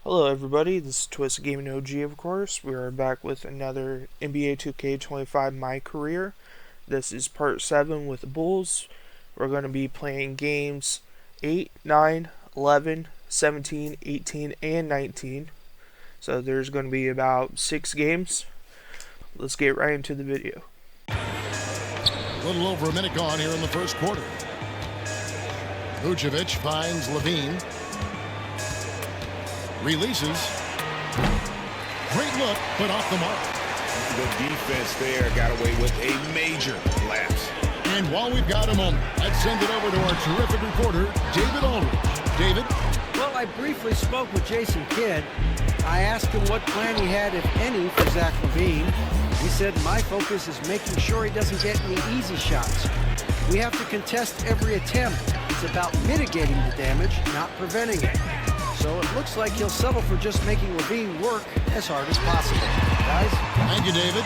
Hello everybody, this is TwistedGamingOG of course. We are back with another NBA 2K25 MyCareer. This is part 7 with the Bulls. We're going to be playing games 8, 9, 11, 17, 18, and 19. So there's going to be about 6 games. Let's get right into the video. A little over a minute gone here in the first quarter. Vucevic finds Levine. Releases. Great look, but off the mark. The defense there got away with a major lapse. And while we've got a moment, let's send it over to our terrific reporter, David Aldridge. David? Well, I briefly spoke with Jason Kidd. I asked him what plan he had, if any, for Zach LaVine. He said, my focus is making sure he doesn't get any easy shots. We have to contest every attempt. It's about mitigating the damage, not preventing it. So it looks like he'll settle for just making LaVine work as hard as possible. Guys? Thank you, David.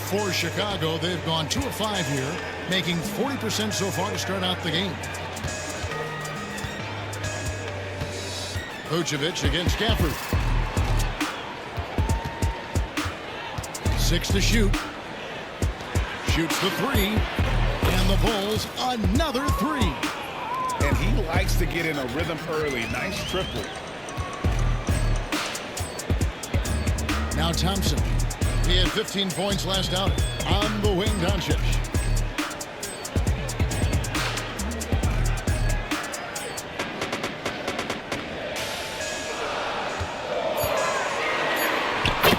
For Chicago, they've gone 2 of 5 here, making 40% so far to start out the game. Vucevic against Gafford. 6 to shoot. Shoots the 3. And the Bulls another 3. And he likes to get in a rhythm early. Nice triple. Now Thompson. He had 15 points last outing. On the wing, Doncic.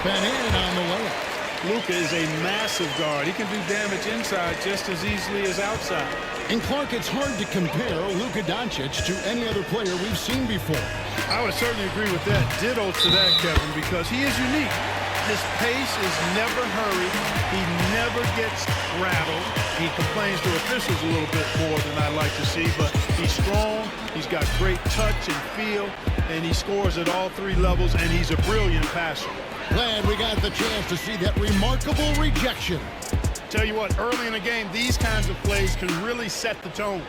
And in on the layup. Luka is a massive guard. He can do damage inside just as easily as outside. And Clark, it's hard to compare Luka Doncic to any other player we've seen before. I would certainly agree with that. Ditto to that, Kevin, because he is unique. His pace is never hurried. He never gets rattled. He complains to officials a little bit more than I'd like to see, but he's strong. He's got great touch and feel, and he scores at all 3 levels, and he's a brilliant passer. Glad we got the chance to see that remarkable rejection. Tell you what, early in the game, these kinds of plays can really set the tone.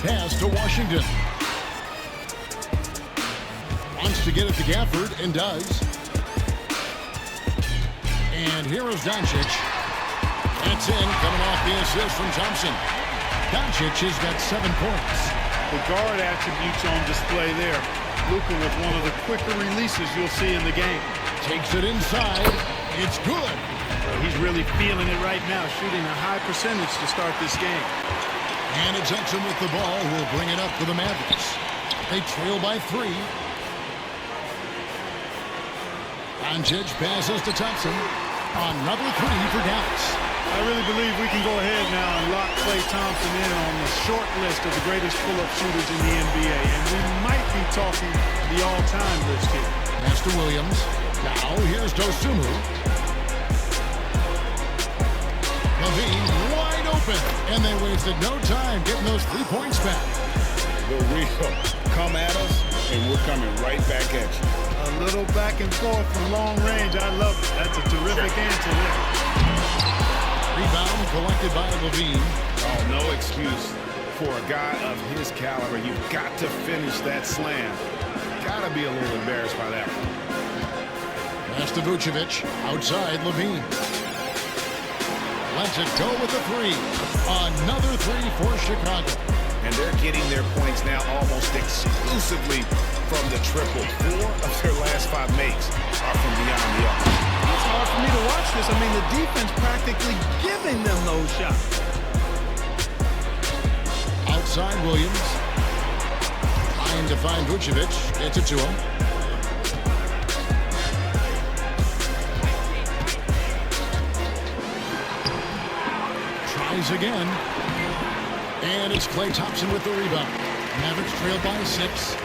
Pass to Washington. Wants to get it to Gafford, and does. And here is Doncic. That's in, coming off the assist from Thompson. Doncic has got 7 points. The guard attributes on display there. Luka with one of the quicker releases you'll see in the game. Takes it inside. It's good. He's really feeling it right now, shooting a high percentage to start this game. And it's Exum with the ball, who will bring it up for the Mavericks. They trail by 3. Doncic passes to Thompson. Another 3 for Dallas. I really believe we can go ahead now and lock Klay Thompson in on the short list of the greatest pull-up shooters in the NBA. And we might be talking the all-time list here. Pass to Williams. Now here's Dosunmu. LaVine wide open. And they wasted no time getting those 3 points back. The real come at us, and we're coming right back at you. A little back and forth from long range. I love it. That's a terrific answer there. Rebound collected by LaVine. Oh, no excuse for a guy of his caliber. You've got to finish that slam. Got to be a little embarrassed by that one. Pass to Vucevic. Outside, LaVine. Lets it go with the 3. Another 3 for Chicago. And they're getting their points now almost exclusively from the triple. 4 of their last 5 makes are from beyond the arc. It's hard for me to watch this. I mean, the defense practically giving them those shots. Outside, Williams. Trying to find Vucevic. Gets it to him. Tries again. And it's Klay Thompson with the rebound. Mavericks trail by 6.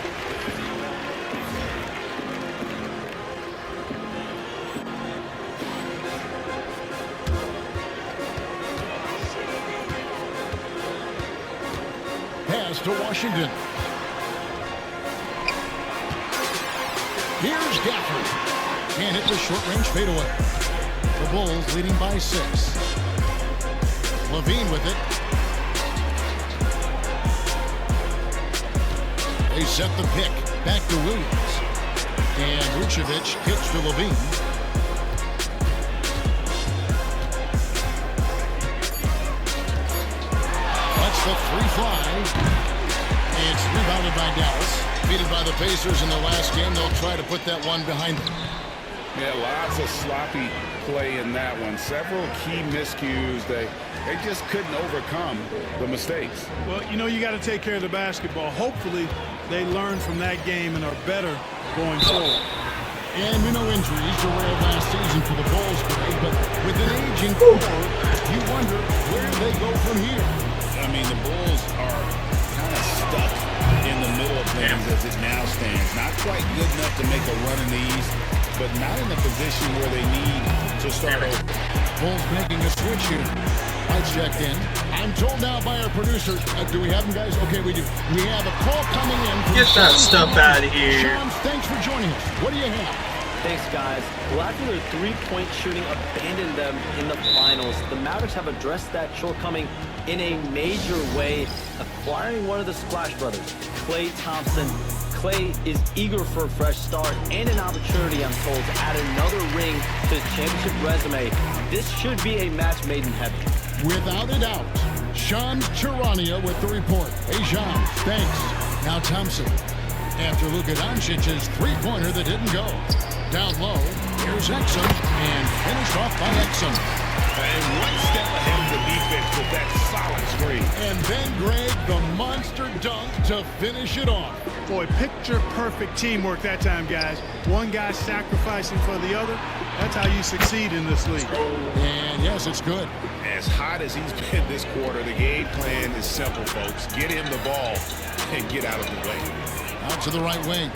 Pass to Washington. Here's Gafford. Can't hit the short-range fadeaway. The Bulls leading by 6. LaVine with it. They set the pick. Back to Williams. And Vucevic kicks to Levine. That's the three fly. It's rebounded by Dallas. Defeated by the Pacers in the last game. They'll try to put that one behind them. Yeah, lots of sloppy play in that one. Several key miscues. They just couldn't overcome the mistakes. Well, you know, you got to take care of the basketball. Hopefully, they learn from that game and are better going forward. And we know injuries derailed last season for the Bulls, but with an aging core, you wonder where they go from here. I mean, the Bulls are kind of stuck in the middle of things as it now stands. Not quite good enough to make a run in the East, but not in a position where they need to start over. Bulls making a switch here. Lights checked in. I'm told now by our producers, do we have them, guys? Okay, we do. We have a call coming in. Get that stuff out of here. Sean, thanks for joining us. What do you have? Thanks, guys. Well, after their three-point shooting abandoned them in the finals, the Mavericks have addressed that shortcoming in a major way, acquiring one of the Splash Brothers, Klay Thompson. Klay is eager for a fresh start and an opportunity, I'm told, to add another ring to his championship resume. This should be a match made in heaven. Without a doubt, Sean Charania with the report. Hey, Sean, thanks. Now Thompson. After Luka Doncic's three-pointer that didn't go. Down low, here's Exum, and finished off by Exum. And one step ahead of the defense with that solid screen. And then Greg, the monster dunk to finish it off. Boy, picture-perfect teamwork that time, guys. One guy sacrificing for the other. That's how you succeed in this league. And yes, it's good. As hot as he's been this quarter, the game plan is simple, folks. Get him the ball and get out of the way. Out to the right wing.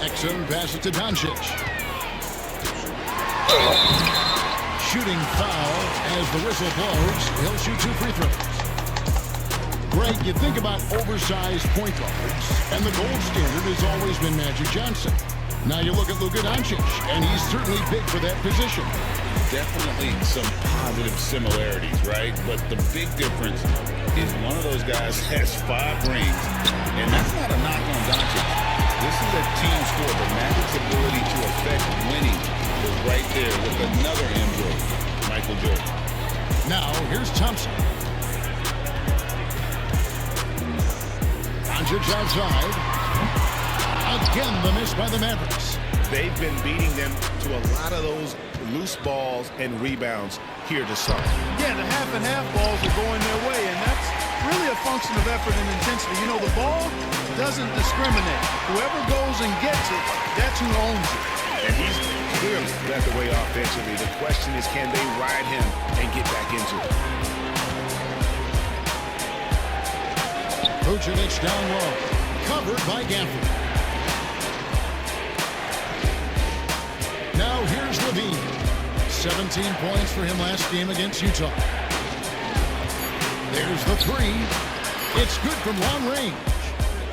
Exum passes to Doncic. Shooting foul as the whistle blows. He'll shoot 2 free throws. Greg, you think about oversized point guards, and the gold standard has always been Magic Johnson. Now you look at Luka Doncic, and he's certainly big for that position. Definitely some positive similarities, right? But the big difference is one of those guys has 5 rings, and that's not a knock on Doncic. This is a team sport. The Magic's ability to affect winning was right there with another MJ, Michael Jordan. Now, here's Thompson. Doncic outside. Again, the miss by the Mavericks. They've been beating them to a lot of those loose balls and rebounds here to start. Yeah, the half and half balls are going their way, and that's really a function of effort and intensity. You know, the ball doesn't discriminate. Whoever goes and gets it, that's who owns it. And he's clearly led the way offensively. The question is, can they ride him and get back into it? Vucevic down low. Covered by Gafford. Now here's Levine. 17 points for him last game against Utah. There's the three. It's good from long range.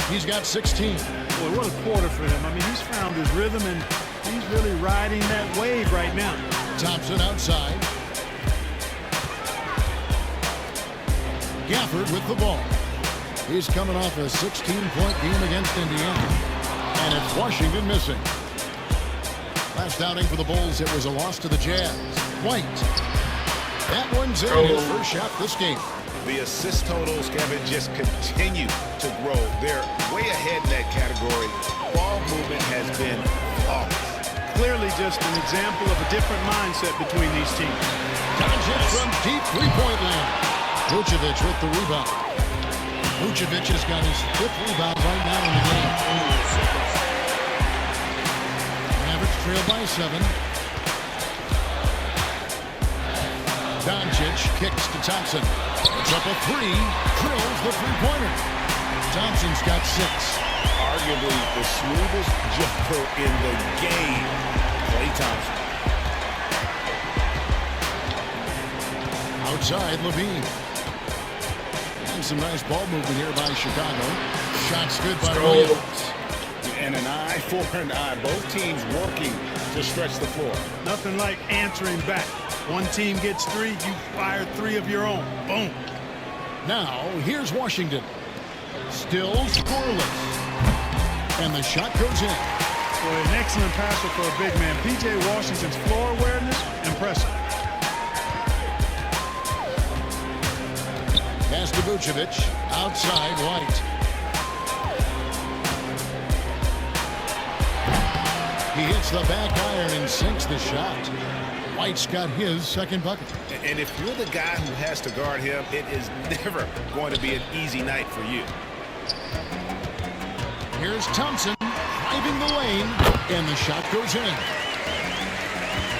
He's got 16. Boy, what a quarter for him. I mean, he's found his rhythm, and he's really riding that wave right now. Thompson outside. Gafford with the ball. He's coming off a 16-point game against Indiana. And it's Washington missing. Last outing for the Bulls, it was a loss to the Jazz. White. That one's in his first shot this game. The assist totals, Kevin, just continue to grow. They're way ahead in that category. Ball movement has been flawless. Clearly just an example of a different mindset between these teams. Doncic from deep three-point land. Vucevic with the rebound. Vucevic has got his 5th rebound right now in the game. Mavericks trail by 7. Doncic kicks to Thompson. It's up a 3. Drills the three-pointer. Thompson's got 6. Arguably the smoothest jumper in the game. Klay Thompson. Outside, Levine. And some nice ball movement here by Chicago. Shots good by Williams. And an eye for an eye. Both teams working to stretch the floor. Nothing like answering back. One team gets 3, you fire 3 of your own. Boom. Now, here's Washington. Still scoreless. And the shot goes in. Boy, an excellent passer for a big man. P.J. Washington's floor awareness, impressive. Pass to Vucevic. Outside, White. He hits the back iron and sinks the shot. White's got his second bucket. And if you're the guy who has to guard him, it is never going to be an easy night for you. Here's Thompson driving the lane, and the shot goes in.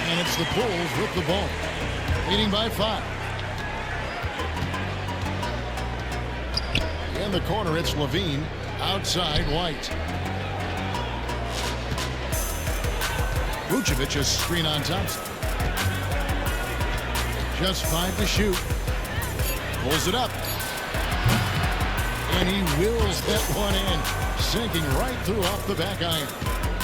And it's the Bulls with the ball, leading by 5. In the corner, it's Levine. Outside, White. Vucevic a screen on Thompson. Just 5 to shoot. Pulls it up. And he wills that one in, sinking right through off the back iron.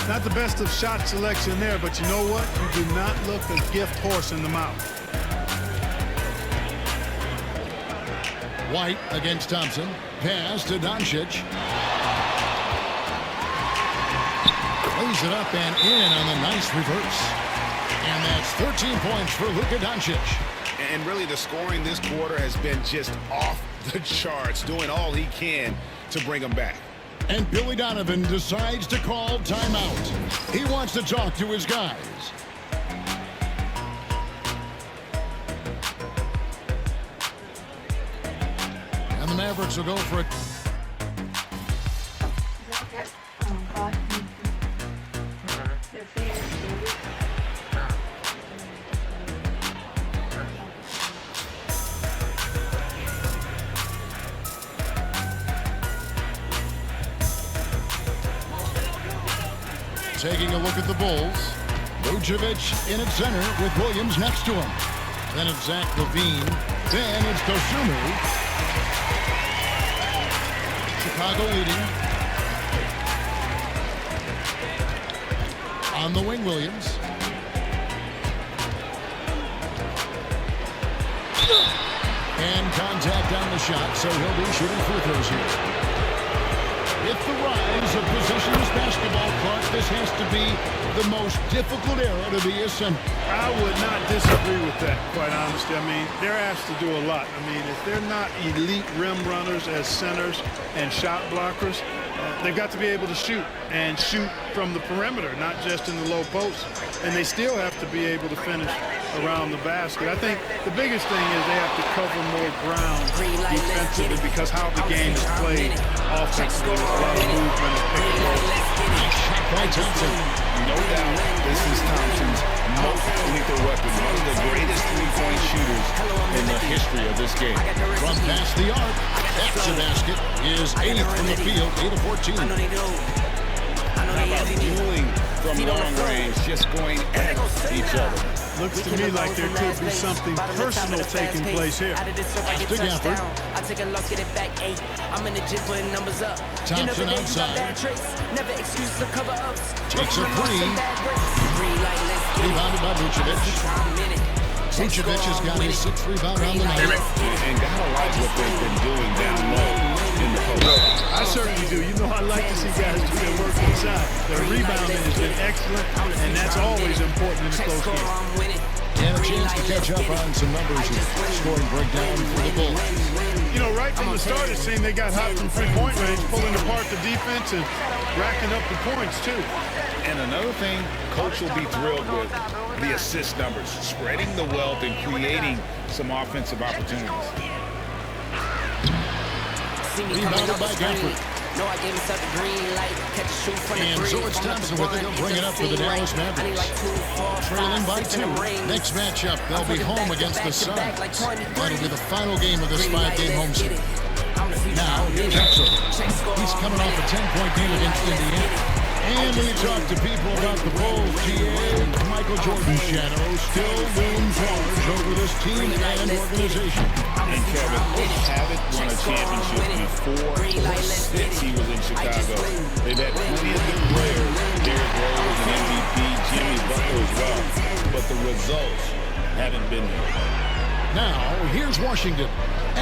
Not the best of shot selection there, but you know what? You do not look a gift horse in the mouth. White against Thompson. Pass to Doncic. Lays it up and in on the nice reverse. And that's 13 points for Luka Doncic. And really the scoring this quarter has been just off the charts, doing all he can to bring them back. And Billy Donovan decides to call timeout. He wants to talk to his guys. And the Mavericks will go for it. Taking a look at the Bulls. Vucevic in at center with Williams next to him. Then it's Zach LaVine. Then it's Dosunmu. Chicago leading. On the wing, Williams. And contact on the shot, so he'll be shooting free throws here. With the rise of positions basketball, Clark, this has to be the most difficult era to be a center. I would not disagree with that, quite honestly. I mean, they're asked to do a lot. I mean, if they're not elite rim runners as centers and shot blockers, they've got to be able to shoot and shoot from the perimeter, not just in the low post. And they still have to be able to finish around the basket. I think the biggest thing is they have to cover more ground defensively because how the game is played offensively. There's a lot of movement and pick and roll. By Thompson. No doubt this is Thompson's most lethal weapon. One of the greatest three-point shooters in the history of this game. From past the arc, that's a basket, is 8th from the field, 8 of 14. How about dueling from long range, just going at each other? Looks to me like there could be something personal taking place here. To Gafford. Thompson outside. Takes a three. Rebounded by Vucevic. Vucevic has got his 6th rebound on the night. And gotta like what they've been doing down low in the post. I certainly do. You know, I like to see guys do their work inside. Their rebounding has been excellent, and that's always important in a close game. And a chance to catch up on some numbers and scoring breakdown for the Bulls. You know, right from the start, it seemed they got hot from three-point range, pulling apart the defense and racking up the points, too. And another thing, Coach will be thrilled with the assist numbers, spreading the wealth and creating some offensive opportunities. Rebounded by Gafford. And so it's Thompson with it. He'll bring it up for the Dallas Mavericks. Trailing by 2. Next matchup, they'll be home against the Suns. That'll be the final game of this 5-game home series. Now, here's Hexer. He's coming off a 10-point game against Indiana. And when you talk to people about the Bulls, GA, Michael Jordan's shadow still looms large over this team and organization. And Kevin, they haven't won a championship before since he was in Chicago. They've had plenty of good players, Derrick Rose and MVP, Jimmy Butler as well. But the results haven't been there. Now, here's Washington.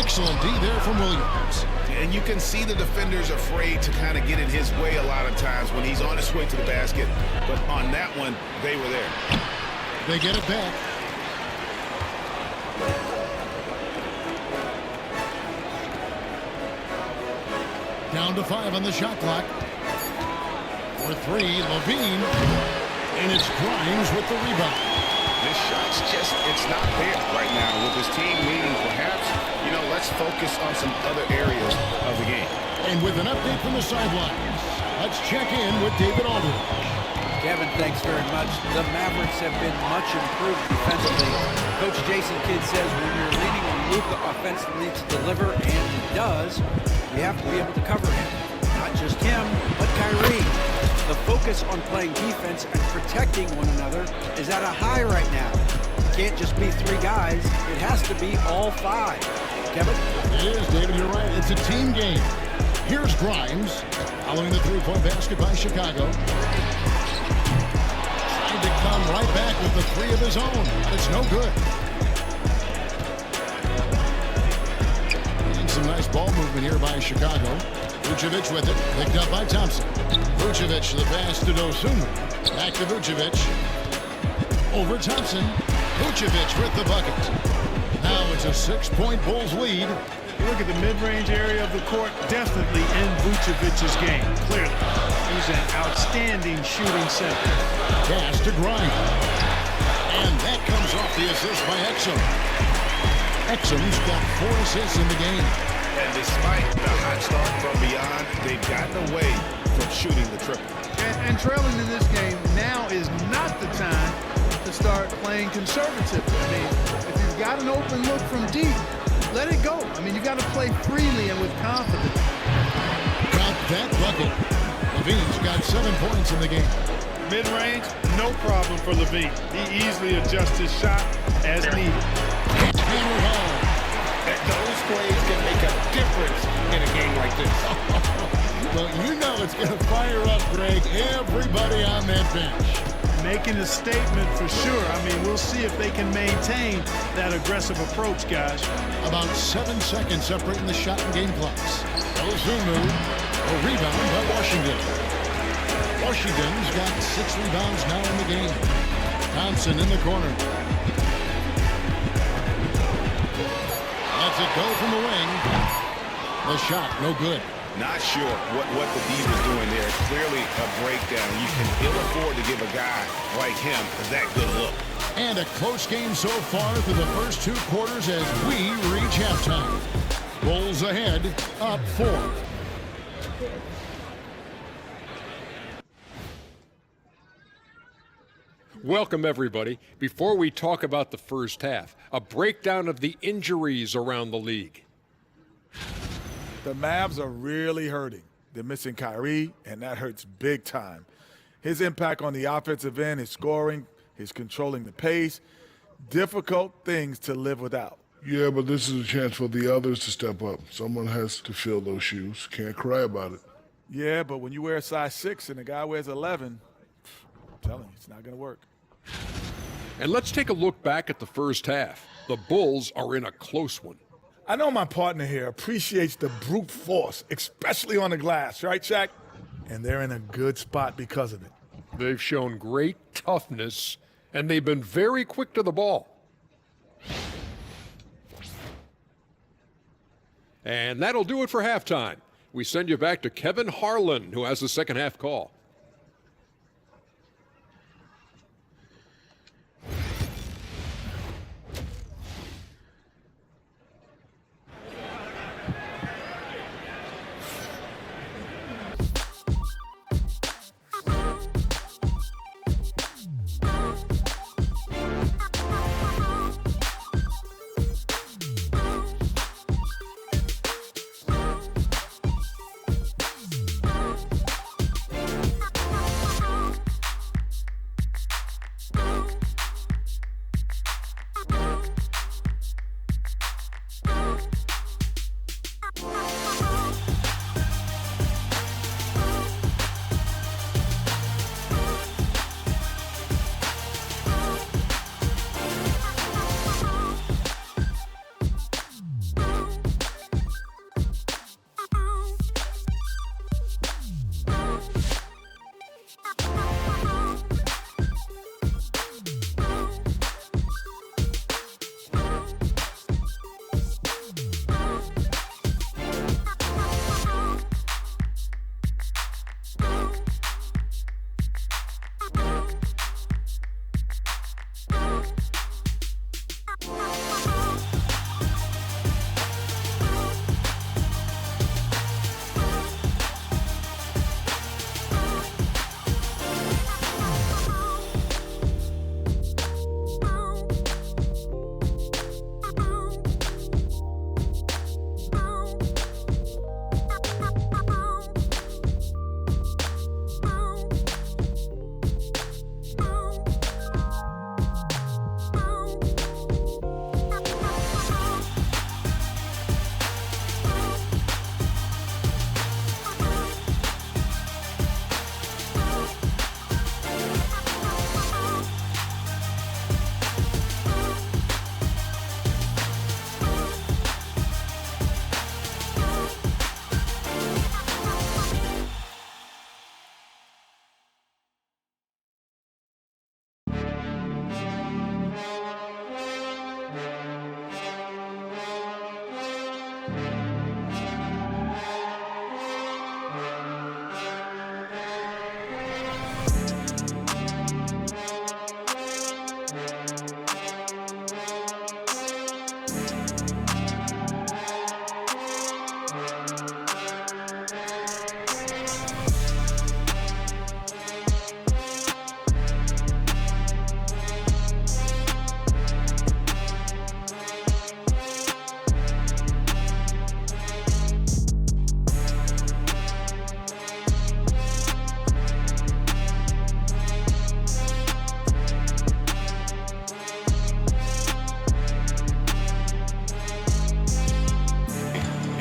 Excellent D there from Williams. And you can see the defender's afraid to kind of get in his way a lot of times when he's on his way to the basket. But on that one, they were there. They get it back. Down to 5 on the shot clock. For 3, Levine. And it's Grimes with the rebound. This shot's just, it's not there right now with his team leading. Perhaps, let's focus on some other areas of the game. And with an update from the sidelines, let's check in with David Aldridge. Kevin, thanks very much. The Mavericks have been much improved defensively. Coach Jason Kidd says when you're leaning on Luka offensively to deliver, and he does, you have to be able to cover him. Not just him, but Kyrie. The focus on playing defense and protecting one another is at a high right now. It can't just be 3 guys. It has to be all 5. Kevin? It is, David. You're right. It's a team game. Here's Grimes, following the three-point basket by Chicago. Trying to come right back with the 3 of his own, but it's no good. And some nice ball movement here by Chicago. Vucevic with it, picked up by Thompson. Vucevic, the pass to Dosunmu. Back to Vucevic. Over Thompson. Vucevic with the bucket. Now it's a 6-point Bulls lead. You look at the mid-range area of the court, definitely in Vucevic's game, clearly. He's an outstanding shooting center. Pass to Grimes. And that comes off the assist by Exum. Exum's got 4 assists in the game. And despite the hot start from beyond, they've gotten away from shooting the triple. And trailing in this game, now is not the time to start playing conservative. I mean, if you've got an open look from deep, let it go. I mean, you've got to play freely and with confidence. Got that bucket. Levine's got 7 points in the game. Mid-range, no problem for Levine. He easily adjusts his shot as needed. Hammered home. Those plays can make a difference in a game like this. Well, you know it's going to fire up, Greg, everybody on that bench. Making a statement for sure. I mean, we'll see if they can maintain that aggressive approach, guys. About 7 seconds separating the shot and game clocks. Dosunmu, a rebound by Washington. Washington's got 6 rebounds now in the game. Thompson in the corner. Lets it go from the wing. The shot, no good. Not sure what the D was doing there. Clearly a breakdown. You can ill afford to give a guy like him that good look. And a close game so far through the first 2 quarters as we reach halftime. Bulls ahead, up 4. Welcome, everybody. Before we talk about the first half, a breakdown of the injuries around the league. The Mavs are really hurting. They're missing Kyrie, and that hurts big time. His impact on the offensive end, his scoring, his controlling the pace, difficult things to live without. Yeah, but this is a chance for the others to step up. Someone has to fill those shoes. Can't cry about it. Yeah, but when you wear a size 6 and the guy wears 11, I'm telling you, it's not going to work. And let's take a look back at the first half. The Bulls are in a close one. I know my partner here appreciates the brute force, especially on the glass, right, Shaq? And they're in a good spot because of it. They've shown great toughness, and they've been very quick to the ball. And that'll do it for halftime. We send you back to Kevin Harlan, who has the second half call.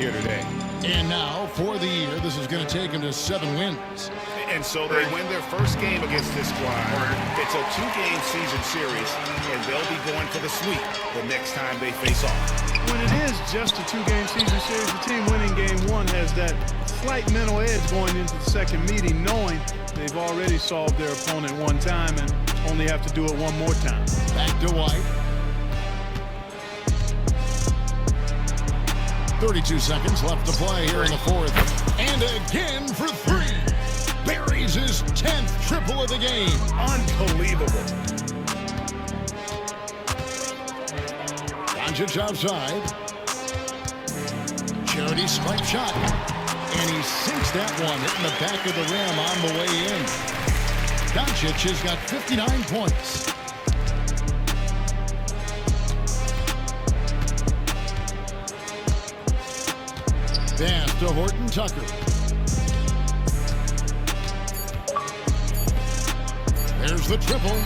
Here today. And now, for the year, this is going to take him to 7 wins. And so they win their first game against this squad. It's a 2-game season series, and they'll be going for the sweep the next time they face off. When it is just a 2-game season series, the team winning game 1 has that slight mental edge going into the second meeting, knowing they've already solved their opponent one time and only have to do it one more time. Back to White. 32 seconds left to play here in the fourth. And again for 3. Buries his 10th triple of the game. Unbelievable. Doncic outside. Charity stripe shot. And he sinks that one, hitting the back of the rim on the way in. Doncic has got 59 points. Pass to Horton Tucker. There's the triple.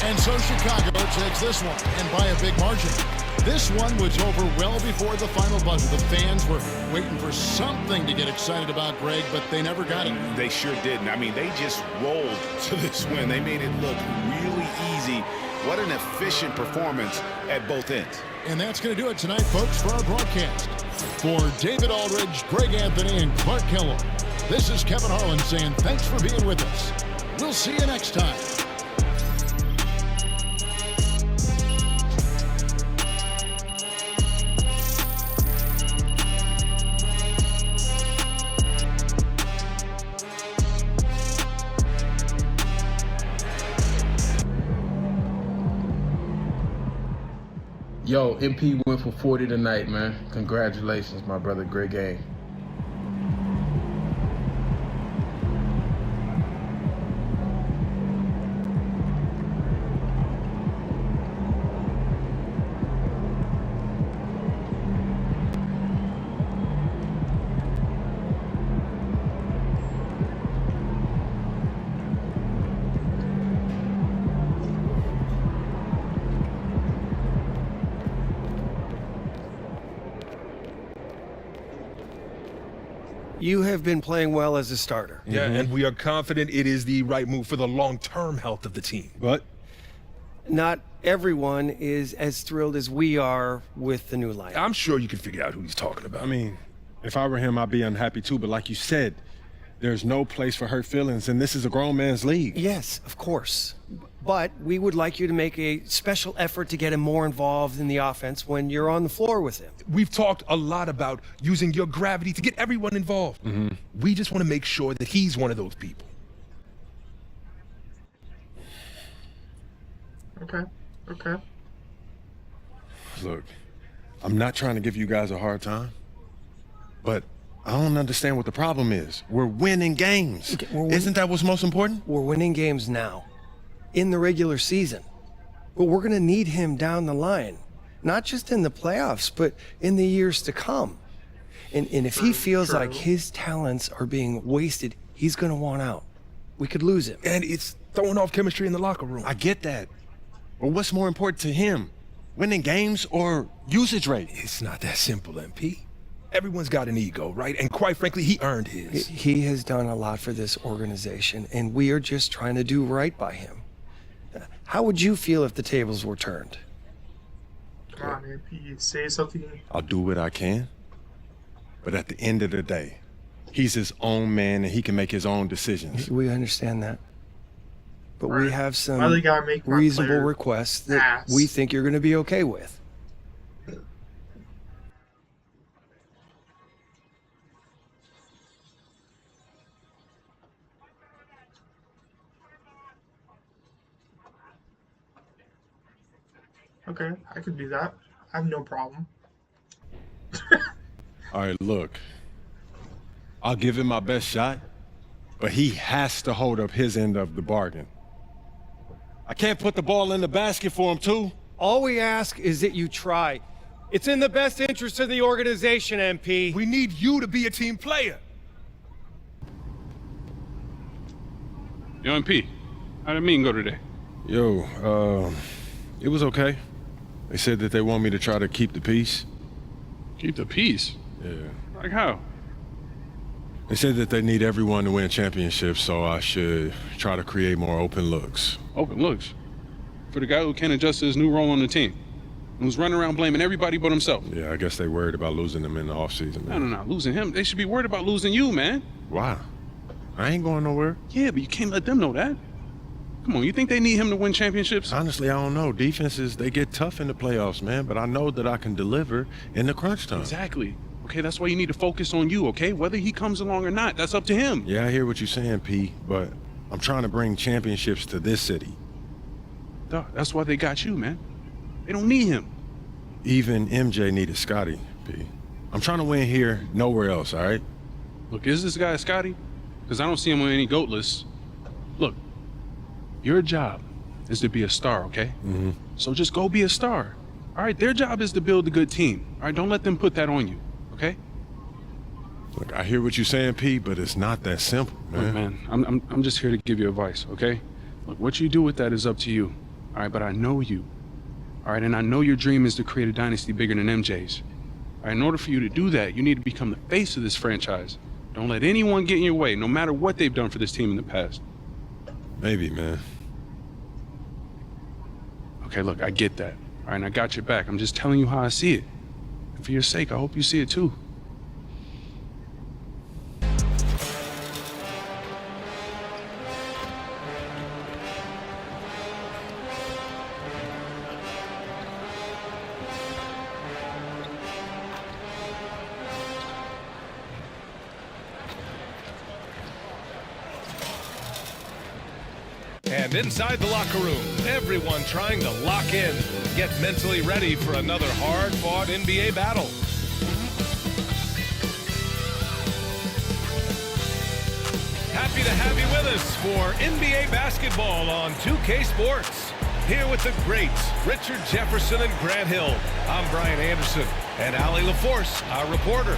And so Chicago takes this one, and by a big margin. This one was over well before the final buzzer. The fans were waiting for something to get excited about, Greg, but they never got it. They sure didn't. I mean, they just rolled to this win. They made it look really easy. What an efficient performance at both ends. And that's going to do it tonight, folks, for our broadcast. For David Aldridge, Greg Anthony, and Clark Kellogg, this is Kevin Harlan saying thanks for being with us. We'll see you next time. Yo, MP went for 40 tonight, man. Congratulations, my brother. Great game. You have been playing well as a starter. Yeah, and we are confident it is the right move for the long-term health of the team. But not everyone is as thrilled as we are with the new lineup. I'm sure you can figure out who he's talking about. I mean, if I were him, I'd be unhappy too. But like you said, there's no place for hurt feelings, and this is a grown man's league. Yes, of course. But we would like you to make a special effort to get him more involved in the offense when you're on the floor with him. We've talked a lot about using your gravity to get everyone involved. We just want to make sure that he's one of those people. Okay. Look, I'm not trying to give you guys a hard time, but I don't understand what the problem is. We're winning games. Isn't that what's most important? We're winning games now, in the regular season. But we're going to need him down the line, not just in the playoffs, but in the years to come. And if he feels like his talents are being wasted, he's going to want out. We could lose him. And it's throwing off chemistry in the locker room. I get that. But what's more important to him? Winning games or usage rate? It's not that simple, MP. Everyone's got an ego, right? And quite frankly, he earned his. He has done a lot for this organization, and we are just trying to do right by him. How would you feel if the tables were turned? Come on, MP, say something. I'll do what I can. But at the end of the day, he's his own man and he can make his own decisions. We understand that. But we have some make reasonable requests that we think you're going to be okay with. Okay, I could do that. I have no problem. All right, look. I'll give him my best shot, but he has to hold up his end of the bargain. I can't put the ball in the basket for him, too. All we ask is that you try. It's in the best interest of the organization, MP. We need you to be a team player. Yo, MP, how did the meeting go today? Yo, it was okay. They said that they want me to try to keep the peace. Keep the peace? Yeah. Like how? They said that they need everyone to win championships, so I should try to create more open looks. Open looks? For the guy who can't adjust to his new role on the team? Who's running around blaming everybody but himself? Yeah, I guess they worried about losing him in the offseason, man. No, losing him. They should be worried about losing you, man. Why? I ain't going nowhere. Yeah, but you can't let them know that. Come on, you think they need him to win championships? Honestly, I don't know. Defenses, they get tough in the playoffs, man, but I know that I can deliver in the crunch time. Exactly. Okay, that's why you need to focus on you, okay? Whether he comes along or not, that's up to him. Yeah, I hear what you're saying, P, but I'm trying to bring championships to this city. Duh, that's why they got you, man. They don't need him. Even MJ needed Scotty, P. I'm trying to win here, nowhere else, all right? Look, is this guy Scotty? Because I don't see him on any GOAT lists. Look, your job is to be a star, okay? Mm-hmm. So just go be a star. All right, their job is to build a good team. All right, don't let them put that on you, okay? Look, I hear what you're saying, P, but it's not that simple, man. Look, man, I'm just here to give you advice, okay? Look, what you do with that is up to you. All right, but I know you. All right, and I know your dream is to create a dynasty bigger than MJ's. All right, in order for you to do that, you need to become the face of this franchise. Don't let anyone get in your way, no matter what they've done for this team in the past. Maybe, man. Okay, look, I get that. All right, and I got your back. I'm just telling you how I see it. And for your sake, I hope you see it too. And inside the locker room, everyone trying to lock in, get mentally ready for another hard-fought NBA battle. Happy to have you with us for NBA basketball on 2K Sports. Here with the greats, Richard Jefferson and Grant Hill. I'm Brian Anderson, and Allie LaForce, our reporter.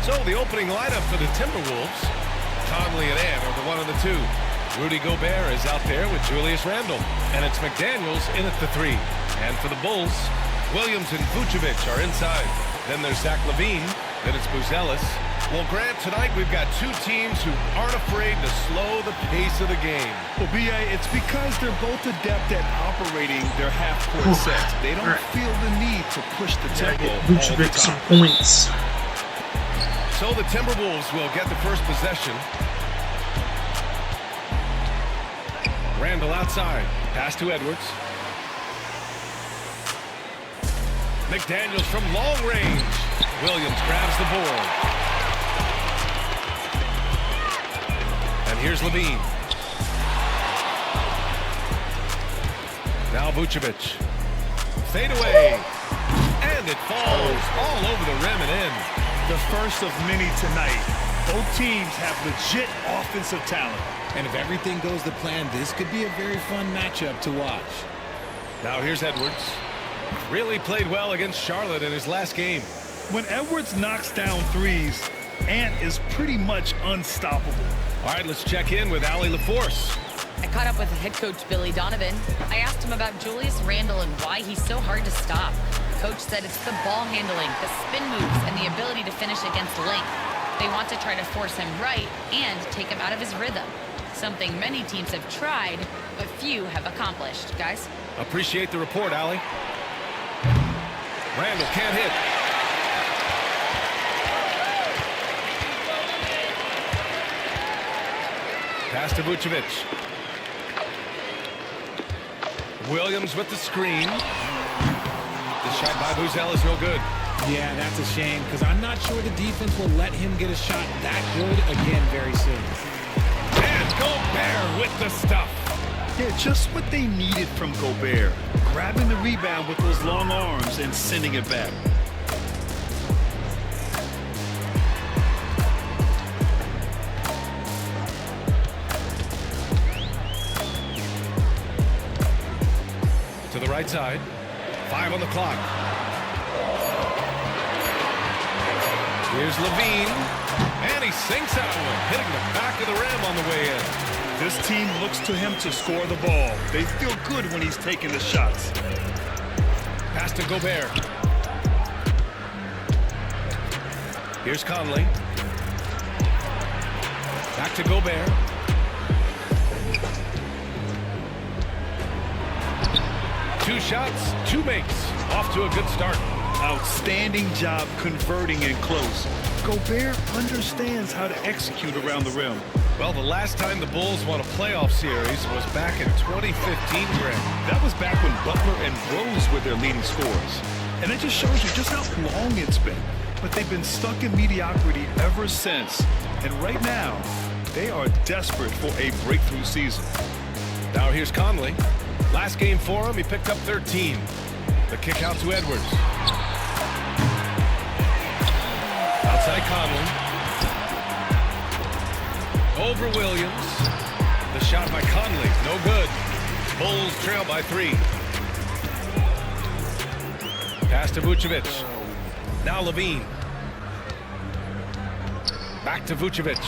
So the opening lineup for the Timberwolves, Conley and Ant are the 1 and the 2. Rudy Gobert is out there with Julius Randle, and it's McDaniels in at the 3. And for the Bulls, Williams and Vucevic are inside. Then there's Zach LaVine, then it's Buzelis. Well, Grant, tonight we've got two teams who aren't afraid to slow the pace of the game. Well, B.A., it's because they're both adept at operating their half-court sets. They don't feel the need to push the tempo all the Vucevic some time. points. So the Timberwolves will get the first possession. Randle outside. Pass to Edwards. McDaniels from long range. Williams grabs the board. And here's LaVine. Now Vucevic. Fade away. And it falls all over the rim and in. The first of many tonight. Both teams have legit offensive talent. And if everything goes to plan, this could be a very fun matchup to watch. Now here's Edwards. Really played well against Charlotte in his last game. When Edwards knocks down threes, Ant is pretty much unstoppable. All right, let's check in with Allie LaForce. I caught up with head coach Billy Donovan. I asked him about Julius Randle and why he's so hard to stop. Coach said it's the ball handling, the spin moves, and the ability to finish against length. They want to try to force him right and take him out of his rhythm. Something many teams have tried, but few have accomplished. Guys? Appreciate the report, Allie. Randle can't hit. Pass to Vucevic. Williams with the screen. The shot by Buzel is no good. Yeah, that's a shame, because I'm not sure the defense will let him get a shot that good again very soon. And Gobert with the stuff. Yeah, just what they needed from Gobert. Grabbing the rebound with those long arms and sending it back. Right side. 5 on the clock. Here's Levine. And he sinks that one, hitting the back of the rim on the way in. This team looks to him to score the ball. They feel good when he's taking the shots. Pass to Gobert. Here's Conley. Back to Gobert. Two shots, two makes. Off to a good start. Outstanding job converting in close. Gobert understands how to execute around the rim. Well, the last time the Bulls won a playoff series was back in 2015, Greg. That was back when Butler and Rose were their leading scorers. And it just shows you just how long it's been. But they've been stuck in mediocrity ever since. And right now, they are desperate for a breakthrough season. Now here's Conley. Last game for him, he picked up 13. The kick out to Edwards. Outside Conley. Over Williams. The shot by Conley, no good. Bulls trail by 3. Pass to Vucevic. Now Levine. Back to Vucevic.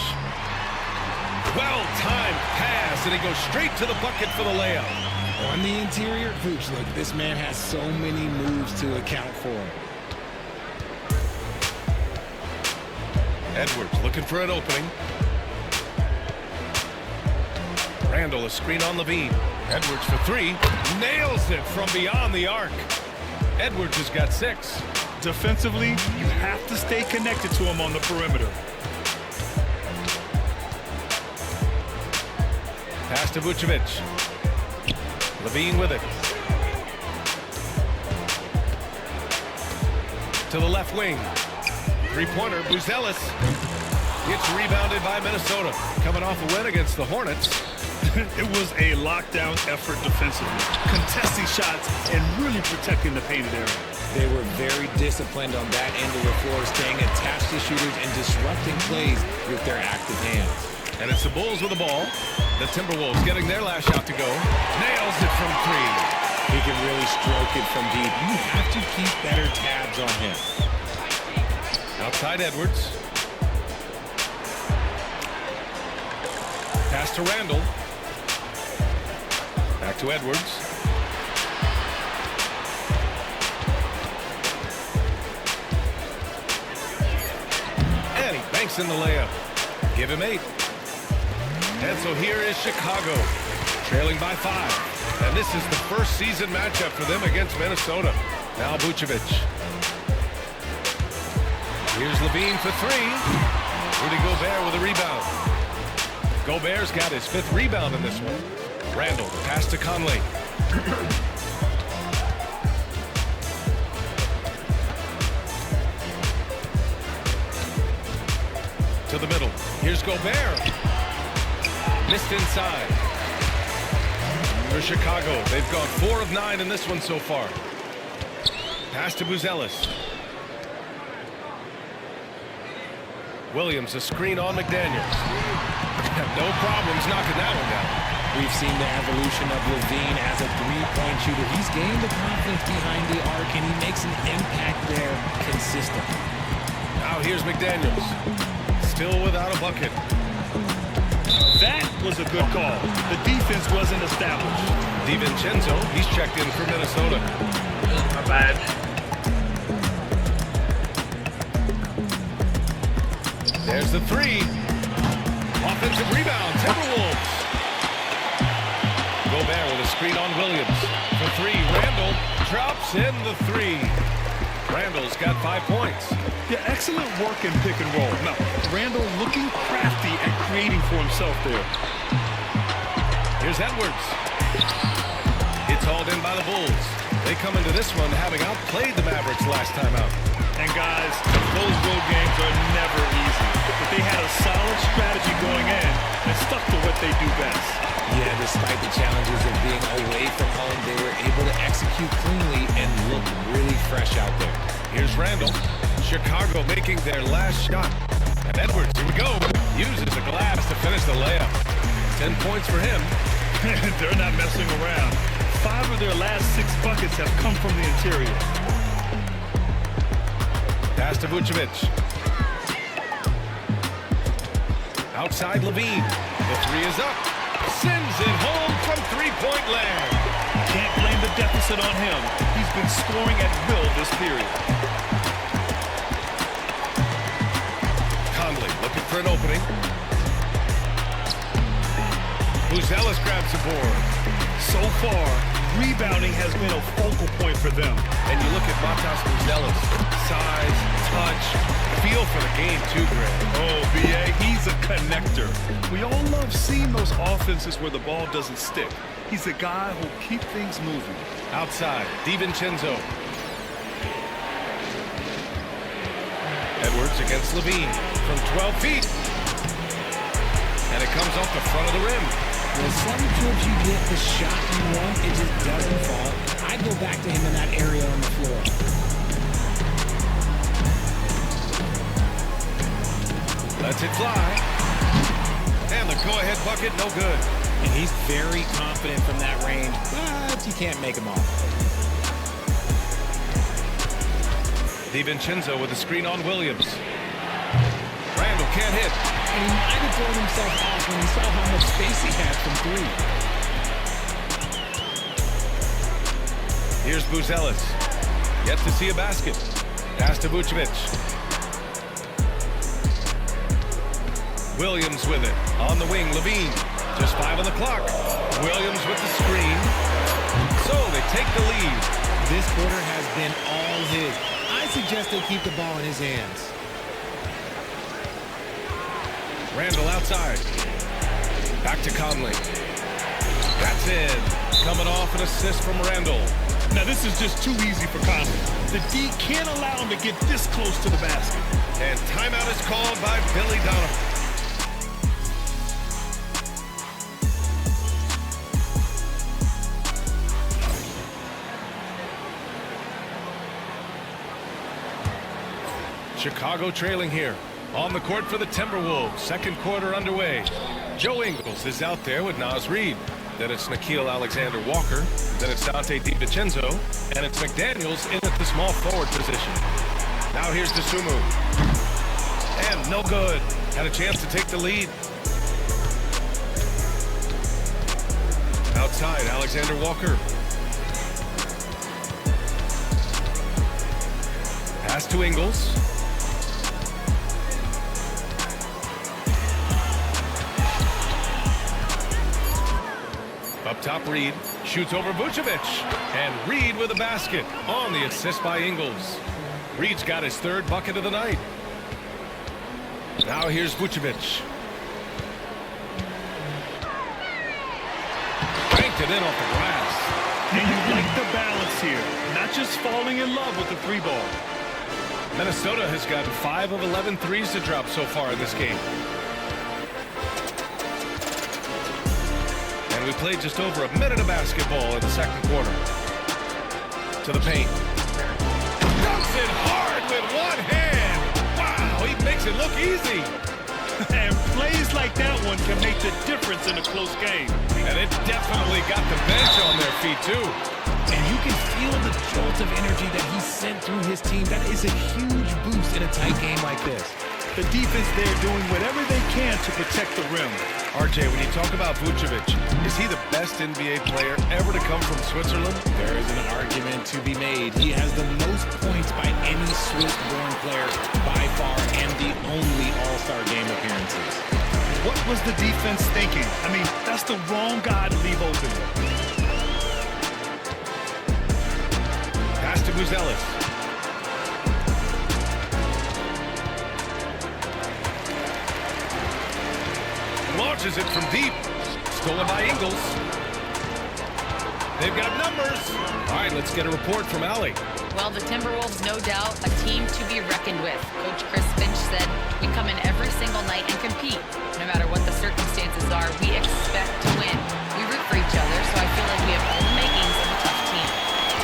Well-timed pass, and he goes straight to the bucket for the layup. On the interior, Vooch, look, this man has so many moves to account for. Edwards looking for an opening. Randall, a screen on Levine. Edwards for 3. Nails it from beyond the arc. Edwards has got 6. Defensively, you have to stay connected to him on the perimeter. Pass to Vucevic. Levine with it. To the left wing. Three-pointer, Buzelis. It's rebounded by Minnesota. Coming off a win against the Hornets. It was a lockdown effort defensively. Contesting shots and really protecting the painted area. They were very disciplined on that end of the floor, staying attached to shooters and disrupting plays with their active hands. And it's the Bulls with the ball. The Timberwolves getting their last shot to go. Nails it from 3. He can really stroke it from deep. You have to keep better tabs on him. Outside Edwards. Pass to Randall. Back to Edwards. And he banks in the layup. Give him 8. And so here is Chicago, trailing by 5. And this is the first season matchup for them against Minnesota. Now Vucevic. Here's Levine for 3. Rudy Gobert with a rebound. Gobert's got his 5th rebound in this one. Randall, pass to Conley. To the middle. Here's Gobert. Missed inside. For Chicago, they've gone 4 of 9 in this one so far. Pass to Buzelis. Williams, a screen on McDaniels. No problems knocking that one down. We've seen the evolution of Levine as a three-point shooter. He's gained the confidence behind the arc, and he makes an impact there consistently. Now here's McDaniels. Still without a bucket. That was a good call. The defense wasn't established. DiVincenzo, he's checked in for Minnesota. Not bad. There's the 3. Offensive rebound, Timberwolves. Gobert with a screen on Williams. For 3, Randall drops in the 3. Randall's got 5 points. Yeah, excellent work in pick and roll. Now, Randall looking crafty and creating for himself there. Here's Edwards. It's hauled in by the Bulls. They come into this one having outplayed the Mavericks last time out. And guys, those road games are never easy. But they had a solid strategy going in and stuck to what they do best. Yeah, despite the challenges of being away from home, they were able to execute cleanly and look really fresh out there. Here's Randall. Chicago making their last shot. And Edwards, here we go, uses the glass to finish the layup. 10 points for him. They're not messing around. 5 of their last 6 buckets have come from the interior. Pass to Vucevic. Outside Levine. The three is up. Sends it home from three-point land. Can't blame the deficit on him. He's been scoring at will this period. Conley looking for an opening. Buzelis grabs the board. So far, rebounding has been a focal point for them. And you look at Matas Buzelis. Size, touch, feel for the game too, Greg. Oh, B.A., he's a connector. We all love seeing those offenses where the ball doesn't stick. He's a guy who'll keep things moving. Outside, DiVincenzo. Edwards against Levine from 12 feet. And it comes off the front of the rim. Well, sometimes you get the shot you want, it just doesn't fall. I go back to him in that area on the floor. Lets it fly. And the go-ahead bucket, no good. And he's very confident from that range, but you can't make him off. DiVincenzo with a screen on Williams. Randall can't hit. And he might have thrown himself off when he saw how much space he had from three. Here's Buzelis. Yet to see a basket. Pass to Vucevic. Williams with it. On the wing, Levine. Just 5 on the clock. Williams with the screen. So they take the lead. This quarter has been all his. I suggest they keep the ball in his hands. Randall outside. Back to Conley. That's in. Coming off an assist from Randall. Now this is just too easy for Conley. The D can't allow him to get this close to the basket. And timeout is called by Billy Donovan. Chicago trailing here. On the court for the Timberwolves. Second quarter underway. Joe Ingles is out there with Naz Reid. Then it's Nickeil Alexander-Walker. Then it's Dante DiVincenzo. And it's McDaniels in at the small forward position. Now here's DeSumo. And no good. Had a chance to take the lead. Outside, Alexander-Walker. Pass to Ingles. Up top, Reid shoots over Vucevic. And Reid with a basket on the assist by Ingles. Reid's got his third bucket of the night. Now here's Vucevic. Banked it in off the glass. And you like the balance here. Not just falling in love with the three ball. Minnesota has gotten 5 of 11 threes to drop so far in this game. We played just over a minute of basketball in the second quarter. To the paint. Dumps it hard with one hand. Wow, he makes it look easy. And plays like that one can make the difference in a close game. And it definitely got the bench on their feet, too. And you can feel the jolt of energy that he sent through his team. That is a huge boost in a tight game like this. The defense there doing whatever they can to protect the rim. RJ, when you talk about Vucevic, is he the best NBA player ever to come from Switzerland? There is an argument to be made. He has the most points by any Swiss-born player by far and the only All-Star game appearances. What was the defense thinking? I mean, that's the wrong guy to leave open. Pass to Buzelis. Launches it from deep. Stolen by Ingles. They've got numbers. All right, let's get a report from Allie. Well, the Timberwolves, no doubt, a team to be reckoned with. Coach Chris Finch said, we come in every single night and compete. No matter what the circumstances are, we expect to win. We root for each other, so I feel like we have all the makings of a tough team.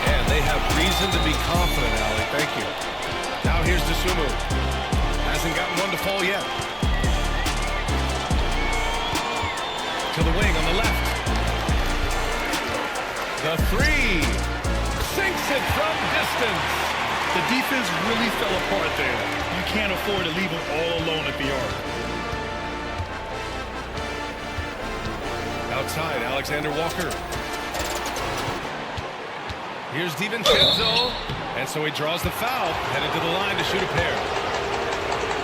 And they have reason to be confident, Allie. Thank you. Now here's DeSumo. Hasn't gotten one to fall yet. To the wing on the left. The The three. Sinks it from distance. The defense really fell apart there. You can't afford to leave them all alone at the arc. Outside, Alexander Walker. Here's DiVincenzo. And so he draws the foul, headed to the line to shoot a pair.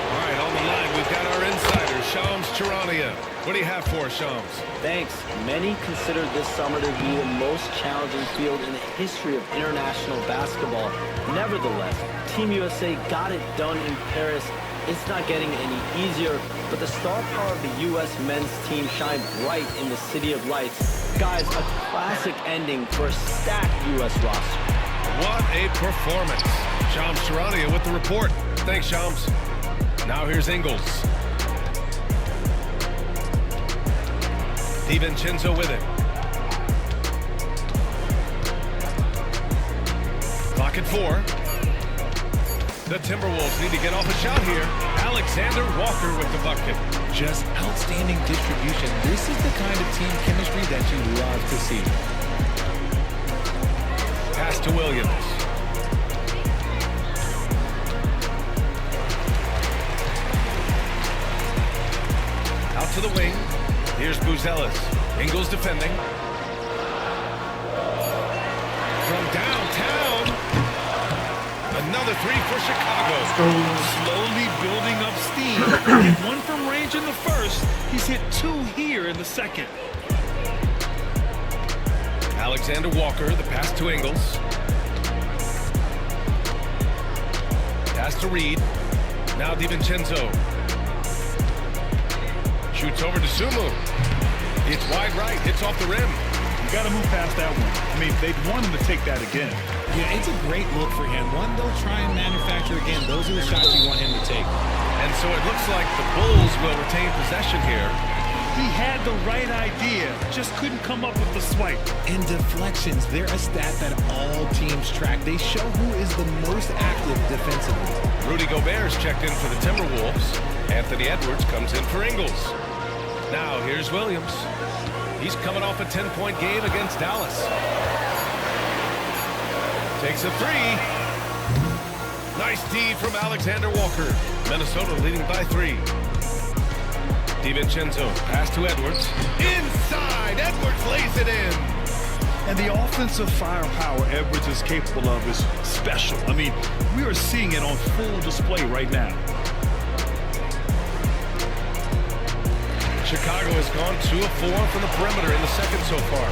All right, on the line, we've got our insider, Shams Charania. What do you have for us, Shams? Thanks. Many consider this summer to be the most challenging field in the history of international basketball. Nevertheless, Team USA got it done in Paris. It's not getting any easier, but the star power of the U.S. men's team shined bright in the City of Lights. Guys, a classic ending for a stacked U.S. roster. What a performance. Shams Charania with the report. Thanks, Shams. Now here's Ingles. DiVincenzo with it. Clock at 4. The Timberwolves need to get off a shot here. Alexander Walker with the bucket. Just outstanding distribution. This is the kind of team chemistry that you love to see. Pass to Williams. Out to the wing. Here's Buzelis. Ingles defending. From downtown. Another three for Chicago. Slowly building up steam. Hit one from range in the first. He's hit 2 here in the second. Alexander Walker, the pass to Ingles. Pass to Reed. Now DiVincenzo. Shoots over to Sumu. It's wide right, hits off the rim. You got to move past that one. I mean, they'd want him to take that again. Yeah, it's a great look for him. One, they'll try and manufacture again. Those are the shots you want him to take. And so it looks like the Bulls will retain possession here. He had the right idea, just couldn't come up with the swipe. And deflections, they're a stat that all teams track. They show who is the most active defensively. Rudy Gobert's checked in for the Timberwolves. Anthony Edwards comes in for Ingles. Now here's Williams. He's coming off a 10-point game against Dallas. Takes a three. Nice D from Alexander Walker. Minnesota leading by 3. DiVincenzo, pass to Edwards. Inside, Edwards lays it in. And the offensive firepower Edwards is capable of is special. I mean, we are seeing it on full display right now. Chicago has gone 2 of 4 from the perimeter in the second so far.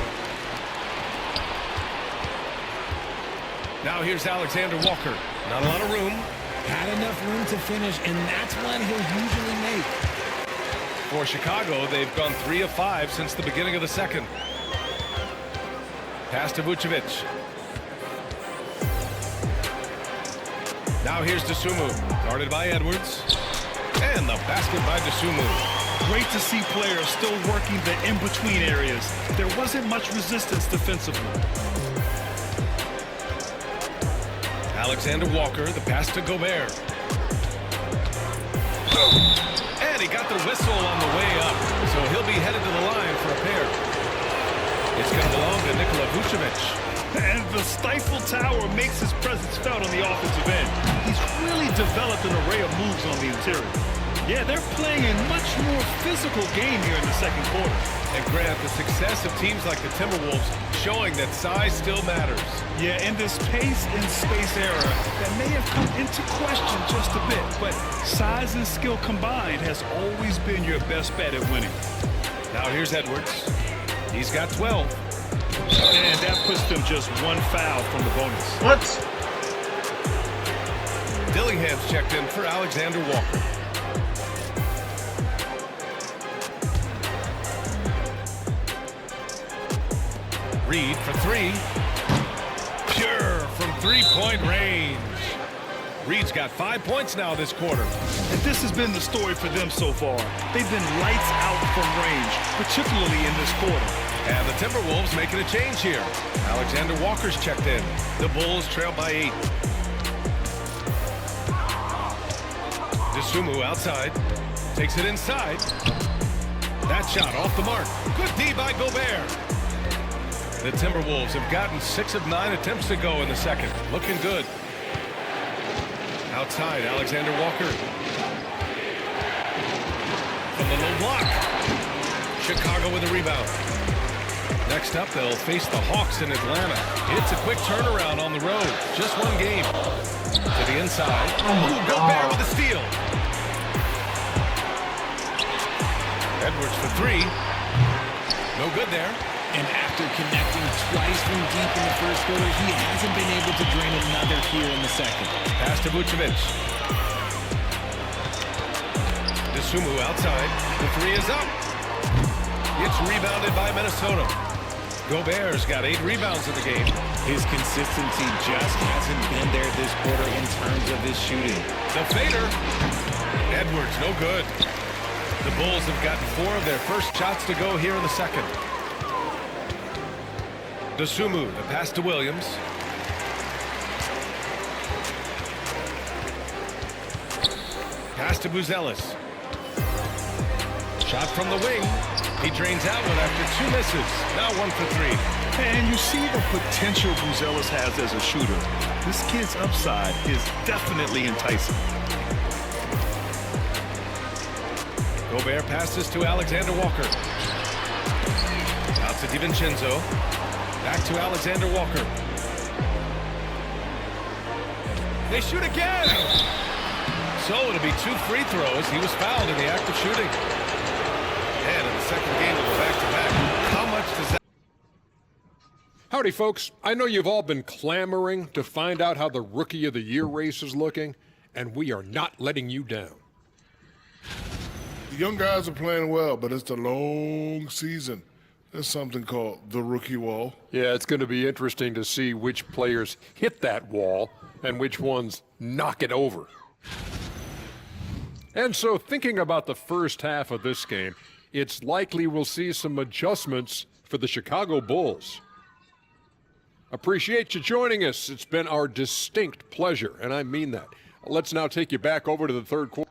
Now here's Alexander Walker. Not a lot of room. Had enough room to finish, and that's what he'll usually make. For Chicago, they've gone 3 of 5 since the beginning of the second. Pass to Vucevic. Now here's Dosunmu, guarded by Edwards. And the basket by Dosunmu. Great to see players still working the in-between areas. There wasn't much resistance defensively. Alexander Walker, the pass to Gobert. And he got the whistle on the way up, so he'll be headed to the line for a pair. It's going to belong to Nikola Vucevic. And the Stifle Tower makes his presence felt on the offensive end. He's really developed an array of moves on the interior. Yeah, they're playing a much more physical game here in the second quarter. And Grant, the success of teams like the Timberwolves showing that size still matters. Yeah, in this pace and space era, that may have come into question just a bit, but size and skill combined has always been your best bet at winning. Now here's Edwards. He's got 12. And that puts them just 1 foul from the bonus. What? Dillingham's checked in for Alexander Walker. Reed for 3. Pure from 3-point range. Reed's got 5 points now this quarter. And this has been the story for them so far. They've been lights out from range, particularly in this quarter. And the Timberwolves making a change here. Alexander Walker's checked in. The Bulls trail by 8. Dosunmu outside. Takes it inside. That shot off the mark. Good D by Gobert. The Timberwolves have gotten 6 of 9 attempts to go in the second. Looking good. Outside, Alexander Walker. From the low block. Chicago with a rebound. Next up, they'll face the Hawks in Atlanta. It's a quick turnaround on the road. Just one game. To the inside. Gobert with a steal. Edwards for 3. No good there. And after connecting twice from deep in the first quarter, he hasn't been able to drain another here in the second. Pass to Vucevic. Dosunmu outside. The 3 is up. It's rebounded by Minnesota. Gobert's got 8 rebounds in the game. His consistency just hasn't been there this quarter in terms of his shooting. The fader. Edwards, no good. The Bulls have gotten 4 of their first shots to go here in the second. Dosunmu, the pass to Williams. Pass to Buzelis. Shot from the wing. He drains out one after 2 misses. Now 1 for 3. And you see the potential Buzelis has as a shooter. This kid's upside is definitely enticing. Gobert passes to Alexander Walker. Out to DiVincenzo. Back to Alexander Walker. They shoot again! So it'll be 2 free throws. He was fouled in the act of shooting. And in the second game of the back-to-back, how much does that... Howdy, folks. I know you've all been clamoring to find out how the Rookie of the Year race is looking, and we are not letting you down. The young guys are playing well, but it's a long season. There's something called the rookie wall. Yeah, it's going to be interesting to see which players hit that wall and which ones knock it over. And so thinking about the first half of this game, it's likely we'll see some adjustments for the Chicago Bulls. Appreciate you joining us. It's been our distinct pleasure, and I mean that. Let's now take you back over to the third quarter.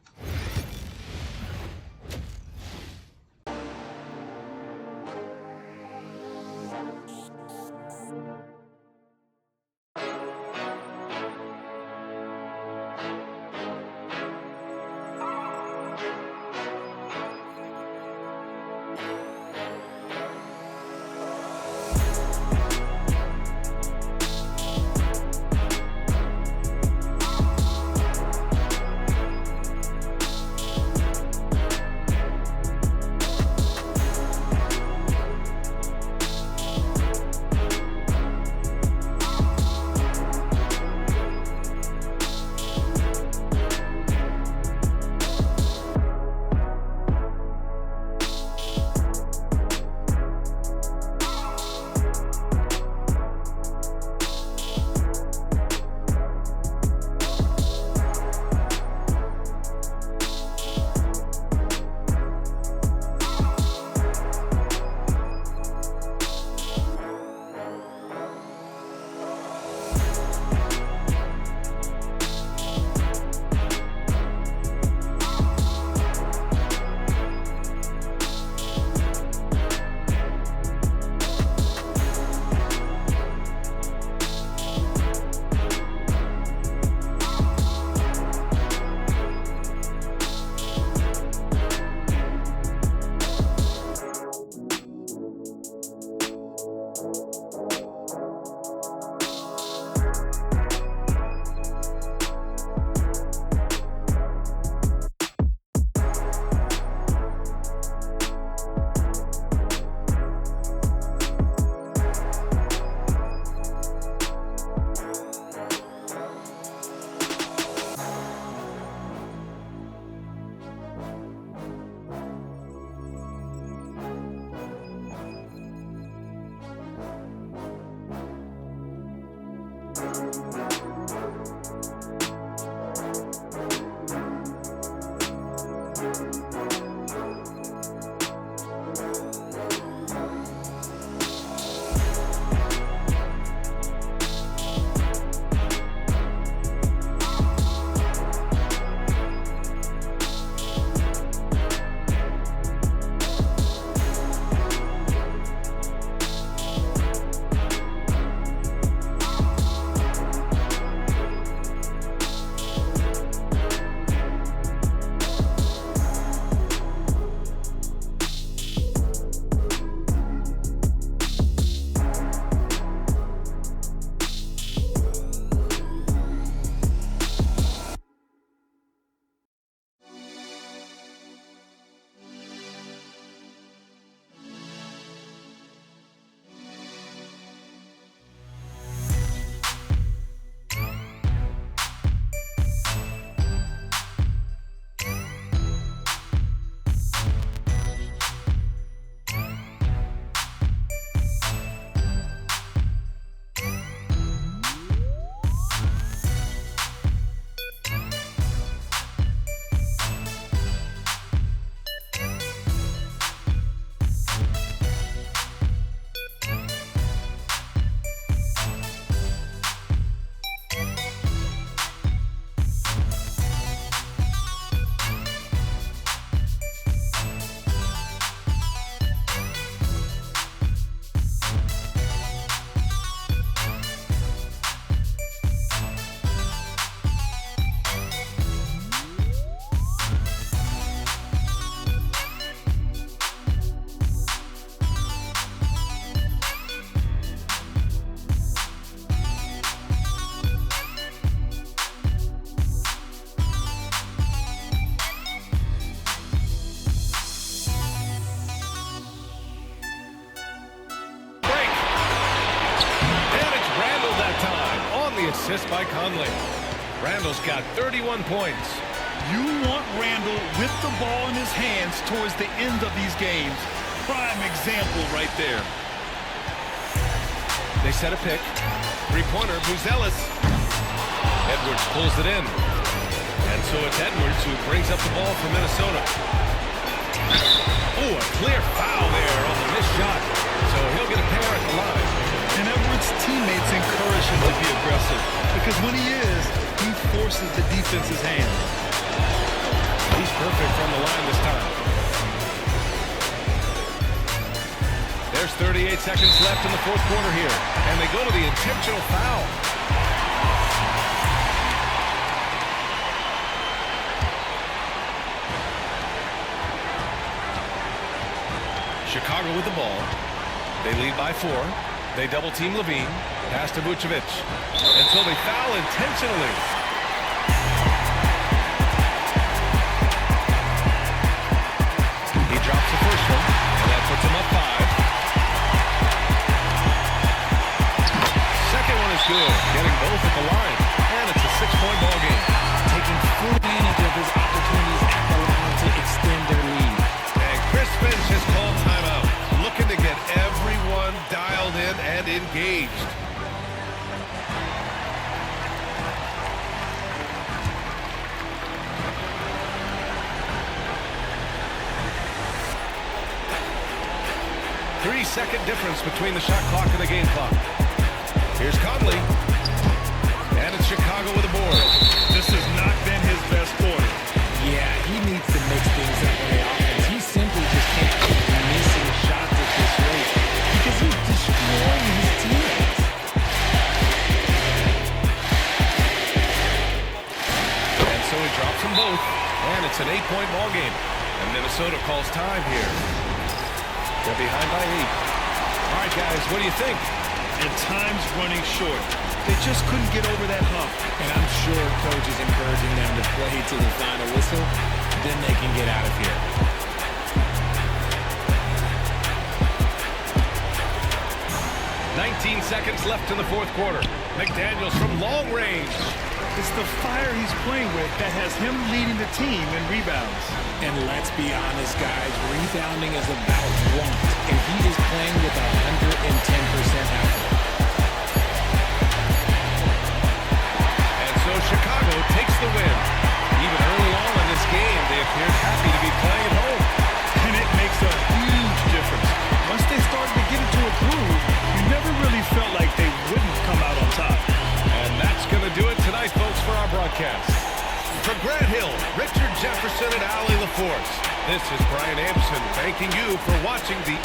missed by Conley. Randall's got 31 points. You want Randall with the ball in his hands towards the end of these games. Prime example right there. They set a pick. Three-pointer, Buzelis. Edwards pulls it in. And so it's Edwards who brings up the ball for Minnesota. Oh, a clear foul there on the missed shot. So he'll get a pair at the line. And Edwards' teammates encourage him to be aggressive because when he is, he forces the defense's hand. He's perfect from the line this time. There's 38 seconds left in the fourth quarter here. And they go to the intentional foul. Chicago with the ball. They lead by 4. They double-team Levine. Pass to Vucevic. And so they foul intentionally. He drops the first one, and that puts him up 5. Second one is good, getting both at the line. And it's a 6-point ball game. Taking full advantage of his opportunities at the line to extend their lead. And Chris Finch has called timeout, looking to get everyone dialed in and engaged. Three-second difference between the shot clock and the game clock. Here's Conley. And it's Chicago with a board. This has not been his best quarter. Yeah, he needs to mix things up on the offense. He simply just can't keep missing shots at this rate because he's destroying his teammates. And so he drops them both. And it's an 8-point ball game. And Minnesota calls time here. They're behind by 8. All right, guys, what do you think? And time's running short. They just couldn't get over that hump. And I'm sure coach is encouraging them to play to the final whistle. Then they can get out of here. 19 seconds left in the fourth quarter. McDaniels from long range. It's the fire he's playing with that has him leading the team in rebounds. And let's be honest, guys, rebounding is about want. And he is playing with 110% effort. And so Chicago takes the win. Even early on in this game, they appeared happy to be playing at home. And it makes a huge difference. Once they started to get into a groove, you never really felt like they wouldn't come out on top. And that's going to do it tonight, folks, for our broadcast. For Grant Hill, Richard Jefferson, and Allie LaForce, this is Brian Anderson thanking you for watching the...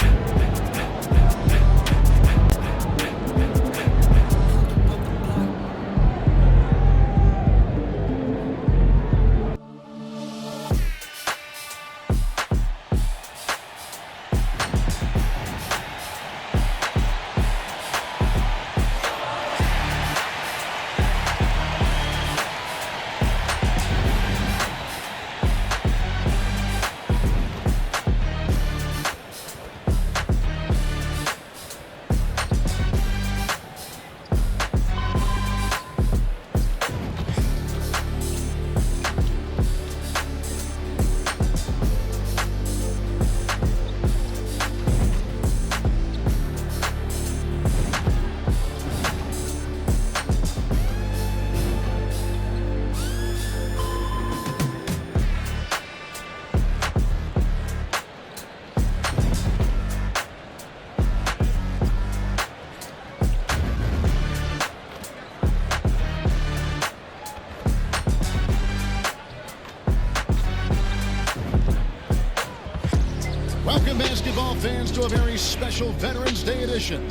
Welcome, basketball fans, to a very special Veterans Day edition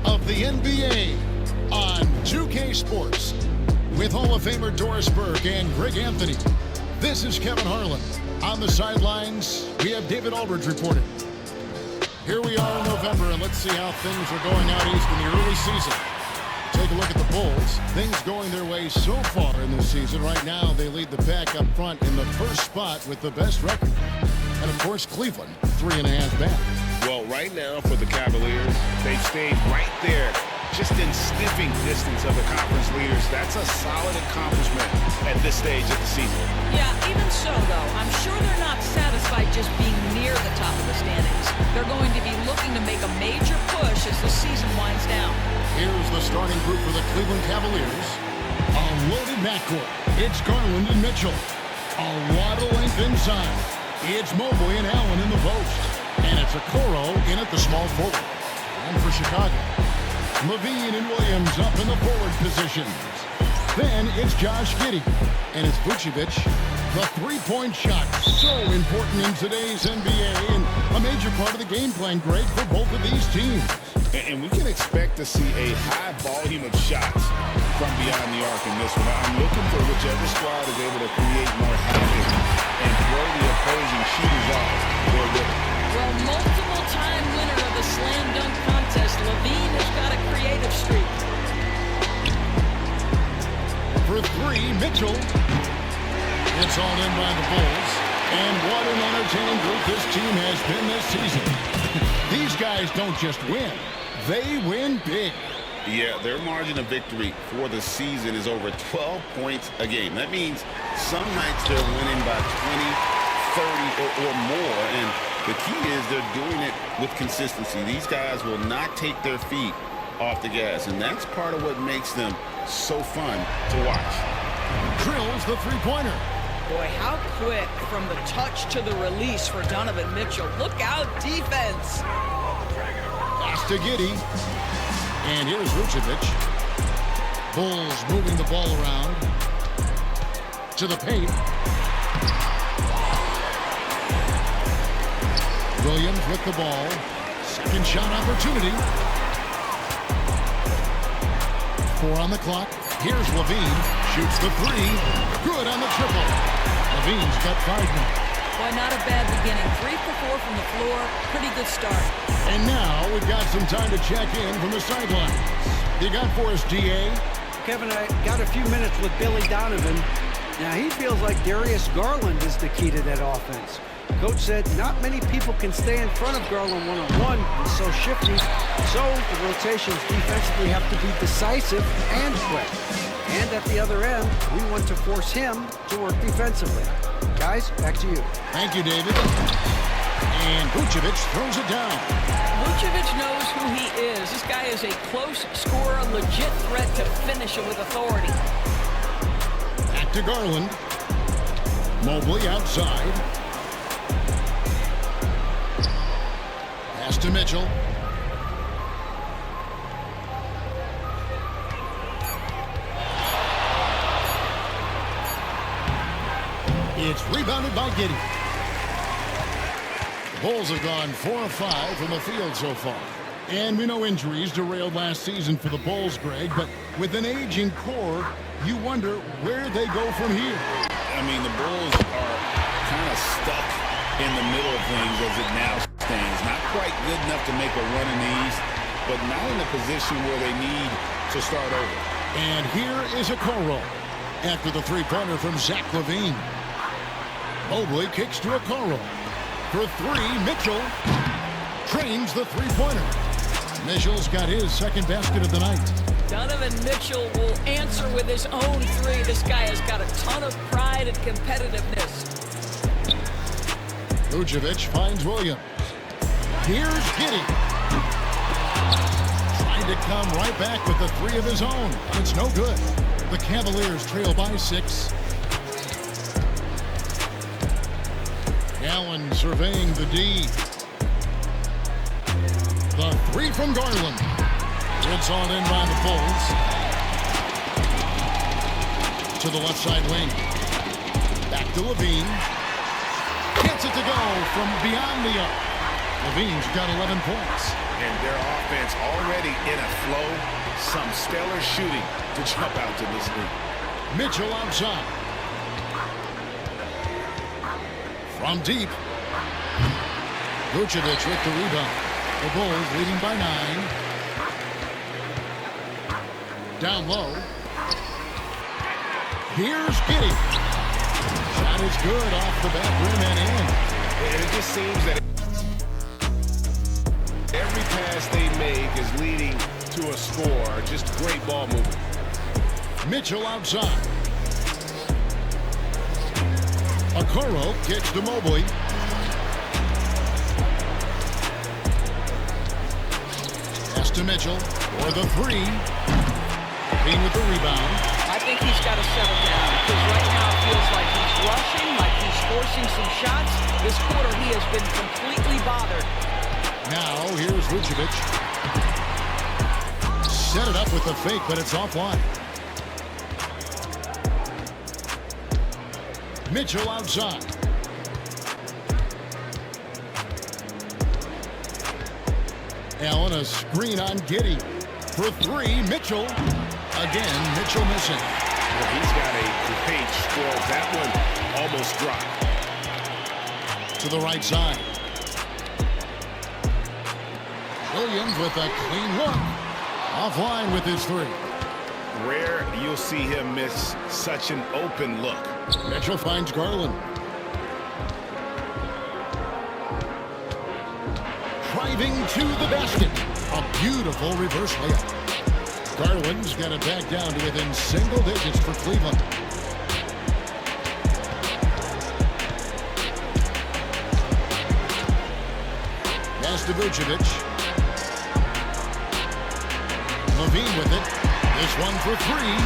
of the NBA on 2K Sports with Hall of Famer Doris Burke and Greg Anthony. This is Kevin Harlan. On the sidelines, we have David Aldridge reporting. Here we are in November, and let's see how things are going out east in the early season. Take a look at the Bulls. Things going their way so far in this season. Right now, they lead the pack up front in the first spot with the best record. And, of course, Cleveland, 3.5 back. Well, right now for the Cavaliers, they've stayed right there just in sniffing distance of the conference leaders. That's a solid accomplishment at this stage of the season. Yeah, even so, though, I'm sure they're not satisfied just being near the top of the standings. They're going to be looking to make a major push as the season winds down. Here's the starting group for the Cleveland Cavaliers. A loaded backcourt. It's Garland and Mitchell. A lot of length inside. It's Mobley and Allen in the post. And it's Okoro in at the small forward. And for Chicago, Levine and Williams up in the forward positions. Then it's Josh Giddey. And it's Vucevic. The three-point shot, so important in today's NBA and a major part of the game plan, Greg, for both of these teams. And we can expect to see a high volume of shots from beyond the arc in this one. I'm looking for whichever squad is able to create more havoc and throw the opposing shooters off their rhythm. Well, multiple-time winner of the slam dunk contest, Levine has got a creative streak. For three, Mitchell. It's all in by the Bulls. And what an entertaining group this team has been this season. These guys don't just win, they win big. Yeah, their margin of victory for the season is over 12 points a game. That means some nights they're winning by 20, 30, or more. And the key is they're doing it with consistency. These guys will not take their feet off the gas, and that's part of what makes them so fun to watch. Drills the three-pointer. Boy, how quick from the touch to the release for Donovan Mitchell. Look out, defense. Pass to Giddey. And here's Vucevic. Bulls moving the ball around. To the paint. Williams with the ball. Second shot opportunity. 4 on the clock. Here's Levine. Shoots the three. Good on the triple. Levine's got 5 now. Boy, not a bad beginning. 3 for 4 from the floor. Pretty good start. And now we've got some time to check in from the sidelines. You got for us, DA? Kevin, I got a few minutes with Billy Donovan. Now, he feels like Darius Garland is the key to that offense. Coach said not many people can stay in front of Garland one-on-one. He's so shifty. So the rotations defensively have to be decisive and quick. And at the other end, we want to force him to work defensively. Guys, back to you. Thank you, David. And Vucevic throws it down. Vucevic knows who he is. This guy is a close scorer, a legit threat to finish it with authority. Back to Garland. Mobley outside. Pass to Mitchell. It's rebounded by Giddey. The Bulls have gone 4 of 5 from the field so far. And we know injuries derailed last season for the Bulls, Greg, but with an aging core, you wonder where they go from here. I mean, the Bulls are kind of stuck in the middle of things as it now stands. Not quite good enough to make a run in the East, but not in a position where they need to start over. And here is Okoro after the three-pointer from Zach LaVine. Mobley kicks to Okoro. For 3, Mitchell trains the three-pointer. Mitchell's got his second basket of the night. Donovan Mitchell will answer with his own 3. This guy has got a ton of pride and competitiveness. Vucevic finds Williams. Here's Giddey. Trying to come right back with the 3 of his own. It's no good. The Cavaliers trail by 6. Allen surveying the D. The 3 from Garland. It's on in by the Bulls. To the left side wing. Back to Levine. Gets it to go from beyond the arc. Levine's got 11 points. And their offense already in a flow. Some stellar shooting to jump out to this league. Mitchell outside. From deep. Vucevic with the rebound. The Bulls leading by 9. Down low. Here's Giddey. Shot is good off the back rim and in. And it just seems that every pass they make is leading to a score. Just great ball movement. Mitchell outside. Okoro kicks to Mobley. Pass to Mitchell for the three. Bean with the rebound. I think he's got to settle down because right now it feels like he's rushing, like he's forcing some shots. This quarter he has been completely bothered. Now here's Vucevic. Set it up with the fake, but it's offline. Mitchell outside. Allen, a screen on Giddey. For three, Mitchell. Again, Mitchell missing. Well, he's got a great stroke. That one almost dropped. To the right side. Williams with a clean look. Offline with his three. Rare you'll see him miss such an open look. Mitchell finds Garland. Driving to the basket. A beautiful reverse layup. Garland's got it back down to within single digits for Cleveland. Pass to Vucevic. Levine with it. This one for three.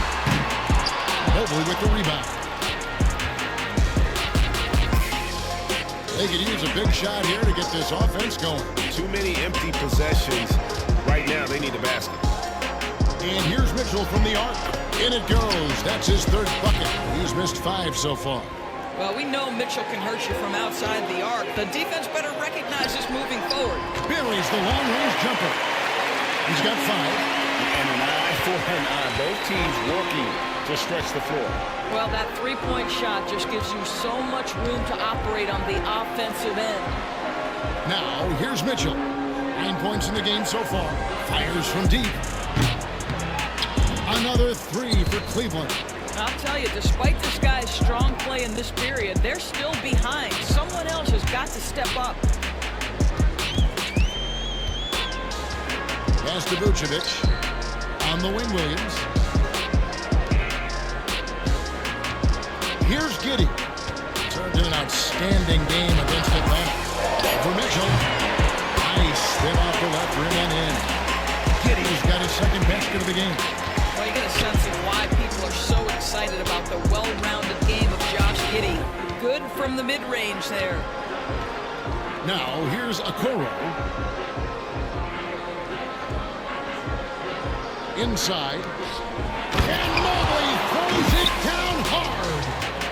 Mobley with the rebound. They could use a big shot here to get this offense going. Too many empty possessions. Right now, they need a basket. And here's Mitchell from the arc. In it goes. That's his third bucket. He's missed 5 so far. Well, we know Mitchell can hurt you from outside the arc. The defense better recognize this moving forward. Buries the long-range jumper. He's got 5. And an eye for an eye. Both teams working to stretch the floor. Well, that three-point shot just gives you so much room to operate on the offensive end. Now, here's Mitchell. 9 points in the game so far. Fires from deep. Another 3 for Cleveland. I'll tell you, despite this guy's strong play in this period, they're still behind. Someone else has got to step up. Pass to Vucevic. On the wing, Williams. Here's Giddey. Turned in an outstanding game against Atlanta. For Mitchell. Nice. Then off the left rim and in. Giddey's got his second basket of the game. Well, you get a sense of why people are so excited about the well-rounded game of Josh Giddey. Good from the mid-range there. Now, here's Okoro. Inside. And Mobley throws it down hard.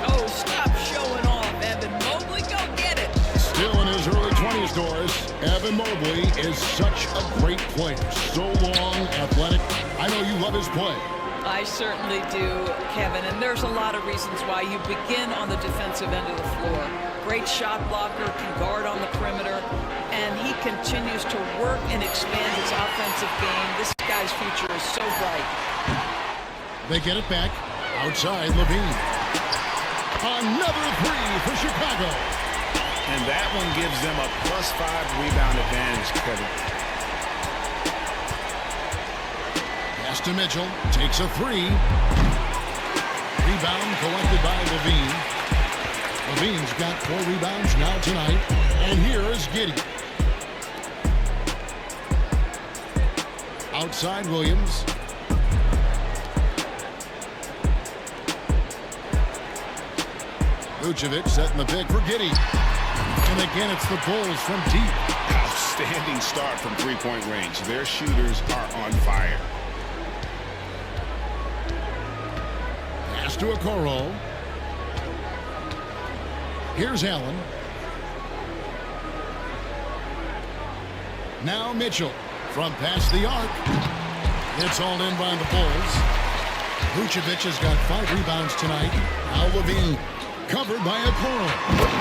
Oh, stop showing off, Evan Mobley. Go get it. Still in his early 20s, Doris. Evan Mobley is such a great player. So long, athletic. I know you love his play. I certainly do, Kevin, and there's a lot of reasons why you begin on the defensive end of the floor. Great shot blocker, can guard on the perimeter, and he continues to work and expand his offensive game. This guy's future is so bright. They get it back. Outside, Levine. Another 3 for Chicago. And that one gives them a +5 rebound advantage, Kevin. Pass to Mitchell. Takes a 3. Rebound collected by Levine. Levine's got 4 rebounds now tonight. And here is Giddey. Outside Williams. Vucevic setting the pick for Giddey. And again, it's the Bulls from deep. Outstanding start from three-point range. Their shooters are on fire. Pass to Okoro. Here's Allen. Now Mitchell from past the arc. It's all in by the Bulls. Vucevic has got 5 rebounds tonight. Now Levine. Covered by Okoro.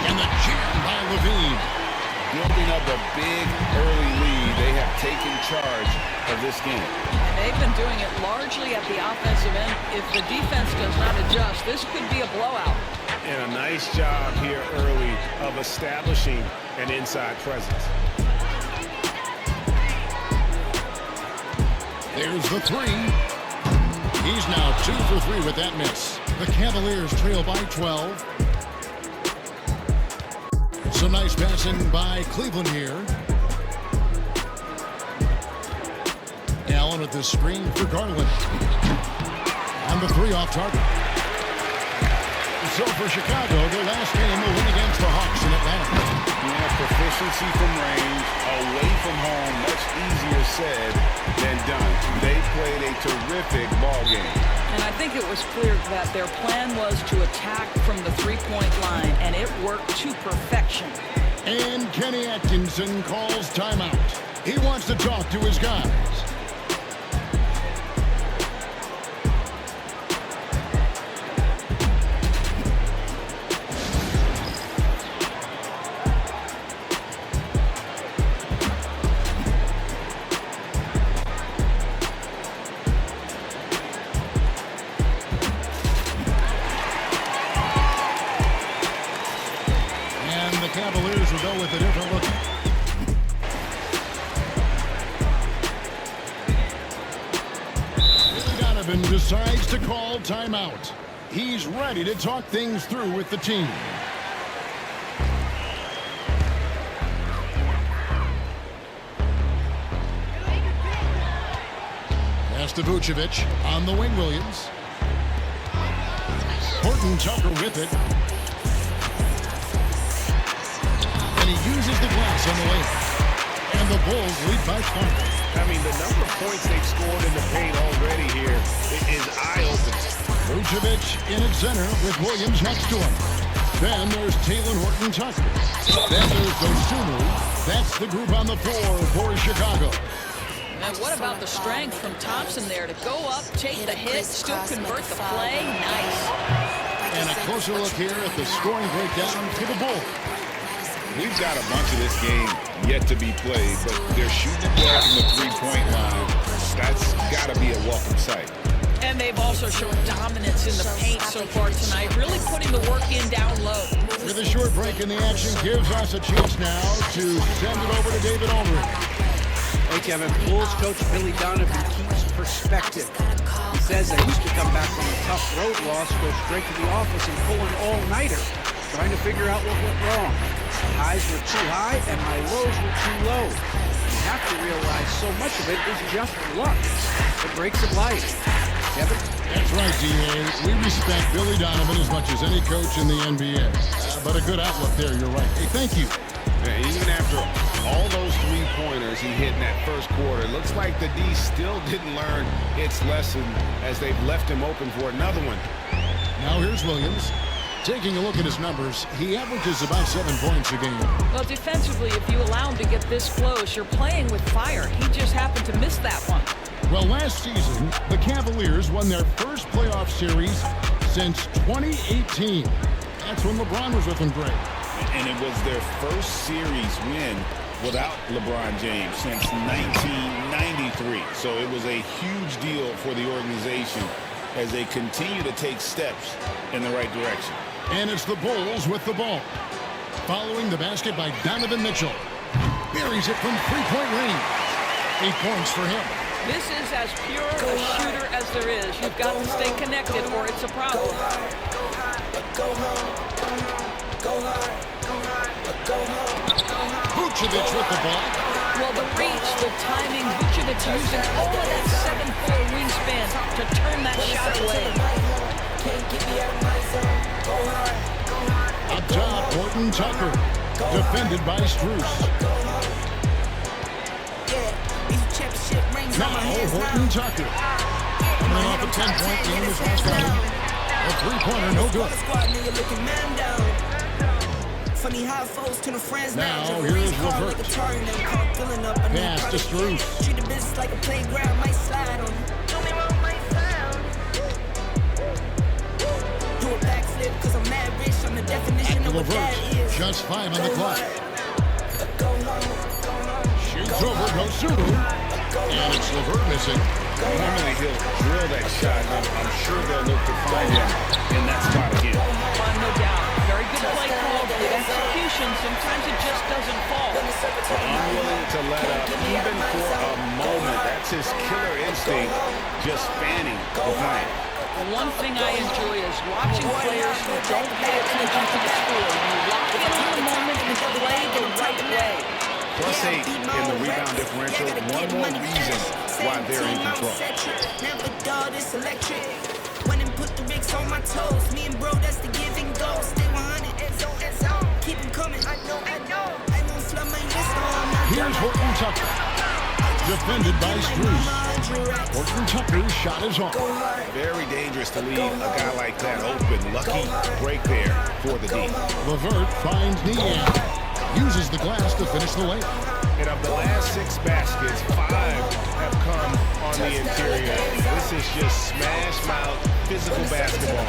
And the jam by Levine. Building up a big early lead. They have taken charge of this game. And they've been doing it largely at the offensive end. If the defense does not adjust, this could be a blowout. And a nice job here early of establishing an inside presence. There's the three. He's now 2 for 3 with that miss. The Cavaliers trail by 12. Some nice passing by Cleveland here. Allen with the screen for Garland. And the three off target. So for Chicago, their last game will win against the Hawks in Atlanta. Yeah, proficiency from range, away from home, much easier said than done. They played a terrific ball game. And I think it was clear that their plan was to attack from the three-point line, and it worked to perfection. And Kenny Atkinson calls timeout. He wants to talk to his guys. Cavaliers will go with a different look. Billy Donovan decides to call timeout. He's ready to talk things through with the team. Pass to Vucevic on the wing. Williams. Horton Tucker with it. And he uses the glass on the way. And the Bulls lead by 20. I mean, the number of points they've scored in the paint already here is eye-opening. Vucevic in at center with Williams next to him. Then there's Talen Horton Tucker. Then there's Dosunmu. That's the group on the floor for Chicago. And what about the strength from Thompson there to go up, take the hit, still convert the play? Nice. And a closer look here at the scoring breakdown for the Bulls. We've got a bunch of this game yet to be played, but they're shooting well from the three-point line. That's got to be a welcome sight. And they've also shown dominance in the paint so far tonight, really putting the work in down low. With a short break in the action gives us a chance now to send it over to David Aldridge. Hey, Kevin, Bulls coach Billy Donovan keeps perspective. He says they used to come back from a tough road loss, go straight to the office and pull an all-nighter, trying to figure out what went wrong. Highs were too high and my lows were too low. You have to realize so much of it is just luck. The breaks of life. Kevin? That's right, D.A. We respect Billy Donovan as much as any coach in the NBA. But a good outlook there, you're right. Hey, thank you. Man, even after all those three-pointers he hit in that first quarter, it looks like the D still didn't learn its lesson as they've left him open for another one. Now here's Williams. Taking a look at his numbers, he averages about 7 points a game. Well, defensively, if you allow him to get this close, you're playing with fire. He just happened to miss that one. Well, last season, the Cavaliers won their first playoff series since 2018. That's when LeBron was with them great. And it was their first series win without LeBron James since 1993. So it was a huge deal for the organization as they continue to take steps in the right direction. And it's the Bulls with the ball. Following the basket by Donovan Mitchell. Buries it from three-point range. 8 points for him. This is as pure a shooter as there is. You've got to stay connected or it's a problem. Vucevic with the ball. Well, the reach, the timing, Vucevic using all of that 7'4" wingspan to turn that shot away. Up top, Horton Tucker. Defended by Strus. Now, Horton Tucker. Coming off a 10-point game this last night. A three-pointer, no good. Now, here's Levert. Pass to Strus. At Levert, just 5 on the clock. Shoots over, Dosunmu. And it's Levert missing. Normally he'll drill that shot. I'm sure they'll look to find him in that spot again. No doubt. Very good play call, good execution. Sometimes it just doesn't fall. Unwilling to let up even for a moment. That's his killer instinct just fanning the flank. One thing I enjoy is watching players who don't pay attention to the score. You lock in on the moment and play the right way. +8 in the rebound differential. One more reason why they're in control. Never dull, this electric. When and put the rigs on my toes. Me and bro, that's the give and go. Stay 100, it's on. Keep them coming, I know. I don't slum my wrist on. Here's Horton Tucker. Defended by Struz. Horton Tucker's shot is on. Very dangerous to leave a guy like that open. Lucky break there for the D. LeVert finds Niang. Uses the glass to finish the layup. And of the last 6 baskets, 5 have come on the interior. This is just smash mouth physical basketball.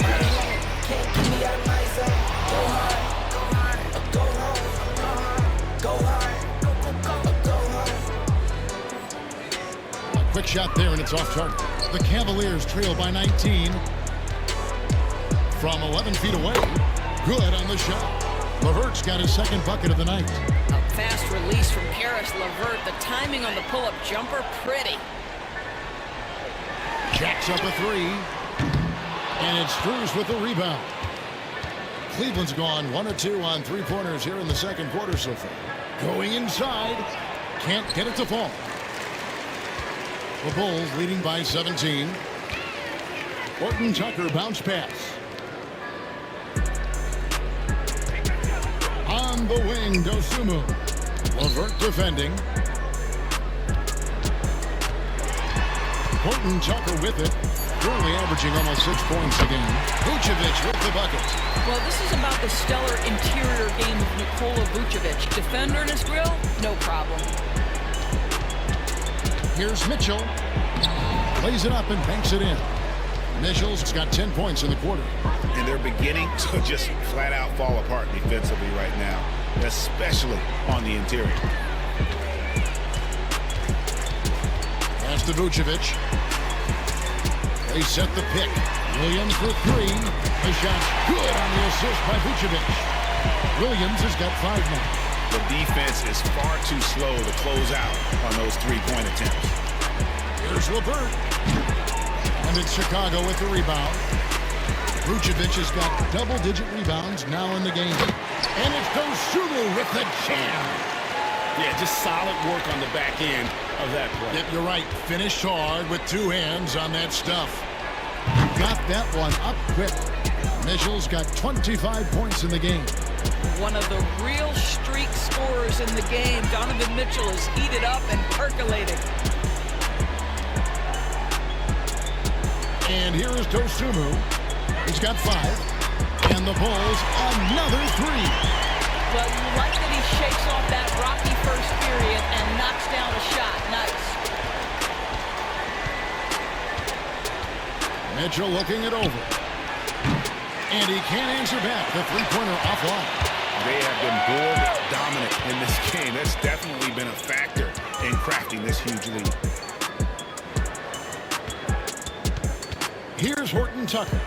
A quick shot there, and it's off target. The Cavaliers trail by 19. From 11 feet away, good on the shot. LeVert's got his second bucket of the night. A fast release from Karis LeVert. The timing on the pull-up jumper, pretty. Jacks up a 3. And it's Struz with the rebound. Cleveland's gone 1 of 2 on 3-pointers here in the second quarter so far. Going inside. Can't get it to fall. The Bulls leading by 17. Horton Tucker bounce pass. On the wing, Dosunmu. LeVert defending. Horton Tucker with it. Currently averaging almost 6 points a game. Vucevic with the bucket. Well, this is about the stellar interior game of Nikola Vucevic. Defender in his grill, no problem. Here's Mitchell. Plays it up and banks it in. Mitchell's got 10 points in the quarter. And they're beginning to just flat out fall apart defensively right now, especially on the interior. Pass to Vucevic. They set the pick. Williams for 3. The shot's good on the assist by Vucevic. Williams has got 5 now. The defense is far too slow to close out on those 3-point attempts. Here's LeVert. And it's Chicago with the rebound. Vucevic has got double-digit rebounds now in the game. And it's Dosunmu with the jam. Yeah, just solid work on the back end of that play. Yep, you're right. Finished hard with 2 hands on that stuff. Got that one up quick. Mitchell's got 25 points in the game. One of the real streak scorers in the game. Donovan Mitchell is heated up and percolating. And here is Dosunmu. He's got 5. And the Bulls another 3. Well, you like that he shakes off that rocky first period and knocks down a shot. Nice. Mitchell looking it over. And he can't answer back. The 3-pointer offline. They have been board dominant in this game. That's definitely been a factor in crafting this huge lead. Here's Horton Tucker.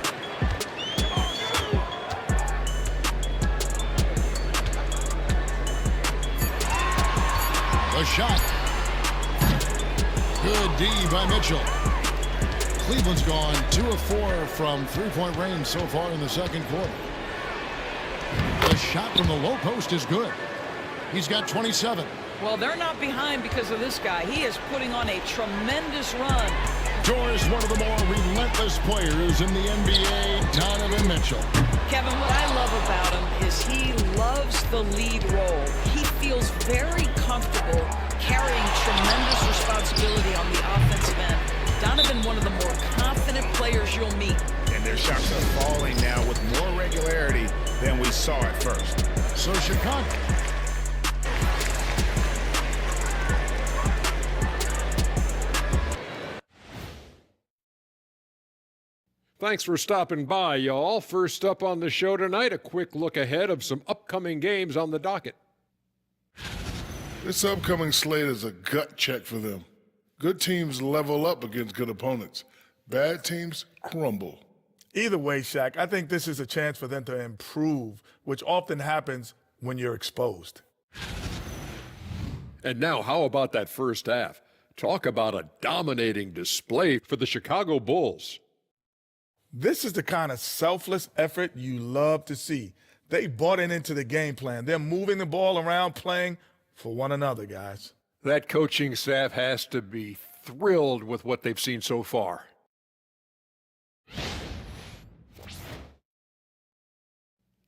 The shot. Good D by Mitchell. Cleveland's gone 2 of 4 from 3-point range so far in the second quarter. The shot from the low post is good. He's got 27. Well, they're not behind because of this guy. He is putting on a tremendous run. Tours one of the more relentless players in the NBA, Donovan Mitchell. Kevin, what I love about him is he loves the lead role. He feels very comfortable carrying tremendous responsibility on the offensive end. Donovan, one of the more confident players you'll meet. And their shots are falling now with more regularity than we saw at first. So Chicago. Thanks for stopping by, y'all. First up on the show tonight, a quick look ahead of some upcoming games on the docket. This upcoming slate is a gut check for them. Good teams level up against good opponents. Bad teams crumble. Either way, Shaq, I think this is a chance for them to improve, which often happens when you're exposed. And now, how about that first half? Talk about a dominating display for the Chicago Bulls. This is the kind of selfless effort you love to see. They bought into the game plan. They're moving the ball around, playing for one another, guys. That coaching staff has to be thrilled with what they've seen so far.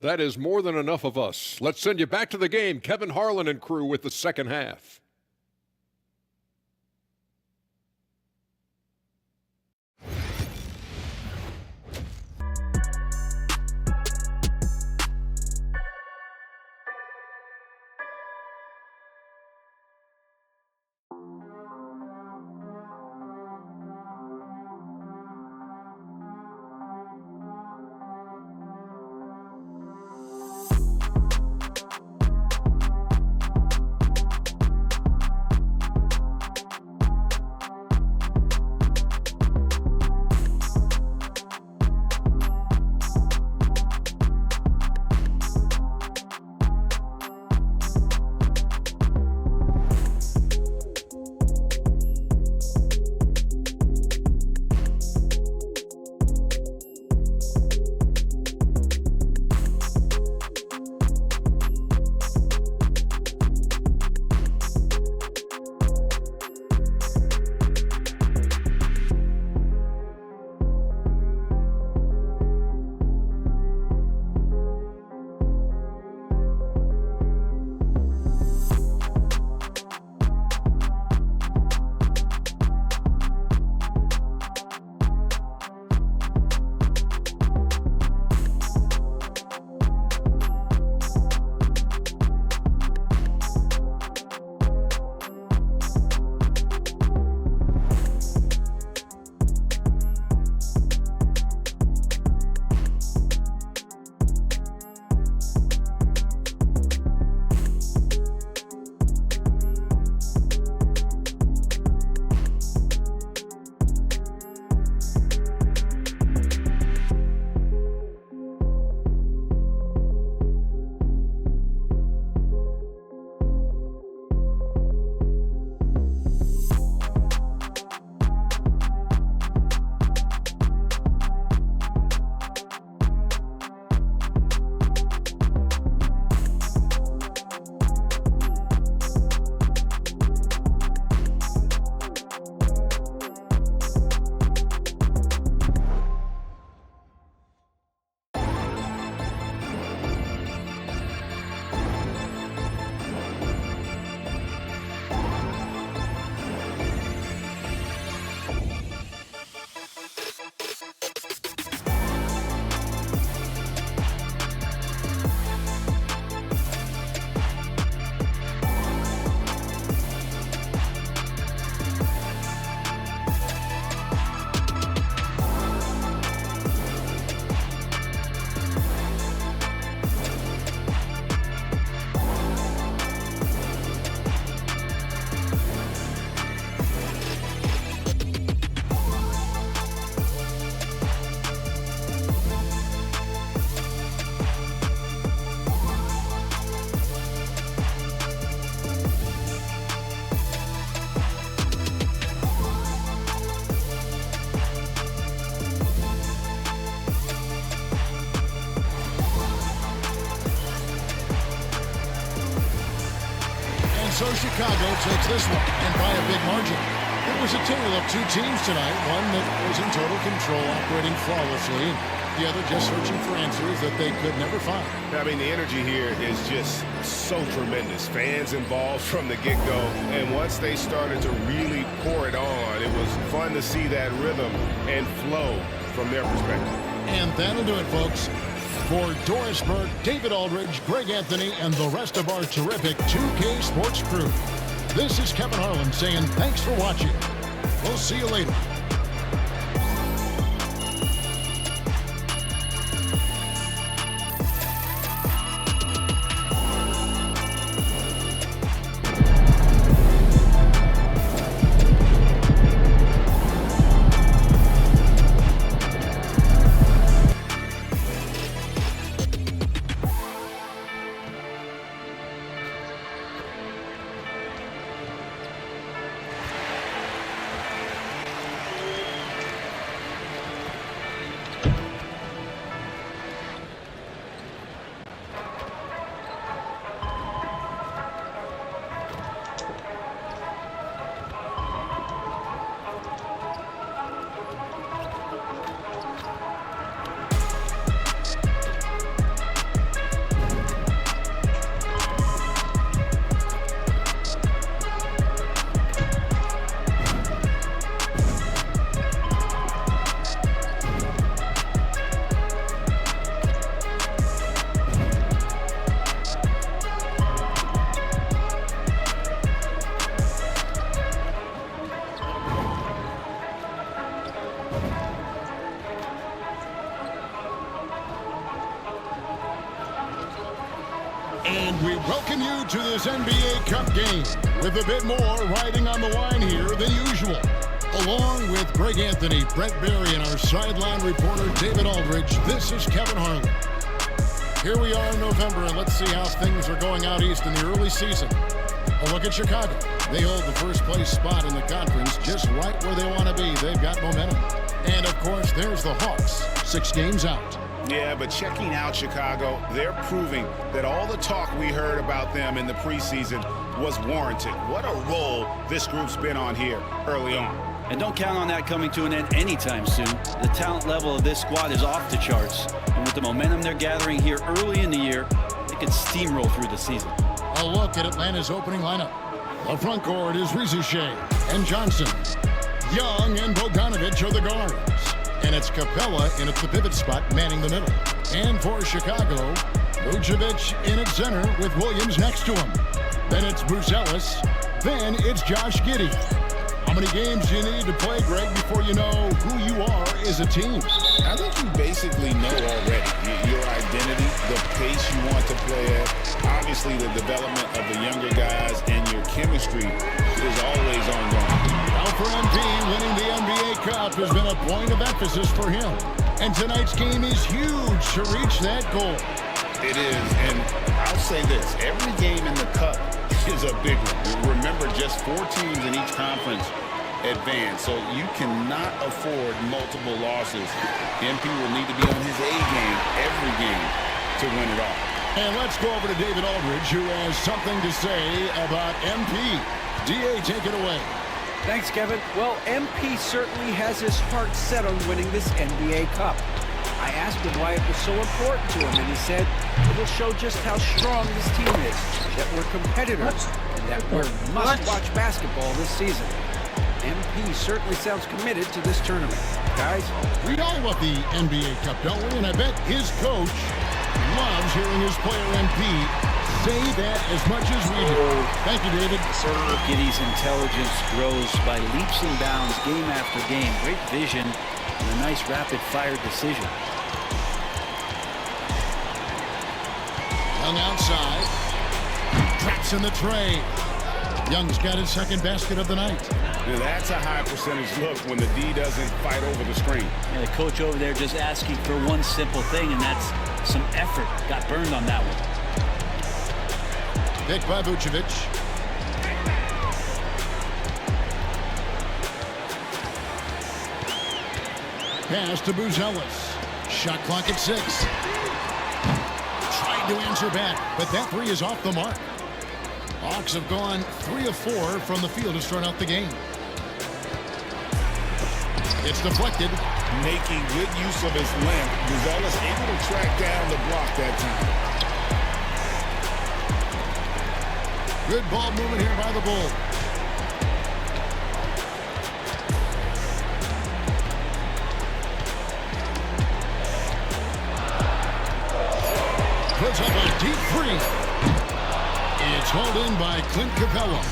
That is more than enough of us. Let's send you back to the game. Kevin Harlan and crew with the second half. So Chicago takes this one, and by a big margin. It was a tale of two teams tonight, one that was in total control, operating flawlessly, and the other just searching for answers that they could never find. I mean, the energy here is just so tremendous. Fans involved from the get-go, and once they started to really pour it on, it was fun to see that rhythm and flow from their perspective. And that'll do it, folks. For Doris Burke, David Aldridge, Greg Anthony, and the rest of our terrific 2K Sports crew, this is Kevin Harlan saying thanks for watching. We'll see you later. this NBA Cup game with a bit more riding on the line here than usual. Along with Greg Anthony, Brett Berry, and our sideline reporter David Aldridge, this is Kevin Harlan. Here we are in November, and let's see how things are going out east in the early season. A look at Chicago. They hold the first place spot in the conference just right where they want to be. They've got momentum. And, of course, there's the Hawks, 6 games out. Yeah, but checking out Chicago, they're proving that all the talk we heard about them in the preseason was warranted. What a role this group's been on here early on. And don't count on that coming to an end anytime soon. The talent level of this squad is off the charts. And with the momentum they're gathering here early in the year, they could steamroll through the season. A look at Atlanta's opening lineup. The front court is Rizier and Johnson. Young and Bogdanovich are the guards. And it's Capella in at the pivot spot, manning the middle. And for Chicago, Vucevic in at center with Williams next to him. Then it's Bruce Ellis. Then it's Josh Giddey. How many games do you need to play, Greg, before you know who you are as a team? I think you basically know already your identity, the pace you want to play at, obviously the development of the younger guys, and your chemistry is always ongoing. Now for MP, winning the NBA Cup has been a point of emphasis for him. And tonight's game is huge to reach that goal. It is, and I'll say this, every game in the Cup is a big one. Remember, just 4 teams in each conference advance, so you cannot afford multiple losses. MP will need to be on his A game every game to win it all. And let's go over to David Aldridge, who has something to say about MP. DA, take it away. Thanks, Kevin. Well, MP certainly has his heart set on winning this NBA Cup. I asked him why it was so important to him, and he said it will show just how strong this team is, that we're competitors, and that we're must-watch basketball this season. MP certainly sounds committed to this tournament. Guys, we all love the NBA Cup, don't we? And I bet his coach loves hearing his player MP say that as much as we do. Thank you, David. Giddey's intelligence grows by leaps and bounds game after game. Great vision and a nice rapid-fire decision. Young outside. Traps in the tray. Young's got his second basket of the night. Now that's a high percentage look when the D doesn't fight over the screen. Yeah, the coach over there just asking for one simple thing, and that's some effort. Got burned on that one. Pick by Vucevic. Pass to Buzelis. Shot clock at 6. Tried to answer back, but that 3 is off the mark. Hawks have gone 3 of 4 from the field to start out the game. It's deflected. Making good use of his length. Buzelis able to track down the block that time. Good ball movement here by the Bulls. Puts up a deep 3. It's hauled in by Clint Capella.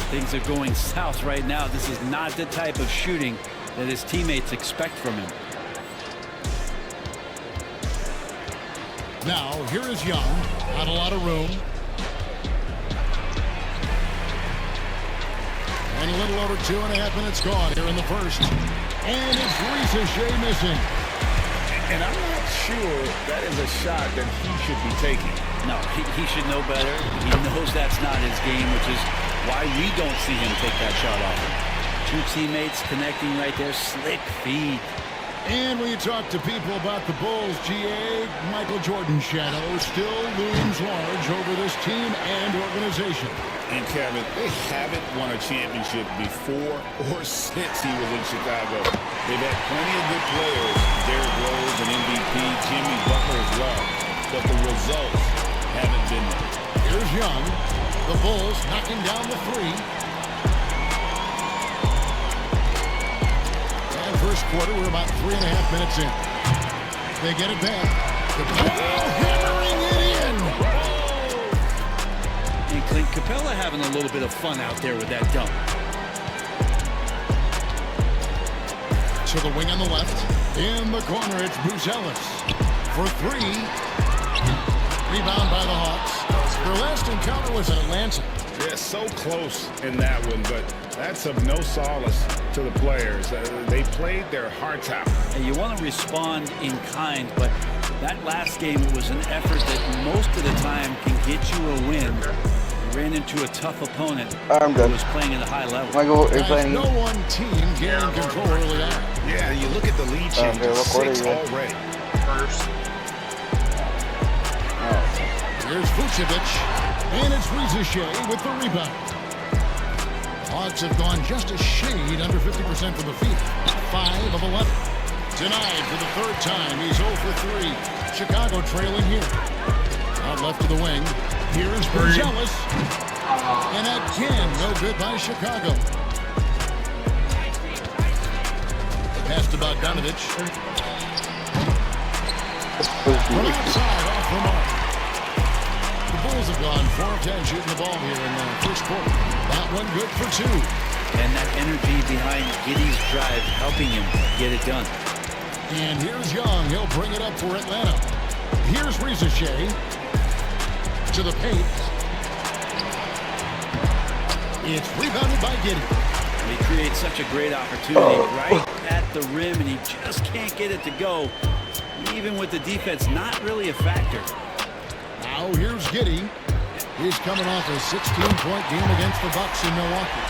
Things are going south right now. This is not the type of shooting that his teammates expect from him. Now, here is Young. Not a lot of room. And a little over 2.5 minutes gone here in the first. And it's Rizier missing. And I'm not sure that is a shot that he should be taking. No, he should know better. He knows that's not his game, which is why we don't see him take that shot off him. 2 teammates connecting right there. Slick feed. And when you talk to people about the Bulls, GA, Michael Jordan's shadow still looms large over this team and organization. And Kevin, they haven't won a championship before or since he was in Chicago. They've had plenty of good players, Derrick Rose and MVP, Jimmy Butler as well, but the results haven't been there. Here's Young. The Bulls knocking down the 3. And first quarter, we're about 3.5 minutes in. They get it back. The ball hammering it in. And Clint Capella having a little bit of fun out there with that dunk. To the wing on the left. In the corner, it's Buzelis for 3. Rebound by the Hawks. Their last encounter was in Atlanta. Yeah, so close in that one, but that's of no solace to the players. They played their hearts out. And you want to respond in kind, but that last game was an effort that most of the time can get you a win. You ran into a tough opponent who was playing at a high level. Guys, no one team gaining control early on. Yeah, you look at the lead change, 6 already. First. Here's Vucevic, and it's Rizachet with the rebound. Hawks have gone just a shade under 50% from the field, 5 of 11. Denied for the third time, he's 0 for 3. Chicago trailing here. Out left to the wing, here is Buzelis, and again, no good by Chicago. Pass to Bogdanovic. From outside, off the mark. The Bulls have gone 4 of 10 shooting the ball here in the first quarter. That one good for 2. And that energy behind Giddey's drive helping him get it done. And here's Young. He'll bring it up for Atlanta. Here's Rizachet to the paint. It's rebounded by Giddey. He creates such a great opportunity right at the rim, and he just can't get it to go. Even with the defense not really a factor. Now here's Giddey. He's coming off a 16-point game against the Bucks in Milwaukee.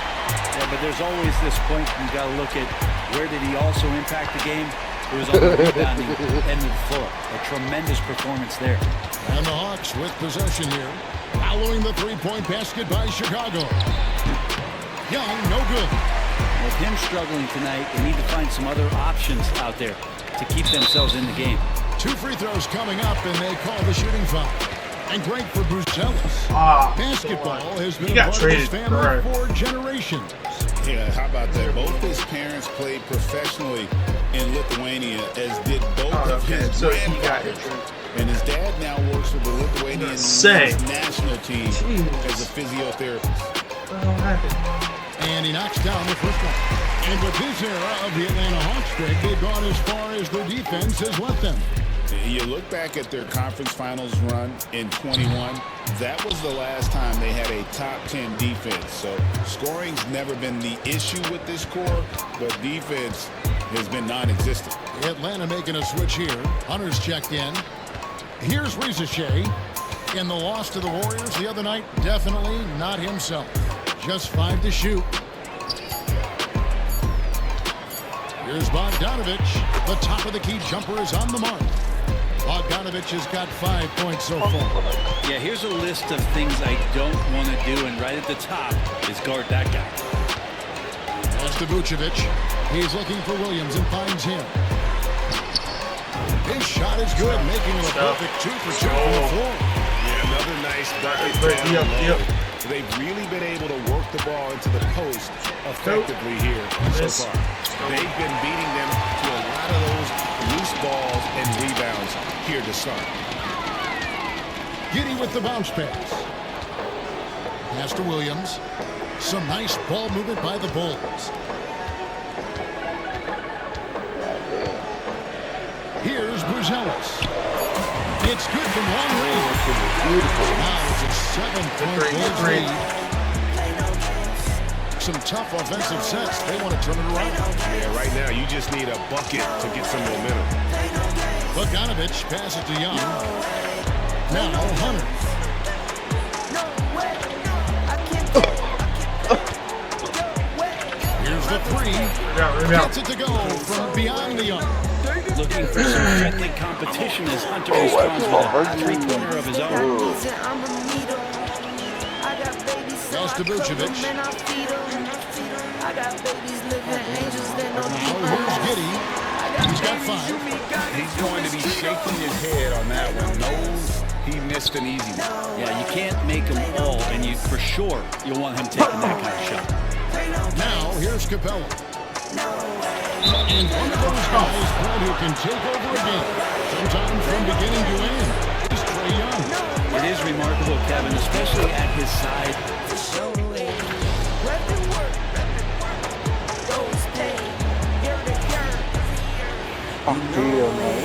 Yeah, but there's always this point you got to look at where did he also impact the game. It was on the rebounding end of the floor. A tremendous performance there. And the Hawks with possession here. Following the three-point basket by Chicago. Young, no good. With him struggling tonight, they need to find some other options out there to keep themselves in the game. 2 free throws coming up, and they call the shooting foul. And great for Buzelis. Basketball has been a part of his family for generations. Yeah, how about that? Both his parents played professionally in Lithuania, as did both of his grandfathers. And his dad now works for the Lithuanian national team as a physiotherapist. And he knocks down the first one. And with this era of the Atlanta Hawks, Greg, they've gone as far as their defense has let them. You look back at their conference finals run in 21, that was the last time they had a top 10 defense. So scoring's never been the issue with this core, but defense has been non-existent. Atlanta making a switch here. Hunter's checked in. Here's Rizachet. In the loss to the Warriors the other night, definitely not himself. Just 5 to shoot. Here's Bogdanovic. The top of the key jumper is on the mark. Bogdanovic has got 5 points so far. Yeah, here's a list of things I don't want to do, and right at the top is guard that guy. Pass to Vucevic. He's looking for Williams and finds him. His shot is good, making it a perfect 2 for 2 from the floor. Yeah, another nice bucket down low. They've really been able to work the ball into the post effectively here so far. They've been beating them to a lot of those loose balls and rebounds here to start. Giddey with the bounce pass. Pass to Williams. Some nice ball movement by the Bulls. Here's Buzelis. It's good from long range. Now it's a 7-point Bulls lead. Some tough offensive sets. They want to turn it around. Yeah, right now you just need a bucket to get some momentum. Bogdanovic pass it to Young. Now Hunter. Here's the 3. Gets it to go from beyond the arc. Looking for some friendly competition as Hunter responds with a three-pointer of his own. Pass to Vucevic. Here's Giddey. He's got 5. He's going to be shaking his head on that one. Knows he missed an easy one. Yeah, you can't make them all, and you for sure you'll want him taking that kind of shot. Now here's Capella. And one of those guys who can take over a game, sometimes from beginning to end, is Trae Young. It is remarkable, Kevin, especially at his side. Oh, dear, man.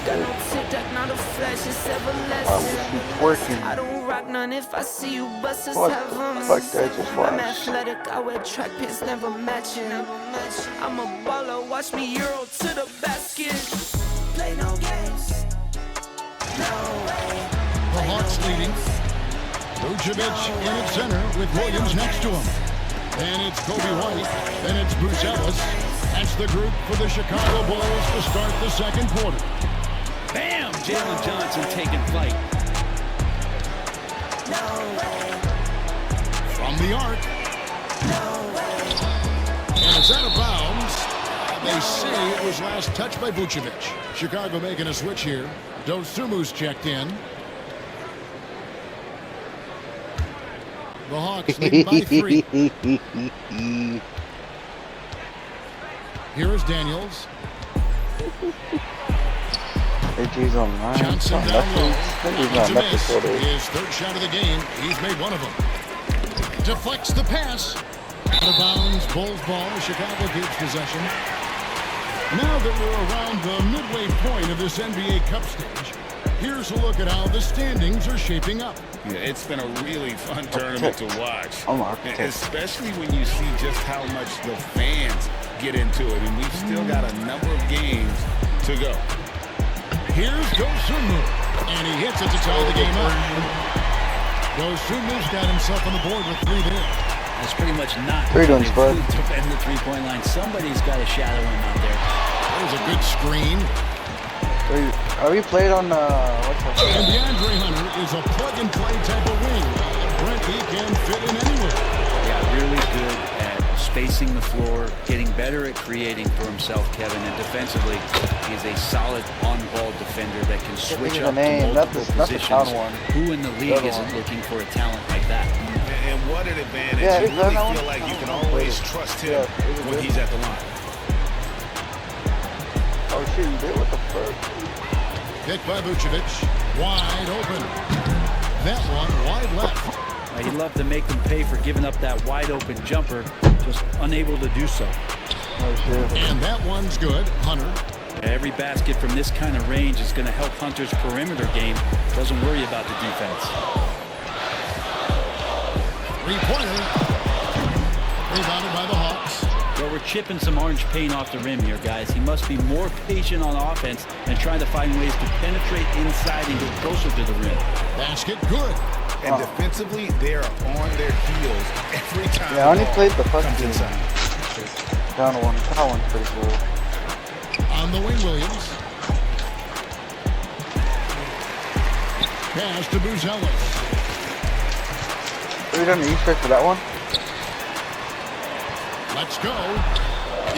Got no TikTok, not a flash, it's everlasting. I don't rock none if I see you bust us have 'em. I'm athletic, I wear track pants, never matching. I'm a baller, watch me Euro to the basket. Play no games. No way. The Hawks leading. Vucevic in at center with Williams next to him. Then it's Kobe White. Then it's Bruce Ellis. That's the group for the Chicago Bulls to start the second quarter. Bam! Jalen Johnson taking flight. From the arc. And it's out of bounds. They say it was last touched by Vucevic. Chicago making a switch here. Dosumu's checked in. The Hawks lead by 3. Here is Daniels. Johnson down low. His third shot of the game. He's made one of them. Deflects the pass. Out of bounds. Bulls ball. Chicago keeps possession. Now that we're around the midway point of this NBA Cup stage, here's a look at how the standings are shaping up. Yeah, it's been a really fun tournament to watch, especially when you see just how much the fans get into it, and we've still got a number of games to go. Here's Dosumu, and he hits it to tie the game up. Dosumu's got himself on the board with 3 there. That's pretty much not to defend the three-point line. Somebody's got to shadow him out there. There's a good screen. Have you played on what's that? And DeAndre Hunter is a plug-and-play type of wing. Brent, he can fit in anywhere. Yeah, really good at spacing the floor, getting better at creating for himself, Kevin. And defensively, he's a solid on-ball defender that can switch up to multiple positions. Who in the league isn't looking for a talent like that? And what an advantage. You really feel like you can always trust him when he's at the line. Oh shit, you did what the fuck? Picked by Vucevic, wide open. That one wide left. He'd love to make them pay for giving up that wide open jumper, just unable to do so. And that one's good, Hunter. Every basket from this kind of range is going to help Hunter's perimeter game. Doesn't worry about the defense. Three-pointer. Rebounded by the Hawks. Well, we're chipping some orange paint off the rim here, guys. He must be more patient on offense and trying to find ways to penetrate inside and get closer to the rim. Basket good. And defensively, they are on their heels every time. Yeah, I only played the first game. Down one. That one's pretty cool. On the wing, Williams. Pass to Buzelis. Have you done the Easter for that one? Let's go.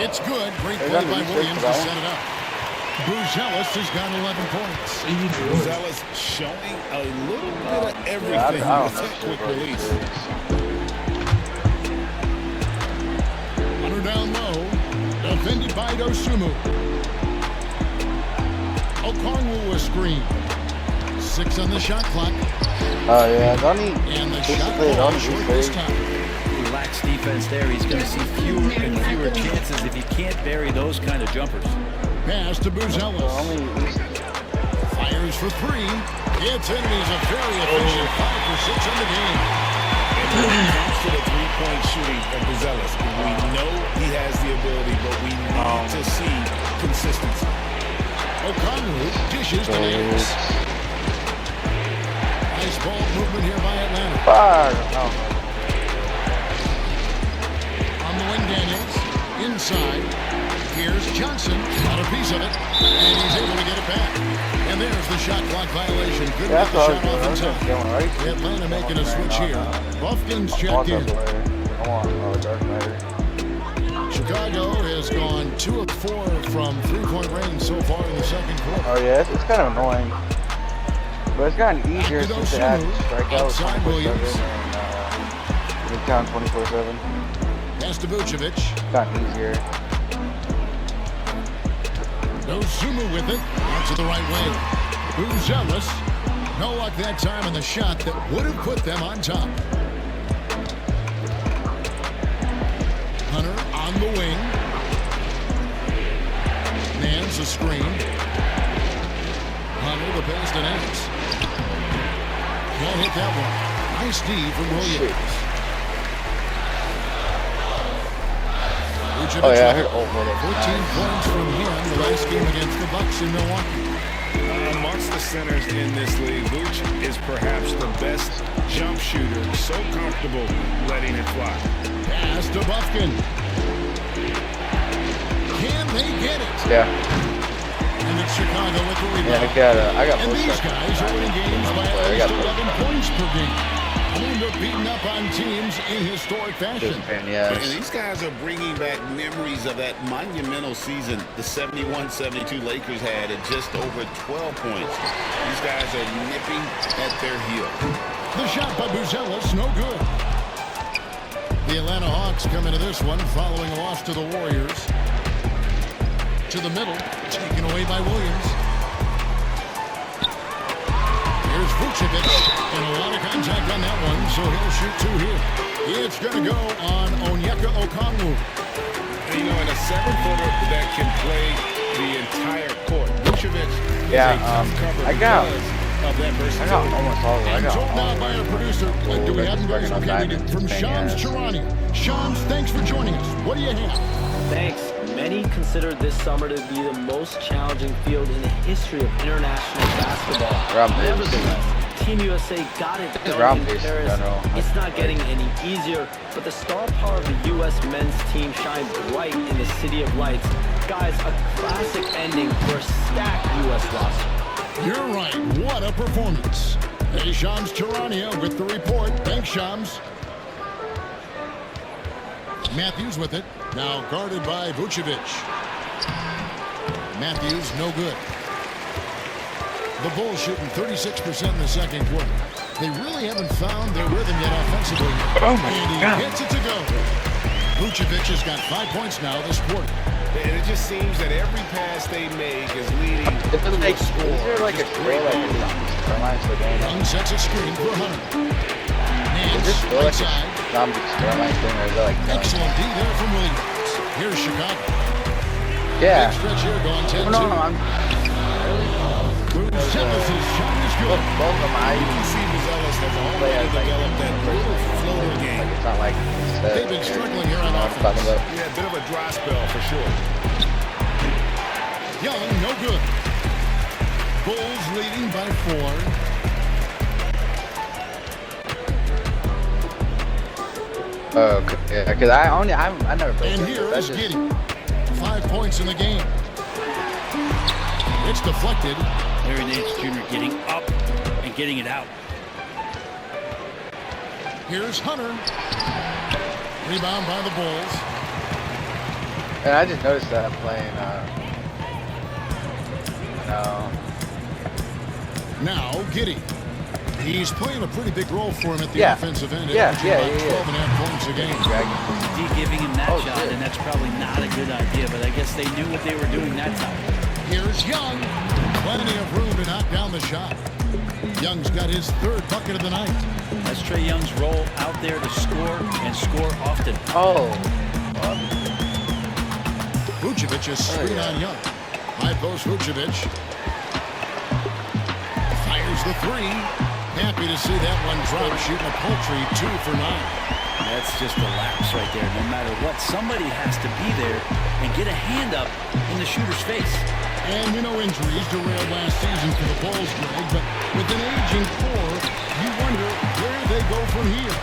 It's good. Great play by Williams to set it up. Buzelis has got 11 points. Buzelis showing a little bit of everything with that quick release. Hunter down low. Defended by Dosumu. Okongwu a screen. 6 on the shot clock. Oh yeah, Donnie. And the shot clock short this time. He lacks defense there. He's going to see fewer and fewer chances if he can't bury those kind of jumpers. Pass to Buzelis. Fires for 3. It's in. He's a very efficient 5 for 6 in the game. And when it comes to the three-point shooting of Buzelis, we know he has the ability, but we need to see consistency. Okongwu dishes the nails. Nice ball movement here by Atlanta. On the wing, Daniels. Inside. Here's Johnson. Got a piece of it. And he's able to get it back. And there's the shot clock violation. Couldn't get the shot off in time. Atlanta making a switch here. Buffkin's checked in. Chicago has gone 2 of 4 from three-point range so far in the second quarter. Oh yeah, it's kind of annoying. But it's gotten easier since they had strikeouts 24/7 and Midtown 24/7. Pass to Vucevic. It's gotten easier. Dosumu with it. Out to the right wing. Buzelis. No luck that time on the shot that would have put them on top. Hunter on the wing. Mans a screen. Connor, the pass to Nance. Can't hit that one. Nice D from Williams. Oh yeah, I heard old 14 points from him the last game against the Bucks in Milwaukee. Amongst the centers in this league, Vooch is perhaps the best jump shooter, so comfortable letting it fly. Pass to Bufkin. Can they get it? Yeah. And it's Chicago with the rebound. Yeah, I got and these guys are winning games by at least 11 points per game. I mean, they're beating up on teams in historic fashion. And these guys are bringing back memories of that monumental season the 71-72 Lakers had at just over 12 points. These guys are nipping at their heel. The shot by Buzelis, no good. The Atlanta Hawks come into this one following a loss to the Warriors. To the middle, taken away by Williams. Here's Vucevic, and a lot of contact on that one, so he'll shoot two here. It's going to go on Onyeka Okongwu. And, you know, in a 7-footer that can play the entire court, Vucevic is a tough cover I got almost all of it. And told now by our producer, do we have those? Okay, we did. From Shams Charania. Shams, thanks for joining us. What do you have? Thanks. Many consider this summer to be the most challenging field in the history of international basketball. Nevertheless, Team USA got it done in Paris. It's not getting any easier, but the star power of the U.S. men's team shines bright in the City of Lights. Guys, a classic ending for a stacked U.S. roster. You're right. What a performance. Hey, Shams Charania with the report. Thanks, Shams. Matthews with it. Now guarded by Vucevic. Matthews, no good. The Bulls shooting 36% in the second quarter. They really haven't found their rhythm yet offensively. Oh my and he God. gets it to go. Vucevic has got 5 points now this quarter. And it just seems that every pass they make is leading to a score. Is there like a great Young sets a screen for Hunter. Is this still like a zombie storyline thing, or is that like excellent D there from Williams. Here's Chicago. Yeah. Big stretch here going 10-2. No, I'm Buzelis' shot is good. both of them. I can see Buzelis has already developed that little floater game. Like it's not like they've been struggling here on offense. Yeah, a bit of a dry spell for sure. Young, no good. Bulls leading by 4. Yeah, because I never played. And here is Giddey. 5 points in the game. It's deflected. Larry Nance Jr. getting up and getting it out. Here's Hunter. Rebound by the Bulls. And I just noticed that playing. Now Giddey. He's playing a pretty big role for him at the offensive end. Yeah, about 12.5 points a game. D giving him that shot, and that's probably not a good idea, but I guess they knew what they were doing that time. Here's Young. Plenty of room to knock down the shot. Young's got his 3rd bucket of the night. That's Trae Young's role out there to score and score often. Vucevic is screen on Young. High post Vucevic. Fires the 3. Happy to see that one drop, shooting a paltry 2 for 9. That's just a lapse right there. No matter what, somebody has to be there and get a hand up in the shooter's face. And you know injuries derailed last season for the Bulls, Greg, but with an aging core, you wonder where they go from here.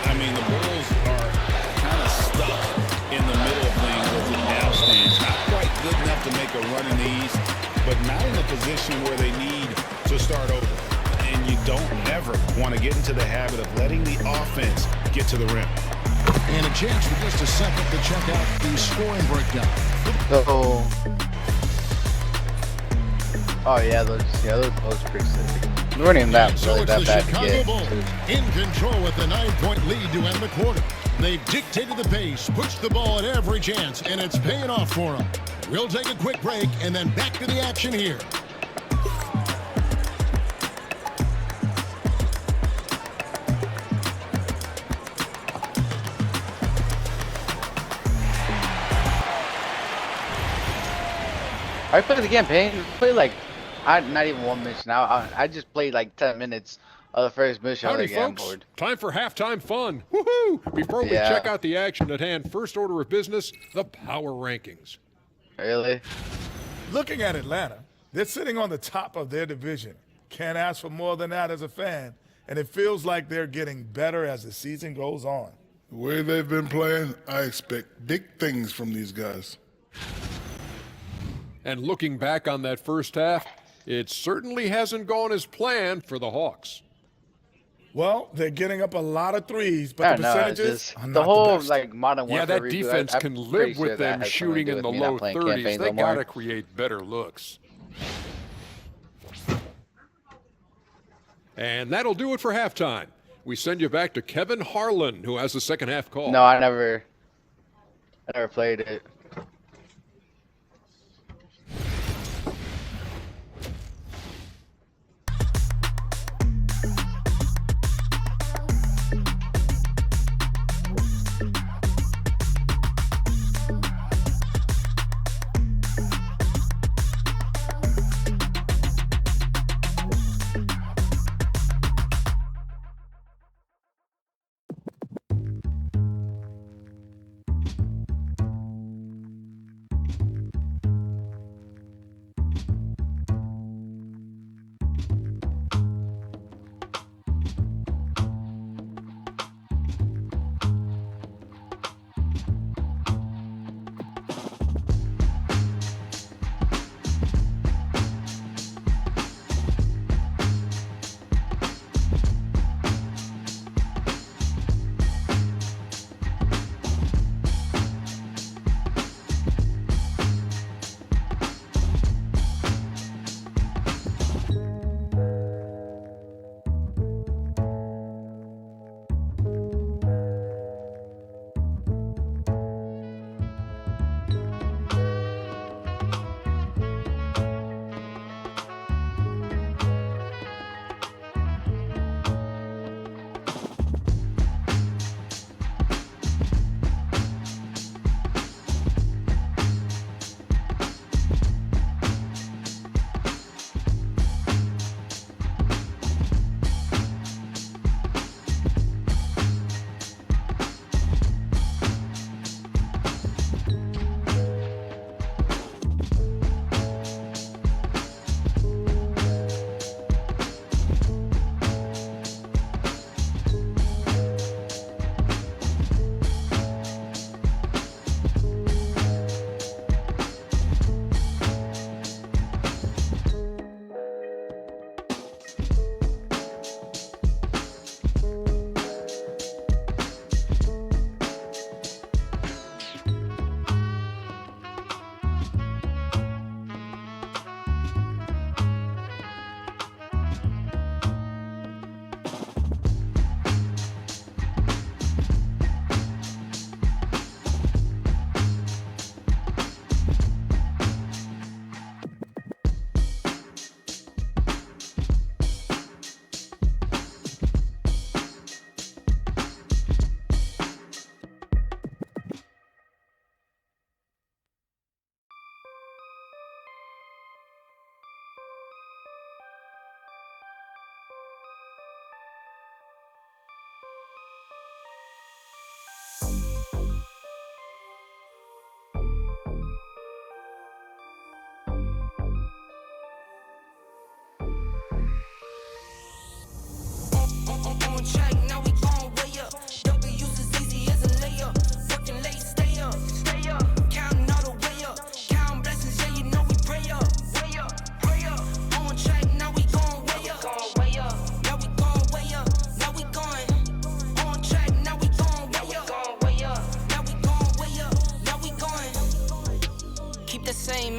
I mean, the Bulls are kind of stuck in the middle of things as it now stands. Not quite good enough to make a run in the East, but not in a position where they need to start over. And you don't ever want to get into the habit of letting the offense get to the rim. And a chance for just a second to check out the scoring breakdown. Oh yeah, those pretty sick. They weren't even that really that bad to get. Bulls in control with a 9-point lead to end the quarter. They've dictated the pace, pushed the ball at every chance, and it's paying off for them. We'll take a quick break and then back to the action here. I played the campaign. Played like Not even one mission. I just played like 10 minutes of the first mission. Howdy, Like, yeah, I'm folks. bored. Time for halftime fun. Woohoo! Before we check out the action at hand, first order of business, the power rankings. Really? Looking at Atlanta, they're sitting on the top of their division. Can't ask for more than that as a fan, and it feels like they're getting better as the season goes on. The way they've been playing, I expect big things from these guys. And looking back on that first half, it certainly hasn't gone as planned for the Hawks. Well, they're getting up a lot of threes, but the percentages are not the whole best. like Modern Warfare. Yeah, that reboot, defense can live with them shooting in the low 30s. They got to create better looks. And that'll do it for halftime. We send you back to Kevin Harlan, who has the second half call. No, I never played it.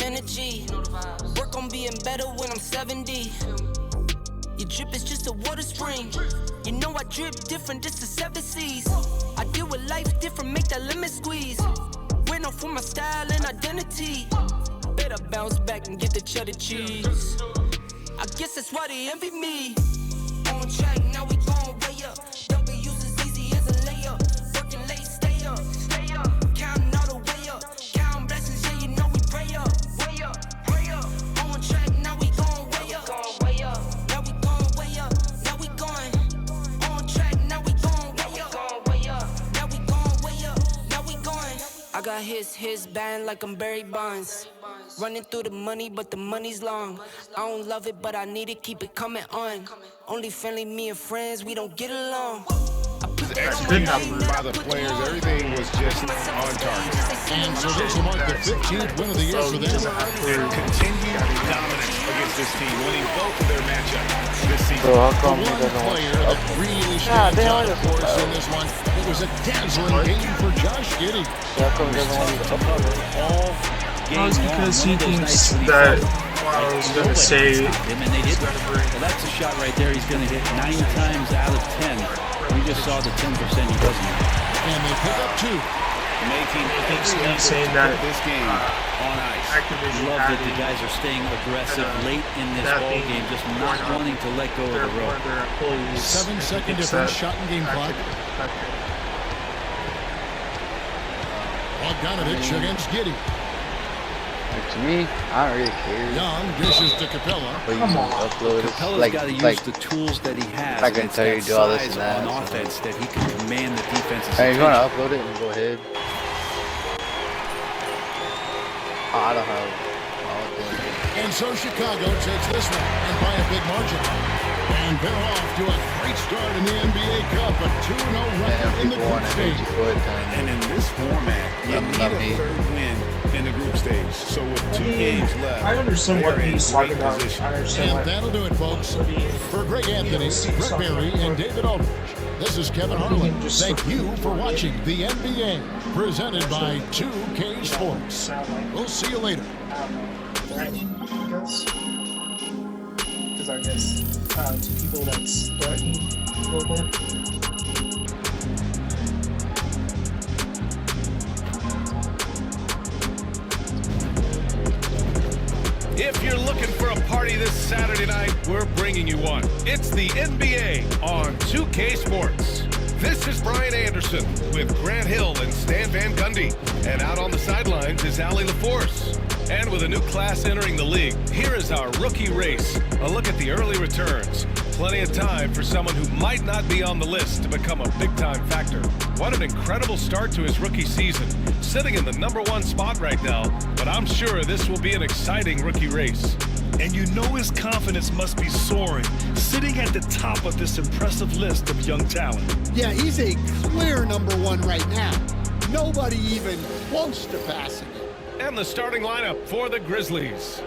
energy. Work on being better when I'm 70. Your drip is just a water spring. You know I drip different, just the 7 C's. I deal with life different, make that limit squeeze. Went off for my style and identity. Better bounce back and get the cheddar cheese. I guess that's why they envy me. On track, now we going way up. W's as easy as a layup. Working late, stay up. Counting all the way up. Counting blessings, yeah, you know we pray up. Way up, pray up. On track, now we going way got his band like I'm Barry Bonds. Running through the money, but the money's long. I don't love it, but I need it, keep it coming on. Only friendly, me and friends, we don't get along. Execution by the players, everything was just on target. And so this will mark the 15th win of the year for them. Continued dominance against this team, winning both of their matchups this season. So how come the he one doesn't want player that really stands out, of course, in this one, it was a dazzling game for Josh Giddey. How come he doesn't want to Well, it's because he thinks that I was going to say... Well, that's a shot right there he's going to hit 9 times out of 10. We just saw the 10% he doesn't hit. And they pick up 2. Making he's saying that this game on ice. I love that the guys are staying aggressive late in this ball game, just not wanting to let go of the rope. 7-second difference, shot and game clock. Bogdanovich against Giddey. To me, I don't really care. Young dishes to Capella. But you can upload it. Capella's got to use the tools that he has. I can tell you to do all this and that. On offense, that he can command the defense's Hey, if you want to upload it, and go ahead. Oh, I don't have. And so Chicago takes this one, and by a big margin. And they're off to a great start in the NBA Cup, a 2-0 record in the group stage. And in this format, you need a third win in the group stage. So with 2 games left, I understand what he's talking about. I understand and that'll do it, folks. For Greg Anthony, Brett Berry, and David Aldridge, this is Kevin Harlan. Thank you for watching the NBA, presented by 2K Sports. We'll see you later. Because I guess to people that's threatening a little bit. If you're looking for a party this Saturday night, we're bringing you one. It's the NBA on 2K Sports. This is Brian Anderson with Grant Hill and Stan Van Gundy. And out on the sidelines is Allie LaForce. And with a new class entering the league, here is our rookie race. A look at the early returns. Plenty of time for someone who might not be on the list to become a big-time factor. What an incredible start to his rookie season. Sitting in the #1 spot right now, but I'm sure this will be an exciting rookie race. And you know his confidence must be soaring, sitting at the top of this impressive list of young talent. Yeah, he's a clear #1 right now. Nobody even close to passing him. And the starting lineup for the Grizzlies.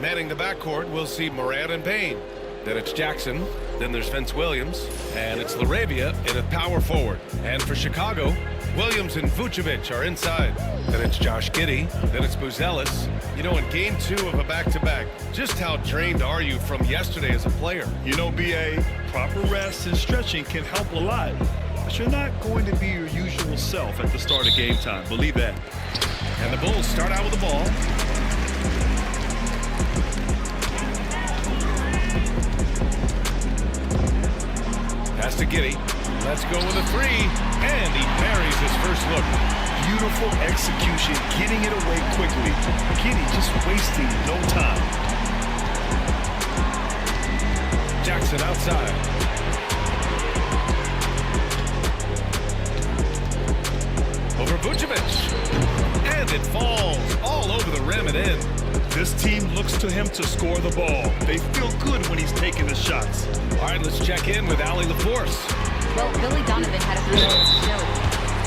Manning the backcourt, we'll see Morant and Payne. Then it's Jackson. Then there's Vince Williams. And it's LaRavia in a power forward. And for Chicago, Williams and Vucevic are inside. Then it's Josh Giddey. Then it's Buzelis. You know, in game 2 of a back-to-back, just how drained are you from yesterday as a player? You know, BA, proper rest and stretching can help a lot. But you're not going to be your usual self at the start of game time. Believe that. And the Bulls start out with the ball. Pass to Giddey. Let's go with a 3. And he buries his first look. Beautiful execution, getting it away quickly. Giddey just wasting no time. Jackson outside. Over Vucevic. And it falls all over the rim and in. This team looks to him to score the ball. They feel good when he's taking the shots. All right, let's check in with Allie LaForce. Well, Billy Donovan had a few minutes to show,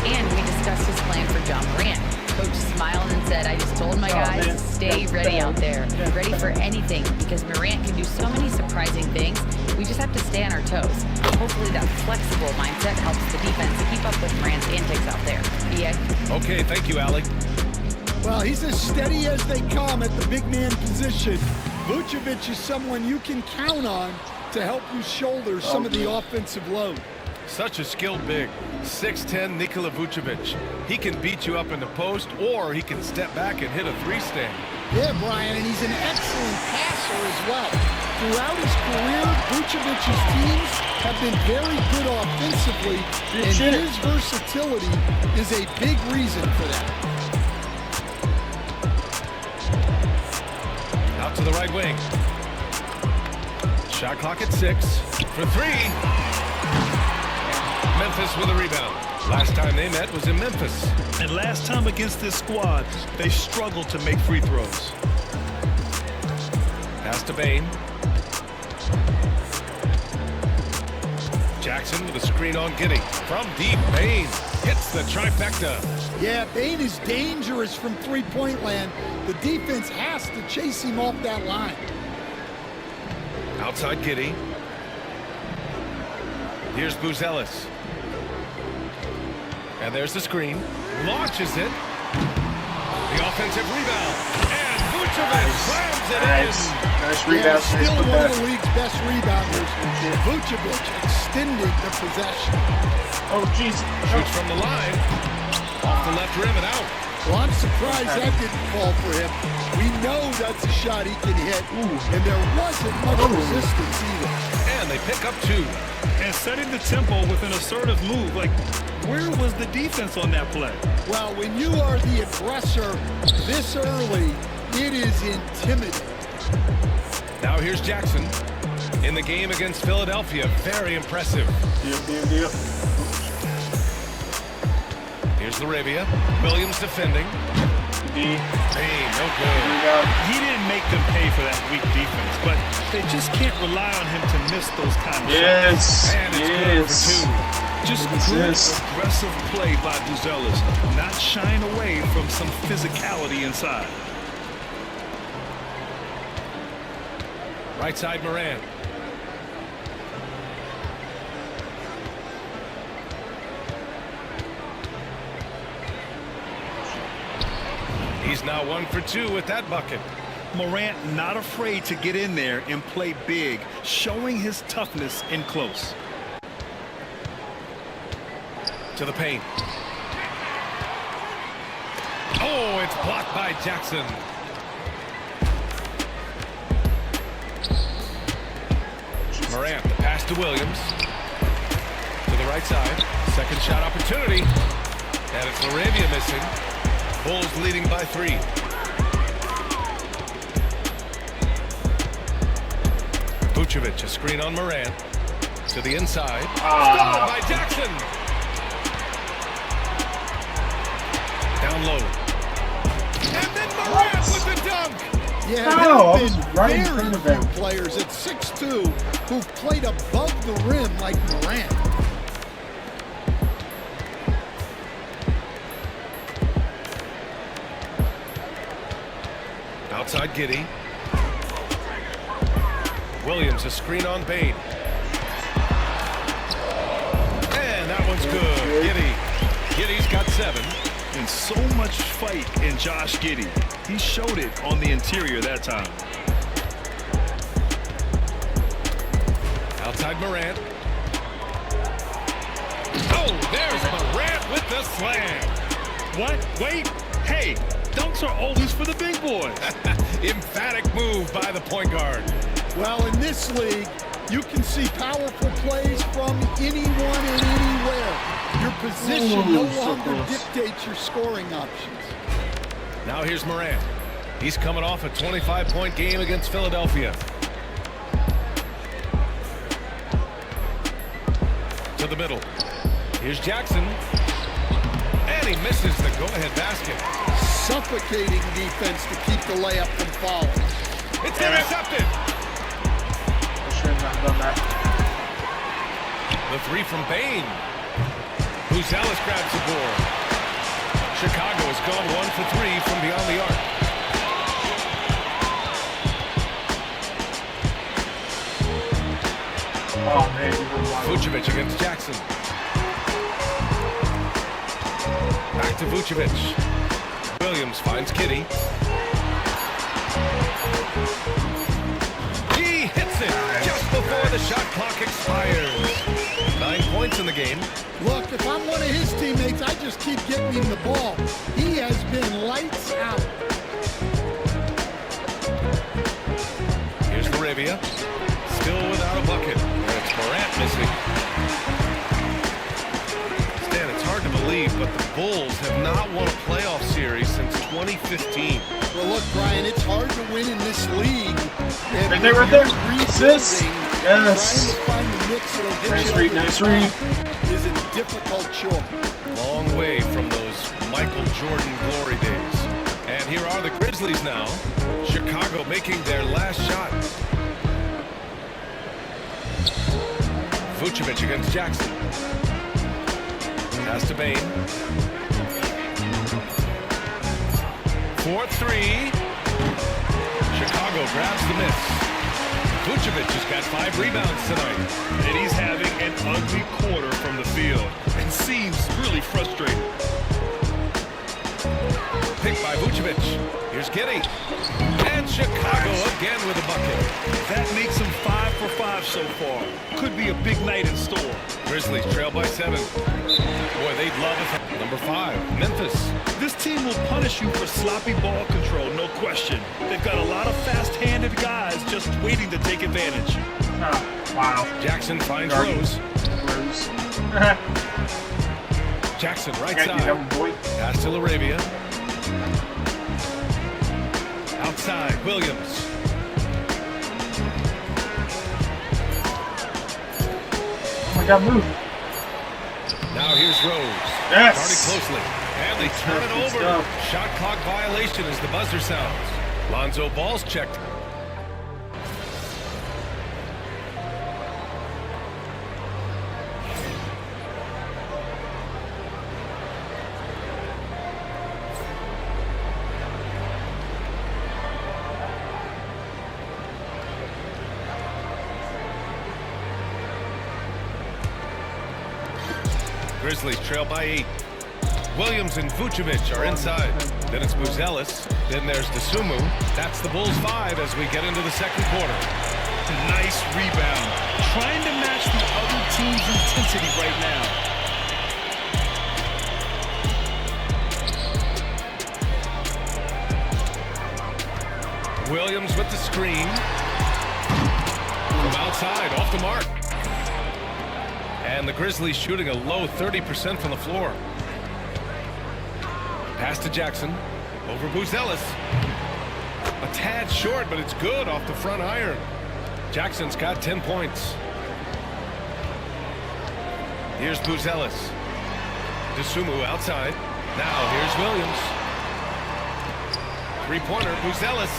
and we discussed his plan for John Morant. Coach smiled and said, I just told my guys to stay ready out there, ready for anything, because Morant can do so many surprising things. We just have to stay on our toes. Hopefully that flexible mindset helps the defense keep up with Morant's antics out there. BA? Okay, thank you, Allie. Well, he's as steady as they come at the big man position. Vucevic is someone you can count on to help you shoulder some of the offensive load. Such a skilled big. 6'10" Nikola Vucevic. He can beat you up in the post, or he can step back and hit a 3-stand. Yeah, Brian, and he's an excellent passer as well. Throughout his career, Vucevic's teams have been very good offensively, and his versatility is a big reason for that. Out to the right wing. Shot clock at 6 for 3. Memphis with a rebound. Last time they met was in Memphis. And last time against this squad, they struggled to make free throws. Pass to Bain. Jackson with a screen on Giddy. From deep, Bain hits the trifecta. Yeah, Bain is dangerous from three-point land. The defense has to chase him off that line. Outside Giddy. Here's Buzelis. And there's the screen. Launches it. The offensive rebound. And Vucevic slams it in. Nice rebound. Yeah, still one of the league's best rebounders. Vucevic extended the possession. Oh, jeez. Shoots from the line. Off the left rim and out. Well, I'm surprised that didn't fall for him. We know that's a shot he can hit. And there wasn't much resistance either. And they pick up 2. And setting the tempo with an assertive move. Like, where was the defense on that play? Well, when you are the aggressor this early, it is intimidating. Now here's Jackson in the game against Philadelphia. Very impressive. Yep. Here's Laravia. Williams defending. Bain, no good. He didn't make them pay for that weak defense, but they just can't rely on him to miss those kind of shots. And it's good for 2. Just good, aggressive play by Buzelis, not shying away from some physicality inside. Right side, Moran. He's now 1 for 2 with that bucket. Morant not afraid to get in there and play big, showing his toughness in close. To the paint. Oh, it's blocked by Jackson. Morant, the pass to Williams. To the right side. Second shot opportunity. And it's Laravia missing. Bulls leading by 3. Vucevic, a screen on Morant. To the inside. Stolen by Jackson. Down low. And then Morant with the dunk. Yeah, there have been very few players at 6'2" who've played above the rim like Morant. Outside Giddy. Williams, a screen on Bain. And that one's good. Giddy's got 7. And so much fight in Josh Giddey. He showed it on the interior that time. Outside Morant. Oh, there's Morant with the slam. What? Wait. Hey, dunks are always for the big boys. Emphatic move by the point guard. Well, in this league, you can see powerful plays from anyone and anywhere. Your position no longer dictates your scoring options. Now here's Morant. He's coming off a 25-point game against Philadelphia. To the middle. Here's Jackson. And he misses the go-ahead basket. Suffocating defense to keep the layup from falling. It's intercepted. I should have not done that. The 3 from Bain. Buzelis grabs the board. Chicago has gone 1 for 3 from beyond the arc. Oh, man. Vucevic against Jackson. Back to Vucevic. Williams finds Giddy. He hits it just before the shot clock expires. 9 points in the game. Look, if I'm one of his teammates, I just keep getting him the ball. He has been lights out. Here's Laravia. Still without a bucket. And it's Morant missing. Stan, it's hard to believe, but the Bulls have not won a playoff series since 2015. Well, look, Brian, it's hard to win in this league. And right there. Assist. Yes. Trying to find the mix that'll get Nice read. is a difficult chore. Long way from those Michael Jordan glory days. And here are the Grizzlies now. Chicago making their last shot. Vucevic against Jackson. Pass to Bain. 4-3. Chicago grabs the miss. Vucevic has got 5 rebounds tonight. And he's having an ugly quarter from the field and seems really frustrated. Picked by Vucevic. Here's Giddey. And Chicago again with a bucket. That makes him 5 for 5 so far. Could be a big night in store. Grizzlies trail by 7. Boy, they'd love it. Number 5, Memphis. This team will punish you for sloppy ball control, no question. They've got a lot of fast-handed guys just waiting to take advantage. Oh, wow. Jackson finds Rose. Jackson right side. Pass to LaRavia. Outside, Williams. Oh my God, move. Now here's Rose. Yes. Starting closely. And they turn it over. Shot clock violation as the buzzer sounds. Lonzo Ball's checked. Grizzlies trail by 8. Williams and Vucevic are inside. Then it's Buzelis. Then there's Desumu. That's the Bulls 5 as we get into the second quarter. Nice rebound. Trying to match the other team's intensity right now. Williams with the screen. From outside, off the mark. And the Grizzlies shooting a low 30% from the floor. Pass to Jackson. Over Buzelis. A tad short, but it's good off the front iron. Jackson's got 10 points. Here's Buzelis. Desumu outside. Now here's Williams. Three-pointer, Buzelis.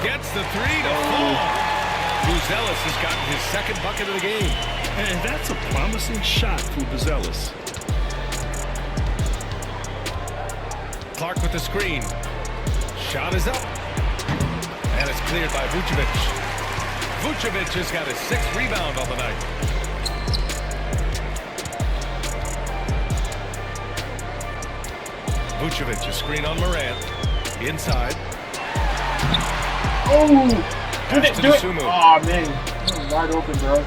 Gets the 3 to fall. Buzelis has gotten his second bucket of the game. And that's a promising shot for Buzelis. Clark with the screen. Shot is up. And it's cleared by Vucevic. Vucevic has got his 6th rebound on the night. Vucevic, a screen on Morant. Inside. Oh! Do it! Aw, man. Wide open, bro.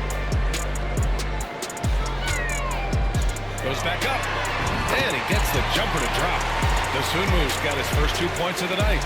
Goes back up. And he gets the jumper to drop. Desumu's got his first 2 points of the night.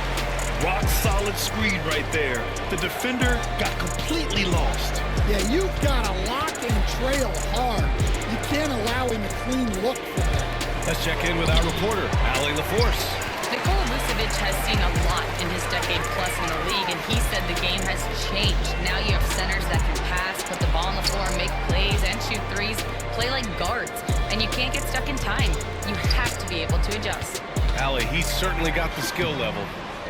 Rock solid screen right there. The defender got completely lost. Yeah, you've got to lock and trail hard. You can't allow him a clean look for that. Let's check in with our reporter, Allie LaForce. Nikola Vucevic has seen a lot in his decade plus in the league, and he said the game has changed. Now you have centers that can pass, put the ball on the floor, make plays, and shoot threes, play like guards, and you can't get stuck in time. You have to be able to adjust. Allie, he's certainly got the skill level.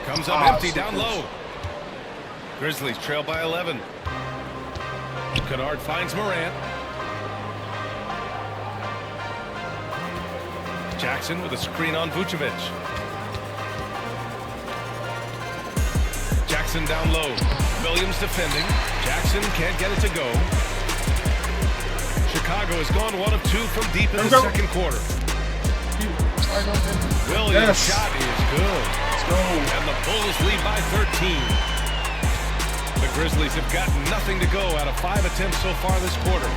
Comes up empty down low. Grizzlies trail by 11. Kennard finds Morant. Jackson with a screen on Vucevic. Jackson down low. Williams defending. Jackson can't get it to go. Chicago has gone 1 of 2 from deep in the second quarter. Williams' shot is good. Let's go. And the Bulls lead by 13. The Grizzlies have got nothing to go out of 5 attempts so far this quarter.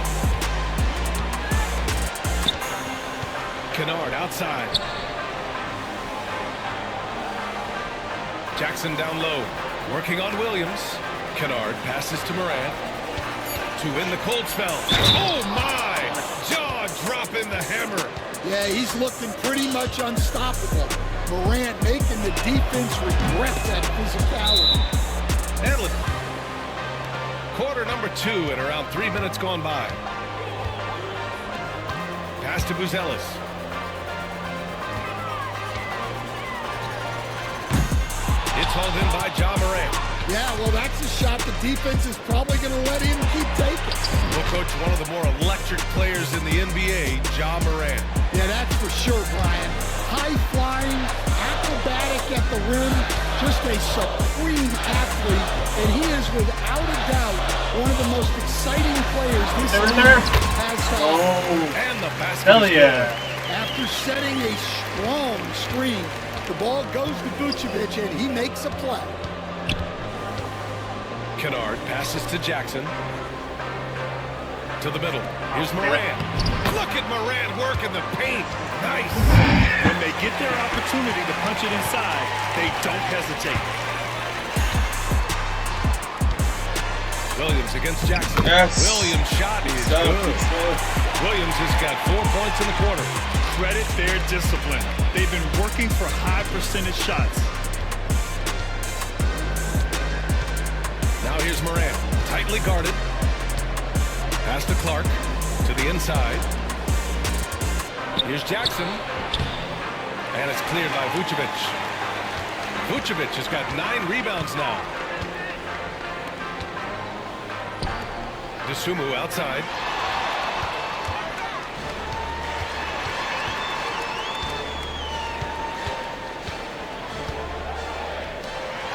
Kennard outside. Jackson down low. Working on Williams. Kennard passes to Morant. To win the cold spell. Oh my! Jaw dropping the hammer. Yeah, he's looking pretty much unstoppable. Morant making the defense regret that physicality. And quarter number 2 and around 3 minutes gone by. Pass to Buzelis. It's hauled in by Ja Morant. Yeah, well, that's a shot the defense is probably going to let him keep taking. Well, Coach, one of the more electric players in the NBA, Ja Morant. Yeah, that's for sure, Brian. High-flying, acrobatic at the rim, just a supreme athlete, and he is without a doubt one of the most exciting players this league has had. And the basket. Hell yeah. After setting a strong screen, the ball goes to Vucevic, and he makes a play. Kennard passes to Jackson. To the middle. Here's Morant. Look at Morant work in the paint. Nice. When they get their opportunity to punch it inside, they don't hesitate. Williams against Jackson. Yes. Williams' shot is good. Williams has got 4 points in the quarter. Credit their discipline. They've been working for high percentage shots. Now here's Morant. Tightly guarded. Pass to Clark. To the inside. Here's Jackson. And it's cleared by Vucevic. Vucevic has got 9 rebounds now. Dosunmu outside.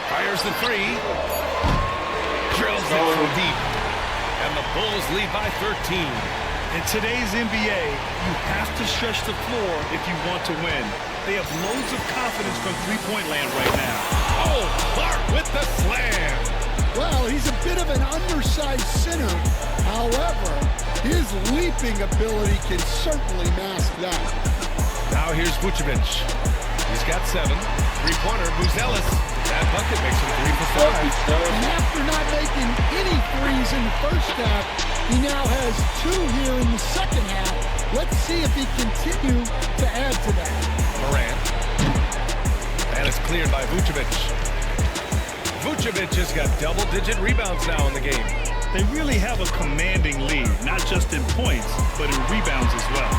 Fires the three. Drills it from deep. And the Bulls lead by 13. In today's NBA, you have to stretch the floor if you want to win. They have loads of confidence from three-point land right now. Oh, Clark with the slam. Well, he's a bit of an undersized center. However, his leaping ability can certainly mask that. Now here's Vucevic. He's got 7. Three-pointer, Buzelis. That bucket makes him 3 for 5. And after not making any threes in the first half, he now has 2 here in the second half. Let's see if he continues to add to that. Morant. And it's cleared by Vucevic. Vucevic has got double-digit rebounds now in the game. They really have a commanding lead, not just in points, but in rebounds as well.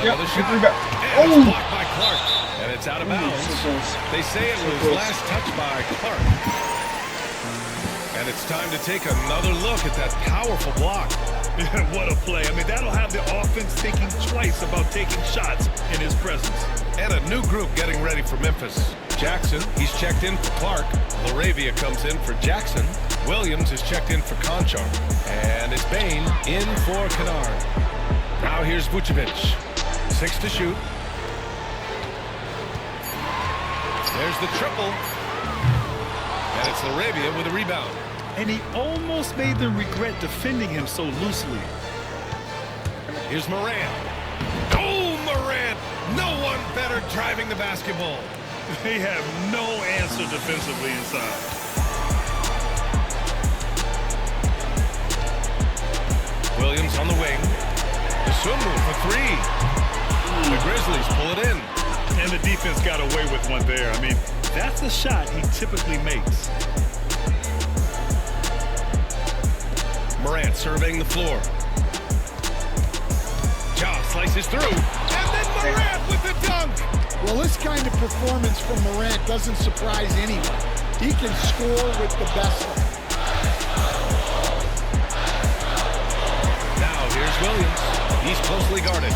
Another shot. And it's blocked by Clark. And it's out of bounds. They say it was last touched by Clark. And it's time to take another look at that powerful block. What a play. I mean, that'll have the offense thinking twice about taking shots in his presence. And a new group getting ready for Memphis. Jackson, he's checked in for Clark. Laravia comes in for Jackson. Williams is checked in for Conchar. And it's Bain in for Kennard. Now here's Vucevic. 6 to shoot. There's the triple. And it's Laravia with a rebound. And he almost made them regret defending him so loosely. Here's Morant. Oh, Morant! No one better driving the basketball. They have no answer defensively inside. Williams on the wing. Dosunmu for 3. The Grizzlies pull it in. And the defense got away with one there. I mean, that's a shot he typically makes. Morant surveying the floor. Ja slices through. And then Morant with the dunk. Well, this kind of performance from Morant doesn't surprise anyone. He can score with the best of them. Now here's Williams. He's closely guarded.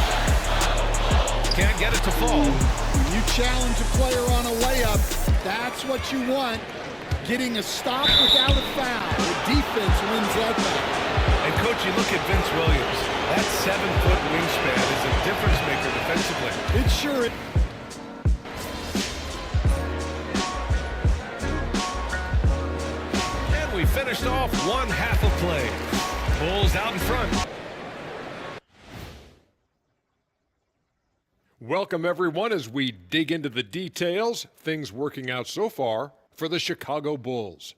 Can't get it to fall. When you challenge a player on a layup, that's what you want. Getting a stop without a foul. The defense wins that battle. And coach, you look at Vince Williams. That 7-foot wingspan is a difference maker defensively. It sure is. And we finished off one half of play. Bulls out in front. Welcome, everyone, as we dig into the details. Things working out so far for the Chicago Bulls.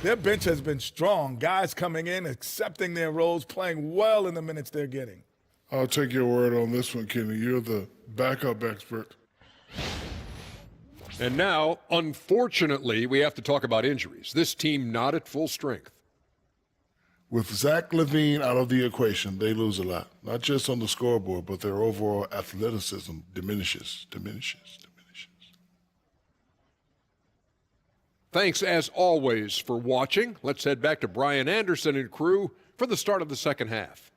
Their bench has been strong. Guys coming in, accepting their roles, playing well in the minutes they're getting. I'll take your word on this one, Kenny. You're the backup expert. And now, unfortunately, we have to talk about injuries. This team not at full strength. With Zach LaVine out of the equation, they lose a lot. Not just on the scoreboard, but their overall athleticism diminishes. Thanks, as always, for watching. Let's head back to Brian Anderson and crew for the start of the second half.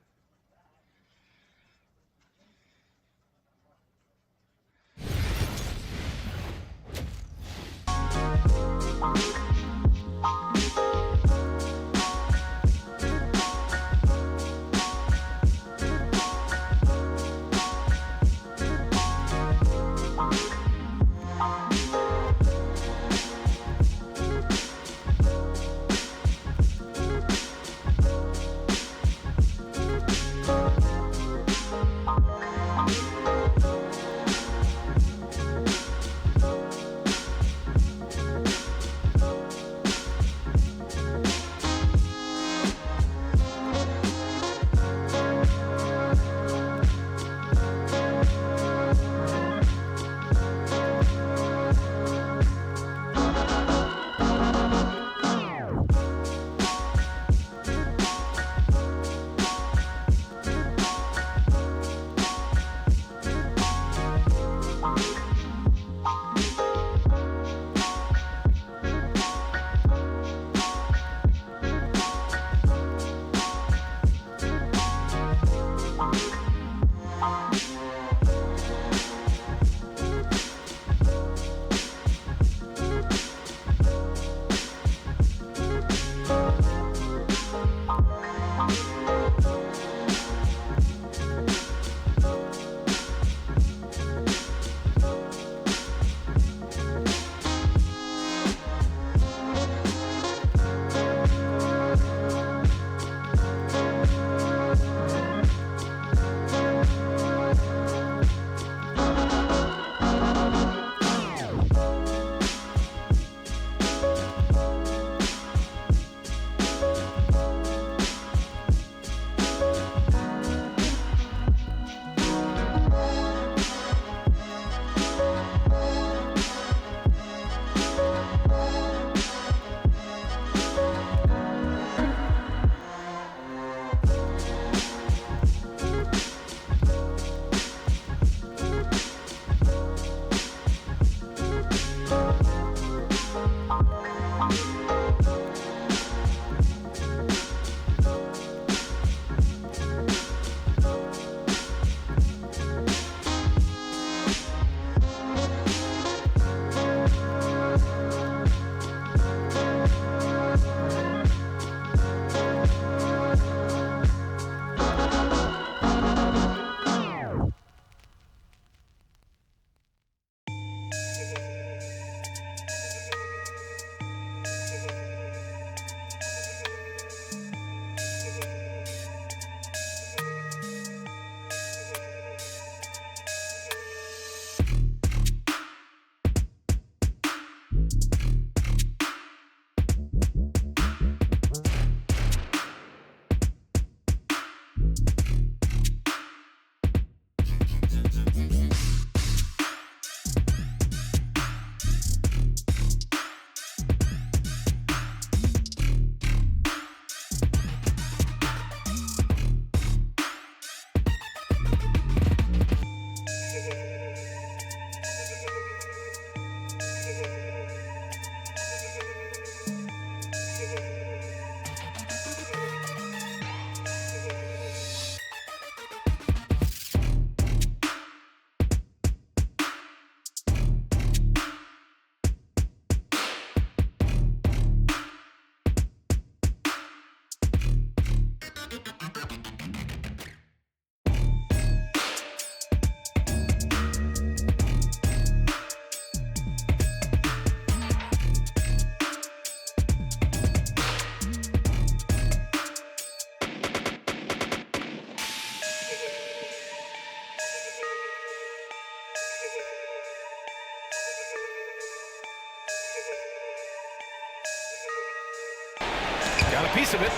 Got a piece of it.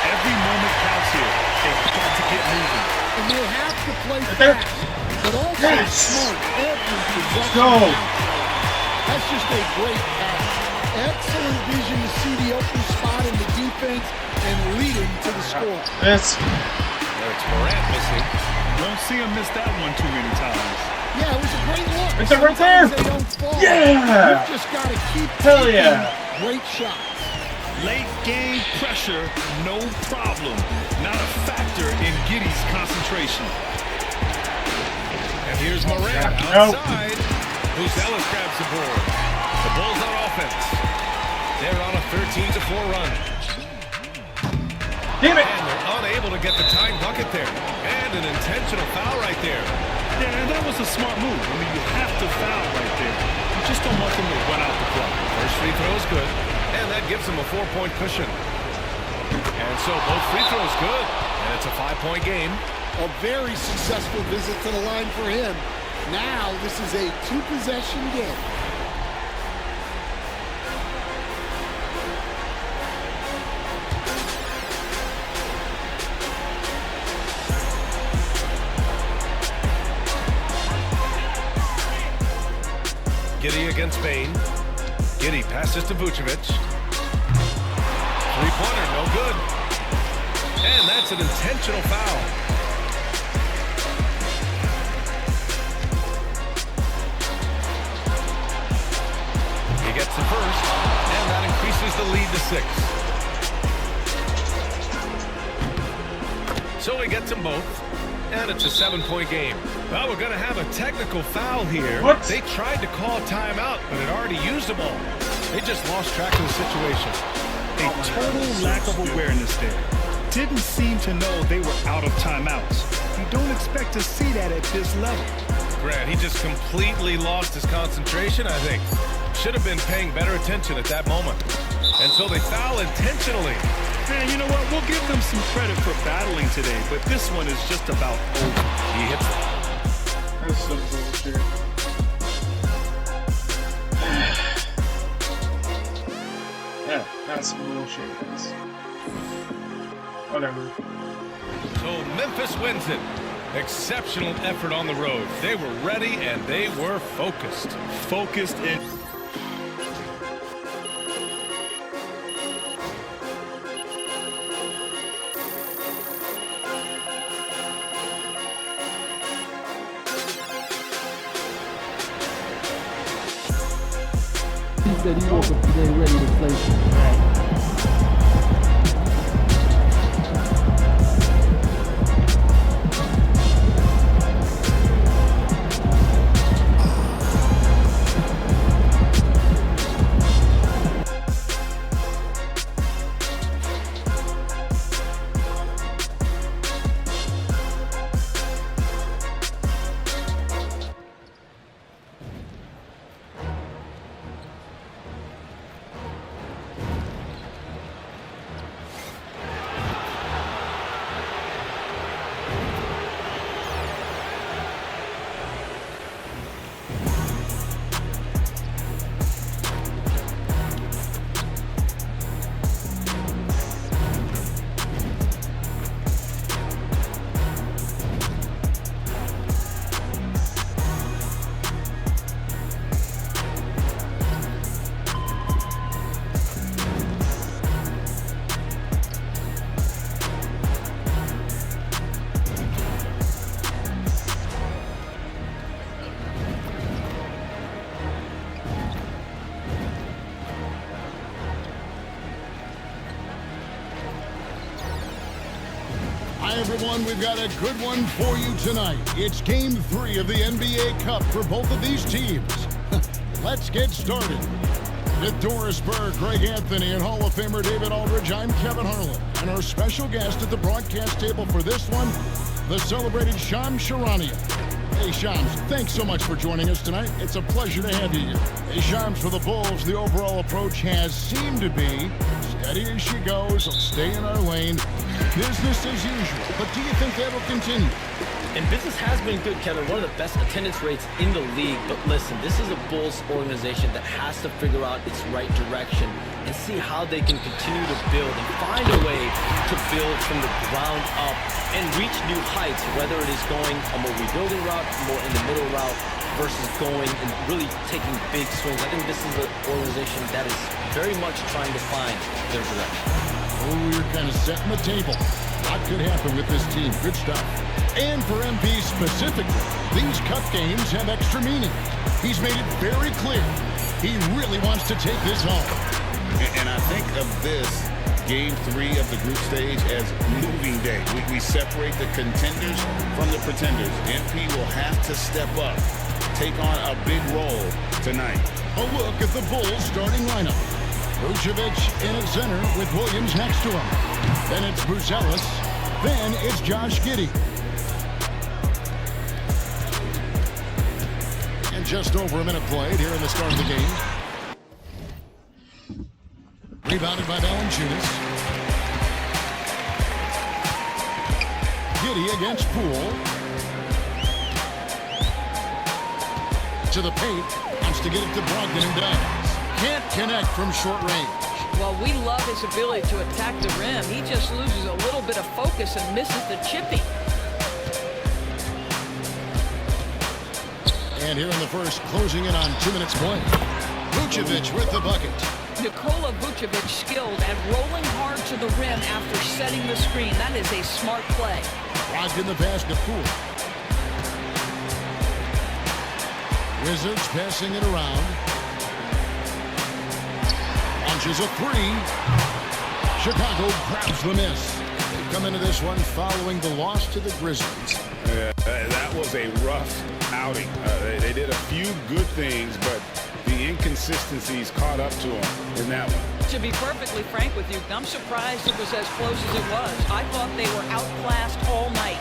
Every moment counts here. They've got to get moving. And they have to play fast. but also smart every possession. That's just a great pass. Excellent vision to see the open spot in the defense and lead him to the score. There's Morant missing. Don't see him miss that one too many times. Yeah, it was a great look. Right there. They don't fall. Yeah. You've just got to keep taking great shots. Late game pressure, no problem. Not a factor in Giddey's concentration. And here's Morant outside. Ellis grabs the board. The Bulls on offense. They're on a 13-4 run. Damn it! And they're unable to get the tying bucket there. And an intentional foul right there. Yeah, and that was a smart move. I mean, you have to foul right there. You just don't want them to run out the clock. First free throw is good. And that gives them a 4-point cushion. And so both free throws good. And it's a 5-point game. A very successful visit to the line for him. Now this is a 2-possession game. Giddey against Bain. Giddey passes to Vucevic. Three-pointer, no good. And that's an intentional foul. He gets the first, and that increases the lead to 6. So he gets them both. And it's a 7-point game. Well, we're going to have a technical foul here. What? They tried to call timeout, but had already used them all. They just lost track of the situation. A total lack of awareness there. Didn't seem to know they were out of timeouts. You don't expect to see that at this level. Grant, he just completely lost his concentration, I think. Should have been paying better attention at that moment. And so they foul intentionally. Man, you know what? We'll give them some credit for battling today, but this one is just about over. He hits. That's some bullshit. Yeah, that's some bullshit, guys. Whatever. So Memphis wins it. Exceptional effort on the road. They were ready and they were focused. Focused in. He said he woke up today ready to play some track. Hi, everyone. We've got a good one for you tonight. It's Game 3 of the NBA Cup for both of these teams. Let's get started. With Doris Burke, Greg Anthony, and Hall of Famer David Aldridge, I'm Kevin Harlan. And our special guest at the broadcast table for this one, the celebrated Shams Charania. Hey, Shams, thanks so much for joining us tonight. It's a pleasure to have you here. Hey, Shams, for the Bulls, the overall approach has seemed to be steady as she goes, stay in our lane, business as usual. But do you think that'll continue? And business has been good, Kevin. One of the best attendance rates in the league. But listen, this is a Bulls organization that has to figure out its right direction and see how they can continue to build and find a way to build from the ground up and reach new heights, whether it is going a more rebuilding route, more in the middle route, versus going and really taking big swings. I think this is an organization that is very much trying to find their direction. Oh, you're kind of setting the table. What could happen with this team? Good stuff. And for MP specifically, these cup games have extra meaning. He's made it very clear he really wants to take this home. And I think of this Game 3 of the group stage as moving day. We separate the contenders from the pretenders. MP will have to step up, take on a big role tonight. A look at the Bulls starting lineup. Vucevic in at center with Williams next to him. Then it's Buzelis. Then it's Josh Giddey. And just over a minute played here in the start of the game. Rebounded by Valanciunas. Giddey against Poole. To the paint. Wants to get it to Brogdon and does. Can't connect from short range. Well, we love his ability to attack the rim. He just loses a little bit of focus and misses the chippy. And here in the first, closing in on 2 minutes play. Vucevic with the bucket. Nikola Vucevic skilled at rolling hard to the rim after setting the screen. That is a smart play. Locked in the pass to Poole. Wizards passing it around. Launches a three. Chicago grabs the miss. They come into this one following the loss to the Grizzlies. Yeah, that was a rough outing. They did a few good things, but the inconsistencies caught up to them in that one. To be perfectly frank with you, I'm surprised it was as close as it was. I thought they were outclassed all night.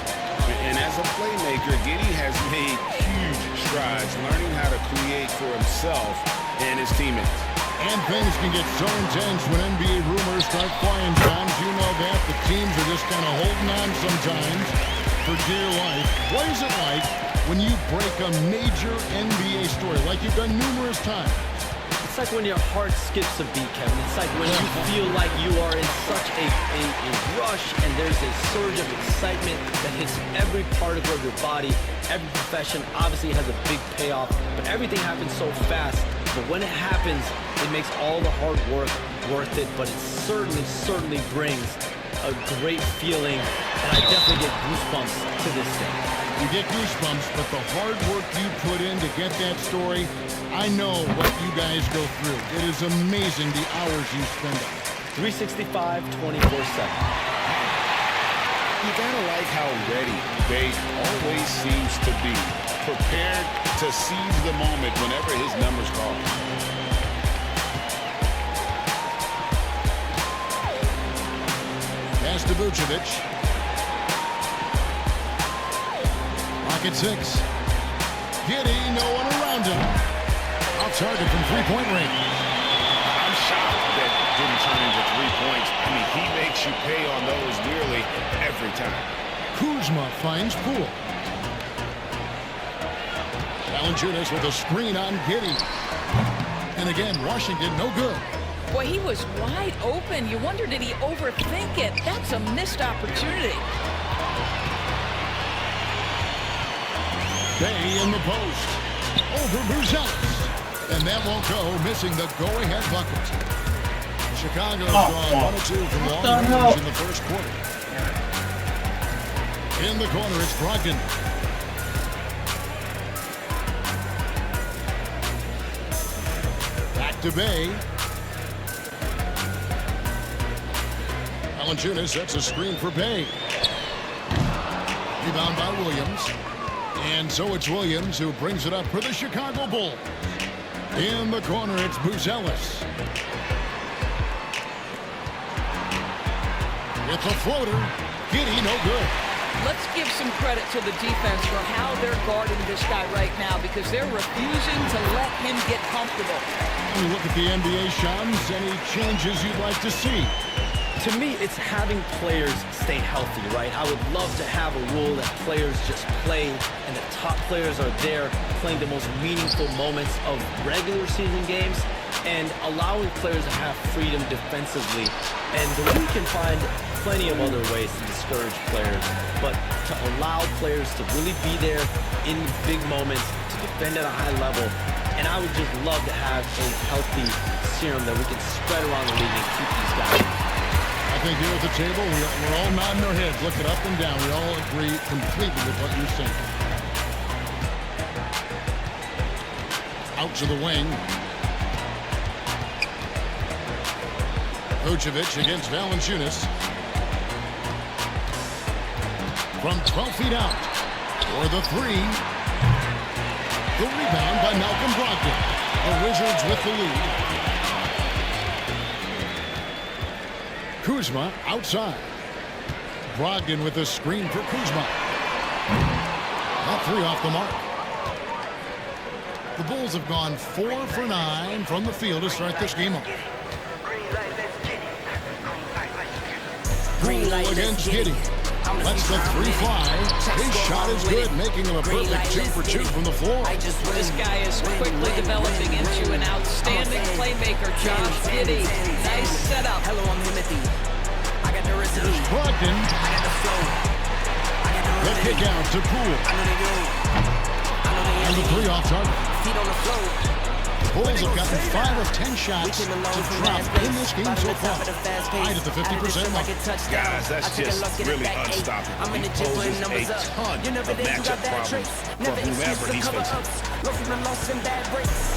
And as a playmaker, Giddey has made huge strides learning how to create for himself and his teammates. And things can get so intense when NBA rumors start flying, John. You know that. The teams are just kind of holding on sometimes for dear life. What is it like when you break a major NBA story like you've done numerous times? It's like when your heart skips a beat, Kevin. It's like when you feel like you are in such a rush and there's a surge of excitement that hits every particle of your body. Every profession obviously has a big payoff, but everything happens so fast. But when it happens, it makes all the hard work worth it, but it certainly brings a great feeling, and I definitely get goosebumps to this day. You get goosebumps, but the hard work you put in to get that story, I know what you guys go through. It is amazing the hours you spend on it. 365, 24/7. You gotta like how ready Babe always seems to be, prepared to seize the moment whenever his number's called. Pass to Vucevic. Pocket 6. Giddey, no one around him. Off target from three-point range. I'm shocked that didn't turn into 3 points. I mean, he makes you pay on those nearly every time. Kuzma finds Poole. Valanciunas with a screen on Giddey. And again, Washington no good. Boy, he was wide open. You wonder, did he overthink it? That's a missed opportunity. Bay in the post. Over Buzelis. And that won't go, missing the go-ahead bucket. Chicago's gone 1-2 from long range in the first quarter. In the corner, it's Brogdon. Back to Bay. Valanciunas sets a screen for Bay. Rebound by Williams. And so it's Williams who brings it up for the Chicago Bulls. In the corner, it's Buzelis. With the floater, Giddey no good. Let's give some credit to the defense for how they're guarding this guy right now, because they're refusing to let him get comfortable. When you look at the NBA, Shams, any changes you'd like to see? To me, it's having players stay healthy, right? I would love to have a rule that players just play and the top players are there playing the most meaningful moments of regular season games and allowing players to have freedom defensively. And the way you can find plenty of other ways to discourage players, but to allow players to really be there in big moments, to defend at a high level, and I would just love to have a healthy serum that we can spread around the league and keep these guys. I think here at the table, we're all nodding our heads, looking up and down. We all agree completely with what you're saying. Out to the wing. Vucevic against Valanciunas. From 12 feet out for the three. The rebound by Malcolm Brogdon. The Wizards with the lead. Kuzma outside. Brogdon with a screen for Kuzma. All three off the mark. The Bulls have gone 4 for 9 from the field to start this game off. Green light against Giddey. Lets the three fly. His shot is good, making him a perfect 2 for 2 from the floor. This guy is quickly developing into an outstanding playmaker, Josh Giddey. Nice setup. Hello, I'm Timothy. I got the recipe. Brogdon. I got the flow. The kick out to Poole. And the three off target. Feet on the floor. Bulls have gotten 5 of 10 shots to drop in this game so far. Tied at the 50% mark. Guys, that's just really unstoppable. He poses a ton of matchup problems for whomever he's facing.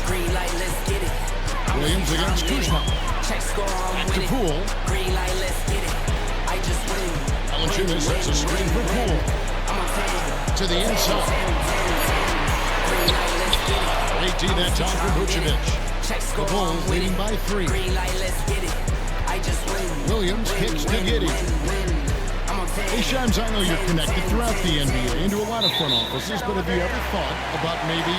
Green light, let's get it. Williams against Kuzma. Back to Poole. Green light, let's get it. I just win. Valanciunas sets a screen for Poole. To the inside. Great D that time for Vucevic. The Bulls leading by 3. Williams kicks to Giddey. Hey, Shams, I know you're connected throughout the NBA into a lot of front offices, but have you ever thought about maybe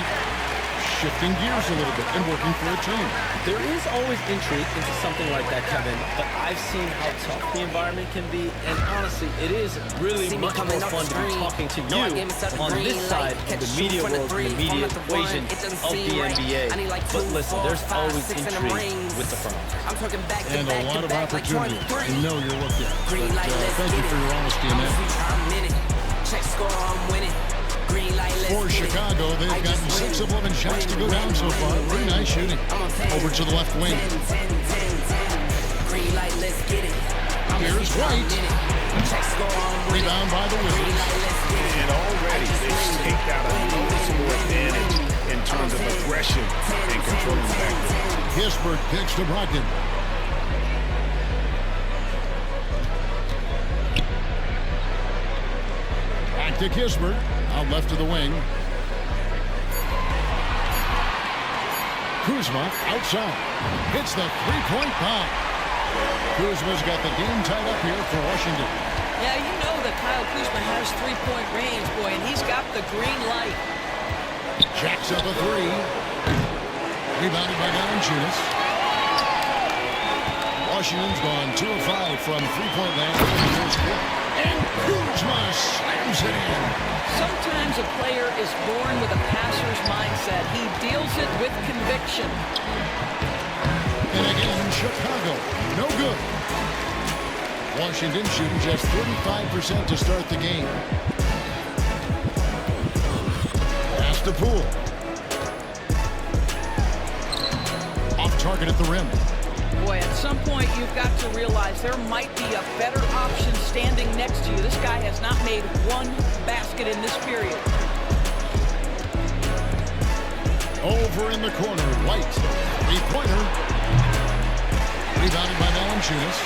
shifting gears a little bit and working for a team? There is always intrigue into something like that, Kevin, but I've seen how tough the environment can be, and honestly, it is really much more fun to be talking to you on this side of the media world, and the media equation of the NBA. But listen, there's always intrigue with the front office. And a lot of opportunity. You know you're looking at. But thank you for your honesty in that. Check score, I'm winning. For Chicago, they've gotten 6 of 11 shots to go down so far. Very nice shooting. Over to the left wing. Here's White. Rebound by the Wizards. And already they've staked out a noticeable advantage in terms of aggression and controlling the backcourt. Kispert kicks to Brogdon. Back to Kispert. Out left of the wing. Kuzma outside. Hits the three-point bomb. Kuzma's got the game tied up here for Washington. Yeah, you know that Kyle Kuzma has three-point range, boy, and he's got the green light. Jacks up a 3. Rebounded by Valanciunas. Washington's gone 2 of 5 from three-point land in the first quarter. And Kuzma slams it in. Sometimes a player is born with a passer's mindset. He deals it with conviction. And again, Chicago, no good. Washington shooting just 35% to start the game. Pass to Poole. Off target at the rim. Boy, at some point you've got to realize there might be a better option standing next to you. This guy has not made one basket in this period. Over in the corner, White. Three-pointer. Rebounded by Valanciunas.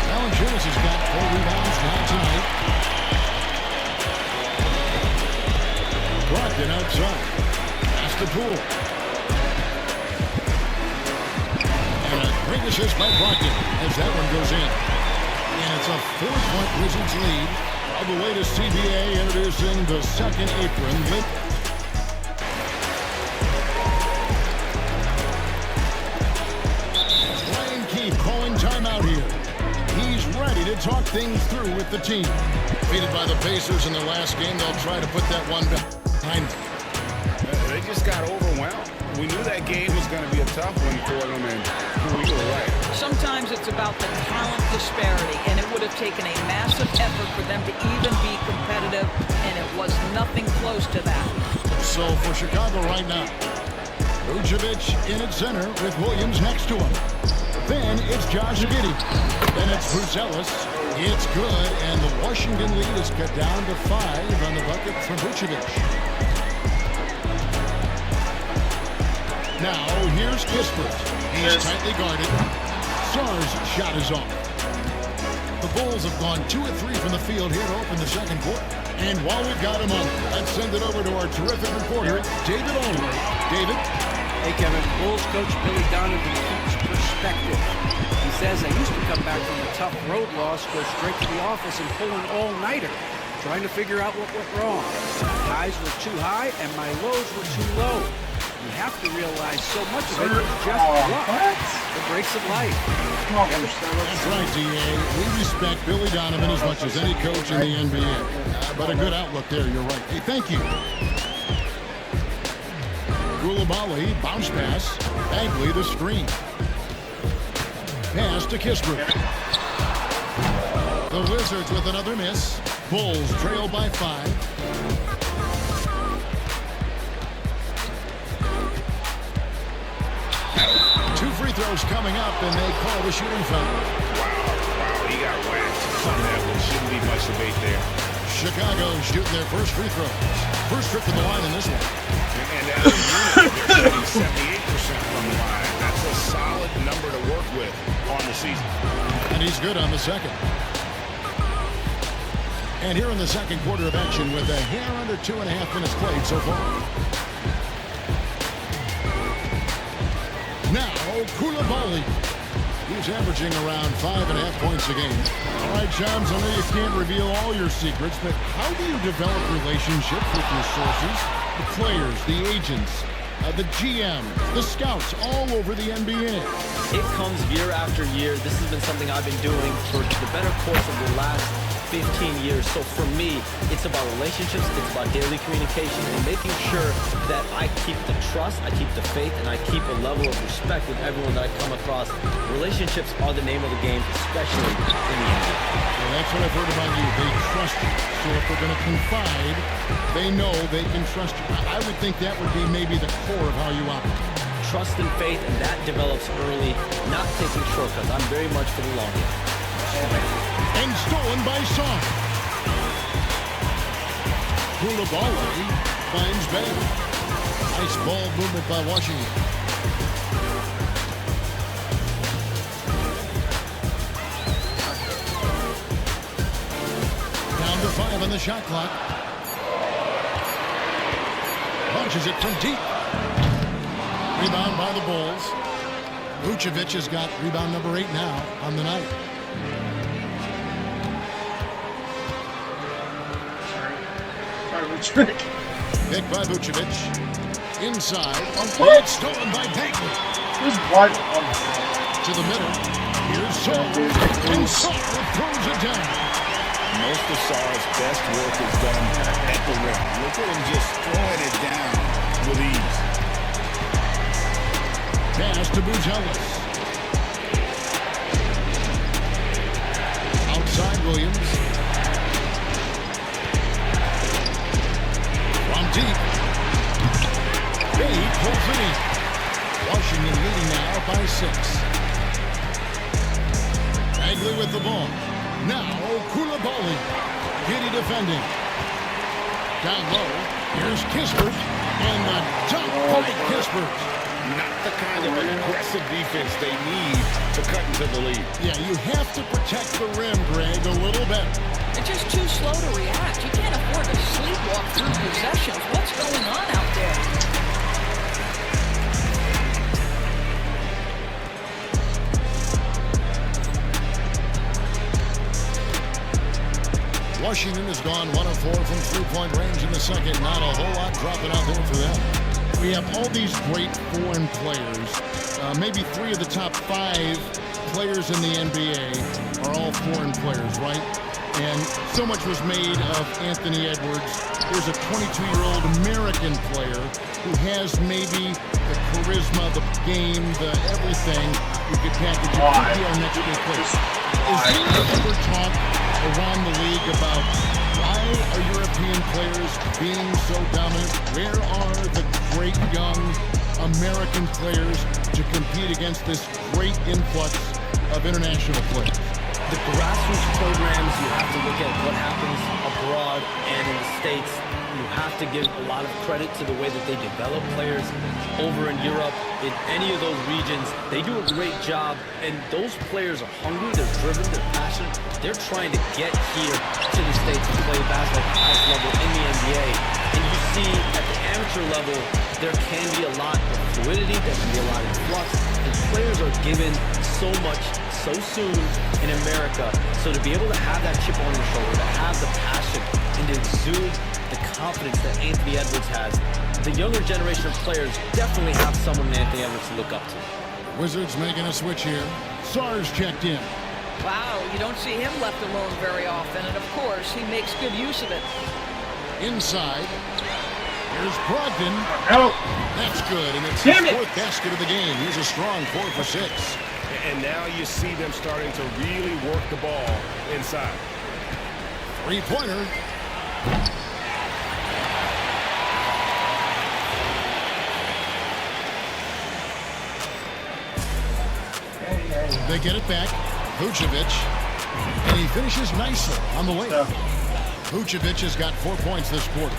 Valanciunas has got 4 rebounds now tonight. Brogdon outside. Pass to Poole. And a great assist by Brogdon as that one goes in. And it's a 4-point Wizards lead. Of the latest CBA introducing the second apron. Brian Keefe calling timeout here. He's ready to talk things through with the team. Defeated by the Pacers in their last game, they'll try to put that one behind them. they just got overwhelmed. We knew that game was going to be a tough one for them, and we were right. Sometimes it's about the talent disparity, and it would have taken a massive effort for them to even be competitive, and it was nothing close to that. So for Chicago right now, Vucevic in at center with Williams next to him. Then it's Josh Giddey. Then it's Buzelis. It's good, and the Washington lead is cut down to 5 on the bucket from Vucevic. Now, here's Kispert. He's tightly guarded. Sarr's shot is off. The Bulls have gone 2 of 3 from the field here to open the second quarter. And while we've got him on, let's send it over to our terrific reporter, David Olney. David? Hey, Kevin. Bulls coach Billy Donovan keeps perspective. He says, I used to come back from a tough road loss, go straight to the office and pull an all-nighter, trying to figure out what went wrong. My highs were too high and my lows were too low. You have to realize so much of it is just luck. The breaks of life. That's right, D.A. We respect Billy Donovan as much as any coach in the NBA. But a good outlook there, you're right. Hey, thank you. Koulibaly, bounce pass. Bagley, the screen. Pass to Kispert. The Wizards with another miss. Bulls trail by 5. 2 free throws coming up, and they call the shooting foul. Wow, he got whacked on that one. Shouldn't be much debate there. Chicago shooting their first free throws. First trip to the line in this one. And as a unit, they're shooting 78% from the line. That's a solid number to work with on the season. And he's good on the second. And here in the second quarter of action with a hair under 2.5 minutes played so far. Now, Koulibaly. He's averaging around 5.5 points a game. All right, Shams, I know you can't reveal all your secrets, but how do you develop relationships with your sources, the players, the agents, the GM, the scouts all over the NBA? It comes year after year. This has been something I've been doing for the better course of the last 15 years. So for me, it's about relationships, it's about daily communication, and making sure that I keep the trust, I keep the faith, and I keep a level of respect with everyone that I come across. Relationships are the name of the game, especially in the NBA. Well, that's what I've heard about you. They trust you. So if they're going to confide, they know they can trust you. I would think that would be maybe the core of how you operate. Trust and faith, and that develops early, not taking shortcuts. I'm very much for the long game. And stolen by Song. Koulibaly finds Bay. Nice ball movement by Washington. Down to 5 on the shot clock. Launches it from deep. Rebound by the Bulls. Vucevic has got rebound number 8 now on the night. Picked by Vucevic. Inside. It's stolen by Bagley. Who's what? To the middle. Here's Saul. And Saul throws it down. Most of Sarr's best work is done at the rim. Look at him just throwing it down with ease. Pass to Buzelis. Outside Williams. From deep. He pulls it in. Washington leading now by 6. Bagley with the ball. Now Koulibaly. Giddey defending. Down low. Here's Kispert. And the dunk by Kispert. Not the kind of aggressive defense they need to cut into the lead. Yeah, you have to protect the rim, Greg, a little better. They're just too slow to react. You can't afford to sleepwalk through possessions. What's going on out there? Washington has gone 1 of 4 from 3-point range in the second. Not a whole lot dropping out there for them. We have all these great foreign players. Maybe 3 of the top 5 players in the NBA are all foreign players, right? And so much was made of Anthony Edwards. Here's a 22-year-old American player who has maybe the charisma, the game, the everything. We could package it. Could be our next big player. Is there ever talk around the league about why are European players being so dominant? Where are the great young American players to compete against this great influx of international players? The grassroots programs, you have to look at what happens abroad and in the States. You have to give a lot of credit to the way that they develop players over in Europe. In any of those regions, they do a great job, and those players are hungry, they're driven, they're passionate. They're trying to get here to the States to play basketball at the highest level in the NBA. And you see at the amateur level, there can be a lot of fluidity, there can be a lot of flux, and players are given so much so soon in America. So to be able to have that chip on your shoulder, to have the passion, and to exude the confidence that Anthony Edwards has, the younger generation of players definitely have someone in Anthony Edwards to look up to. Wizards making a switch here. Sars checked in. Wow, you don't see him left alone very often, and of course, he makes good use of it. Inside. Here's Brogdon. Out. That's good, and it's his 4th basket of the game. He's a strong 4 for 6. And now you see them starting to really work the ball inside. 3-pointer. They get it back. Vucevic. And he finishes nicely on the way. Vucevic has got 4 points this quarter.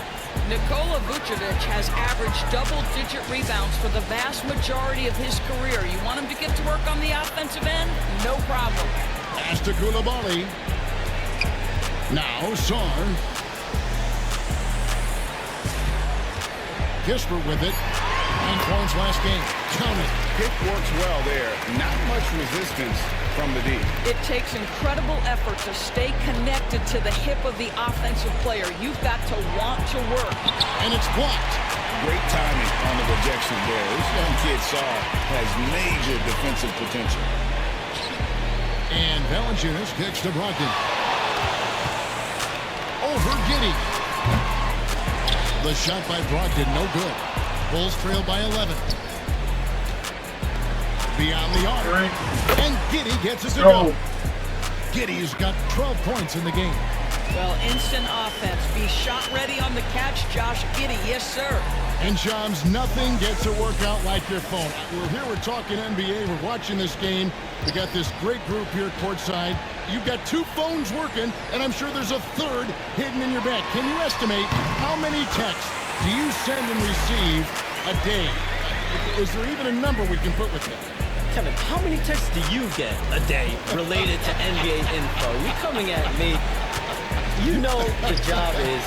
Nikola Vucevic has averaged double-digit rebounds for the vast majority of his career. You want him to get to work on the offensive end? No problem. Pass to Coulibaly. Now Sar. Kisper with it. 9 points last game. Count it. Pick works well there. Not much resistance from the D. It takes incredible effort to stay connected to the hip of the offensive player. You've got to want to work. And it's blocked. Great timing on the rejection there. This young kid, Sar, has major defensive potential. And Valanciunas kicks to Brogdon. Over Giddey. The shot by Brogdon, no good. Bulls trail by 11. Beyond the arc. And Giddey gets it to go. Giddey's got 12 points in the game. Well, instant offense. Be shot ready on the catch, Josh Giddey. Yes, sir. And Shams, nothing gets to work out like your phone. We're here, we're talking NBA, we're watching this game. We got this great group here courtside. You've got 2 phones working, and I'm sure there's a 3rd hidden in your bag. Can you estimate how many texts do you send and receive a day? Is there even a number we can put with that? Kevin, how many texts do you get a day related to NBA info? You're coming at me. You know the job is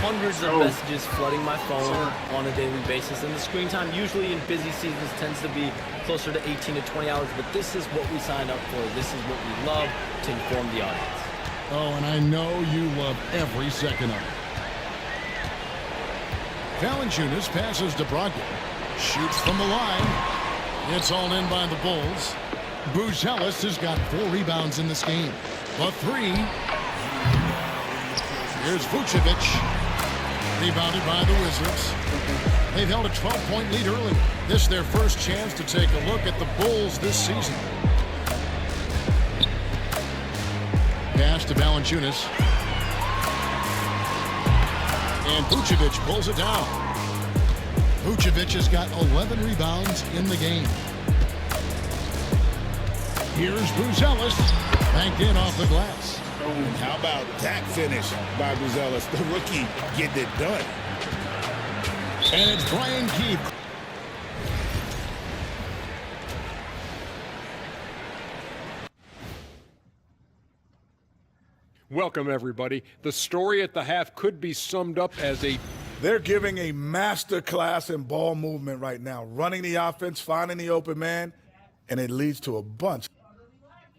hundreds of messages flooding my phone on a daily basis, and the screen time usually in busy seasons tends to be closer to 18 to 20 hours, but this is what we signed up for. This is what we love to inform the audience. Oh, and I know you love every second of it. Valanciunas passes to Brogdon. Shoots from the line. It's all in by the Bulls. Buzelis has got 4 rebounds in this game. A 3. Here's Vucevic. Rebounded by the Wizards. They've held a 12-point lead early. This is their first chance to take a look at the Bulls this season. Pass to Valanciunas. And Vucevic pulls it down. Vucevic has got 11 rebounds in the game. Here's Buzelis. Banked in off the glass. How about that finish by Buzelis, the rookie, getting it done. And it's Brian Keith. Welcome, everybody. The story at the half could be summed up as a... They're giving a master class in ball movement right now, running the offense, finding the open man, and it leads to a bunch.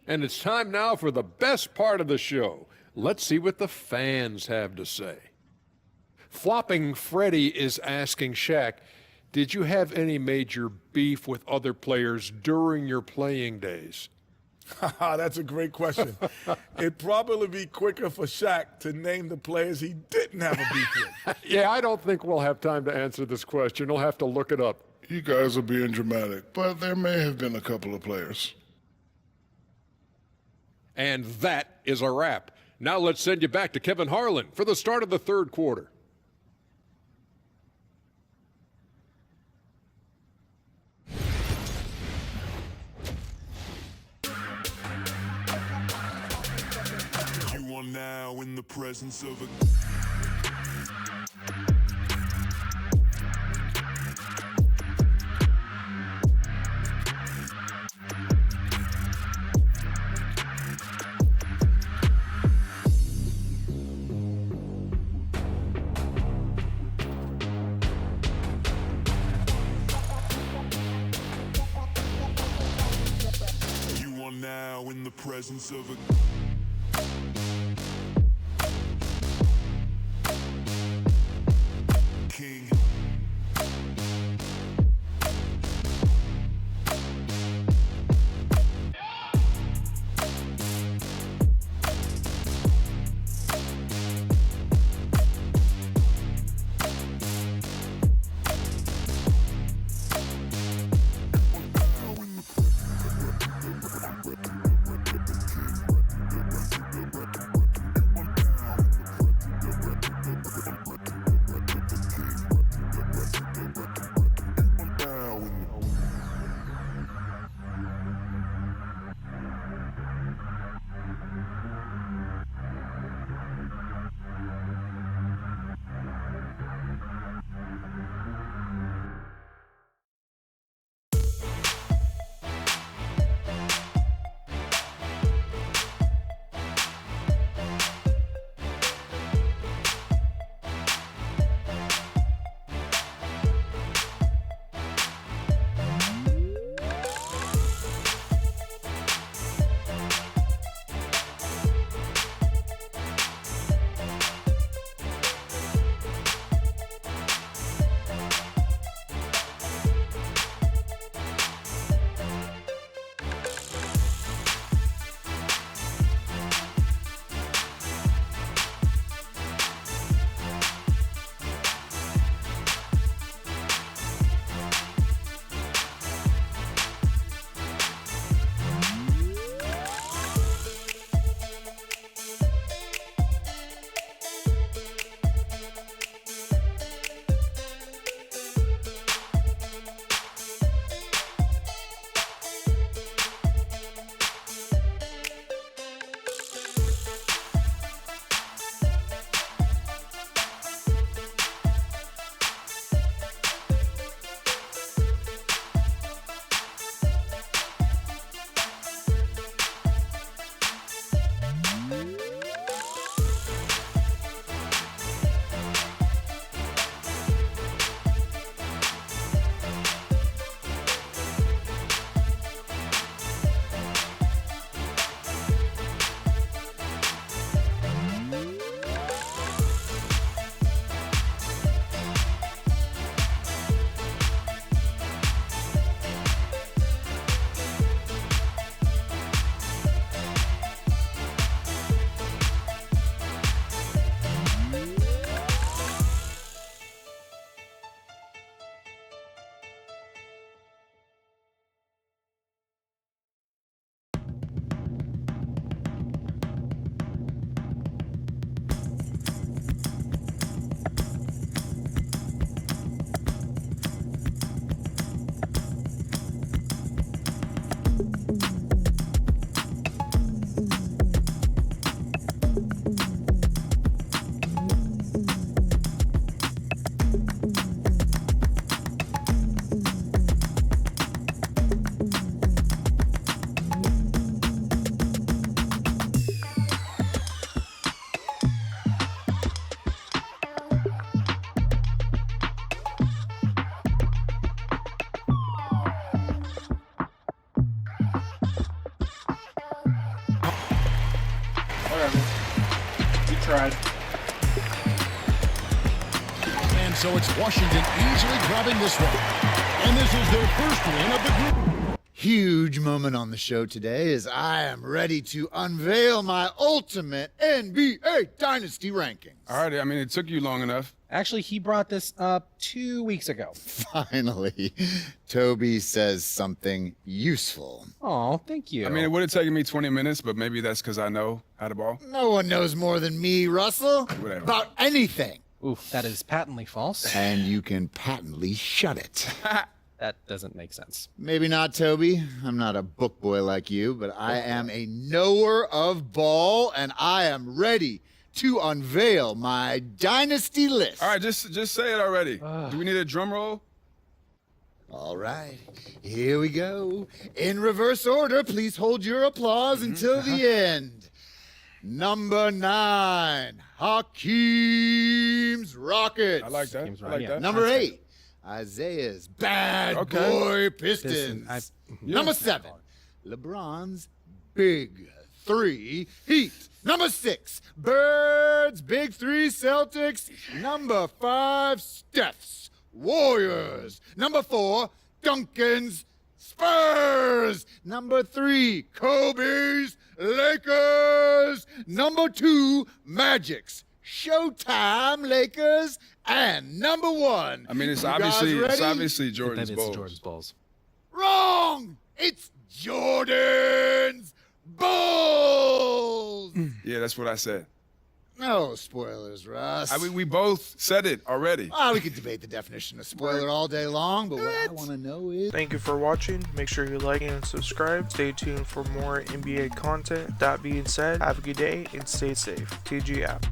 And it's time now for the best part of the show. Let's see what the fans have to say. Flopping Freddy is asking Shaq, Did you have any major beef with other players during your playing days? That's a great question. It'd probably be quicker for Shaq to name the players he didn't have a beef with. Yeah, I don't think we'll have time to answer this question. You'll have to look it up. You guys are being dramatic, but there may have been a couple of players. And that is a wrap. Now let's send you back to Kevin Harlan for the start of the third quarter. You are now in the presence of a... Now in the presence of a king. So it's Washington easily grabbing this one. And this is their first win of the group. Huge moment on the show today as I am ready to unveil my ultimate NBA Dynasty rankings. All right, I mean, it took you long enough. Actually, he brought this up 2 weeks ago. Finally, Toby says something useful. Oh, thank you. I mean, it would have taken me 20 minutes, but maybe that's because I know how to ball. No one knows more than me, Russell, Whatever. about anything. Oof, that is patently false. And you can patently shut it. That doesn't make sense. Maybe not, Toby. I'm not a book boy like you, but I am a knower of ball, and I am ready to unveil my dynasty list. All right, just say it already. Do we need a drum roll? All right, here we go. In reverse order, please hold your applause until the end. Number 9, Hakeem's Rockets. I like that. I like that. Number 8, Isaiah's Bad Boy Pistons. Number 7, LeBron's Big 3 Heat. Number 6, Birds Big 3 Celtics. Number 5, Steph's Warriors. Number 4, Duncan's Spurs. Number 3, Kobe's Lakers. Number 2, Magic's Showtime Lakers. And number 1. I mean, it's obviously Jordan's Bulls. Wrong! It's Jordan's Bulls! Yeah, that's what I said. No spoilers, Russ. I mean, we both said it already. We could debate the definition of spoiler all day long, but what I want to know is... Thank you for watching. Make sure you like and subscribe. Stay tuned for more NBA content. That being said, have a good day and stay safe. TG out.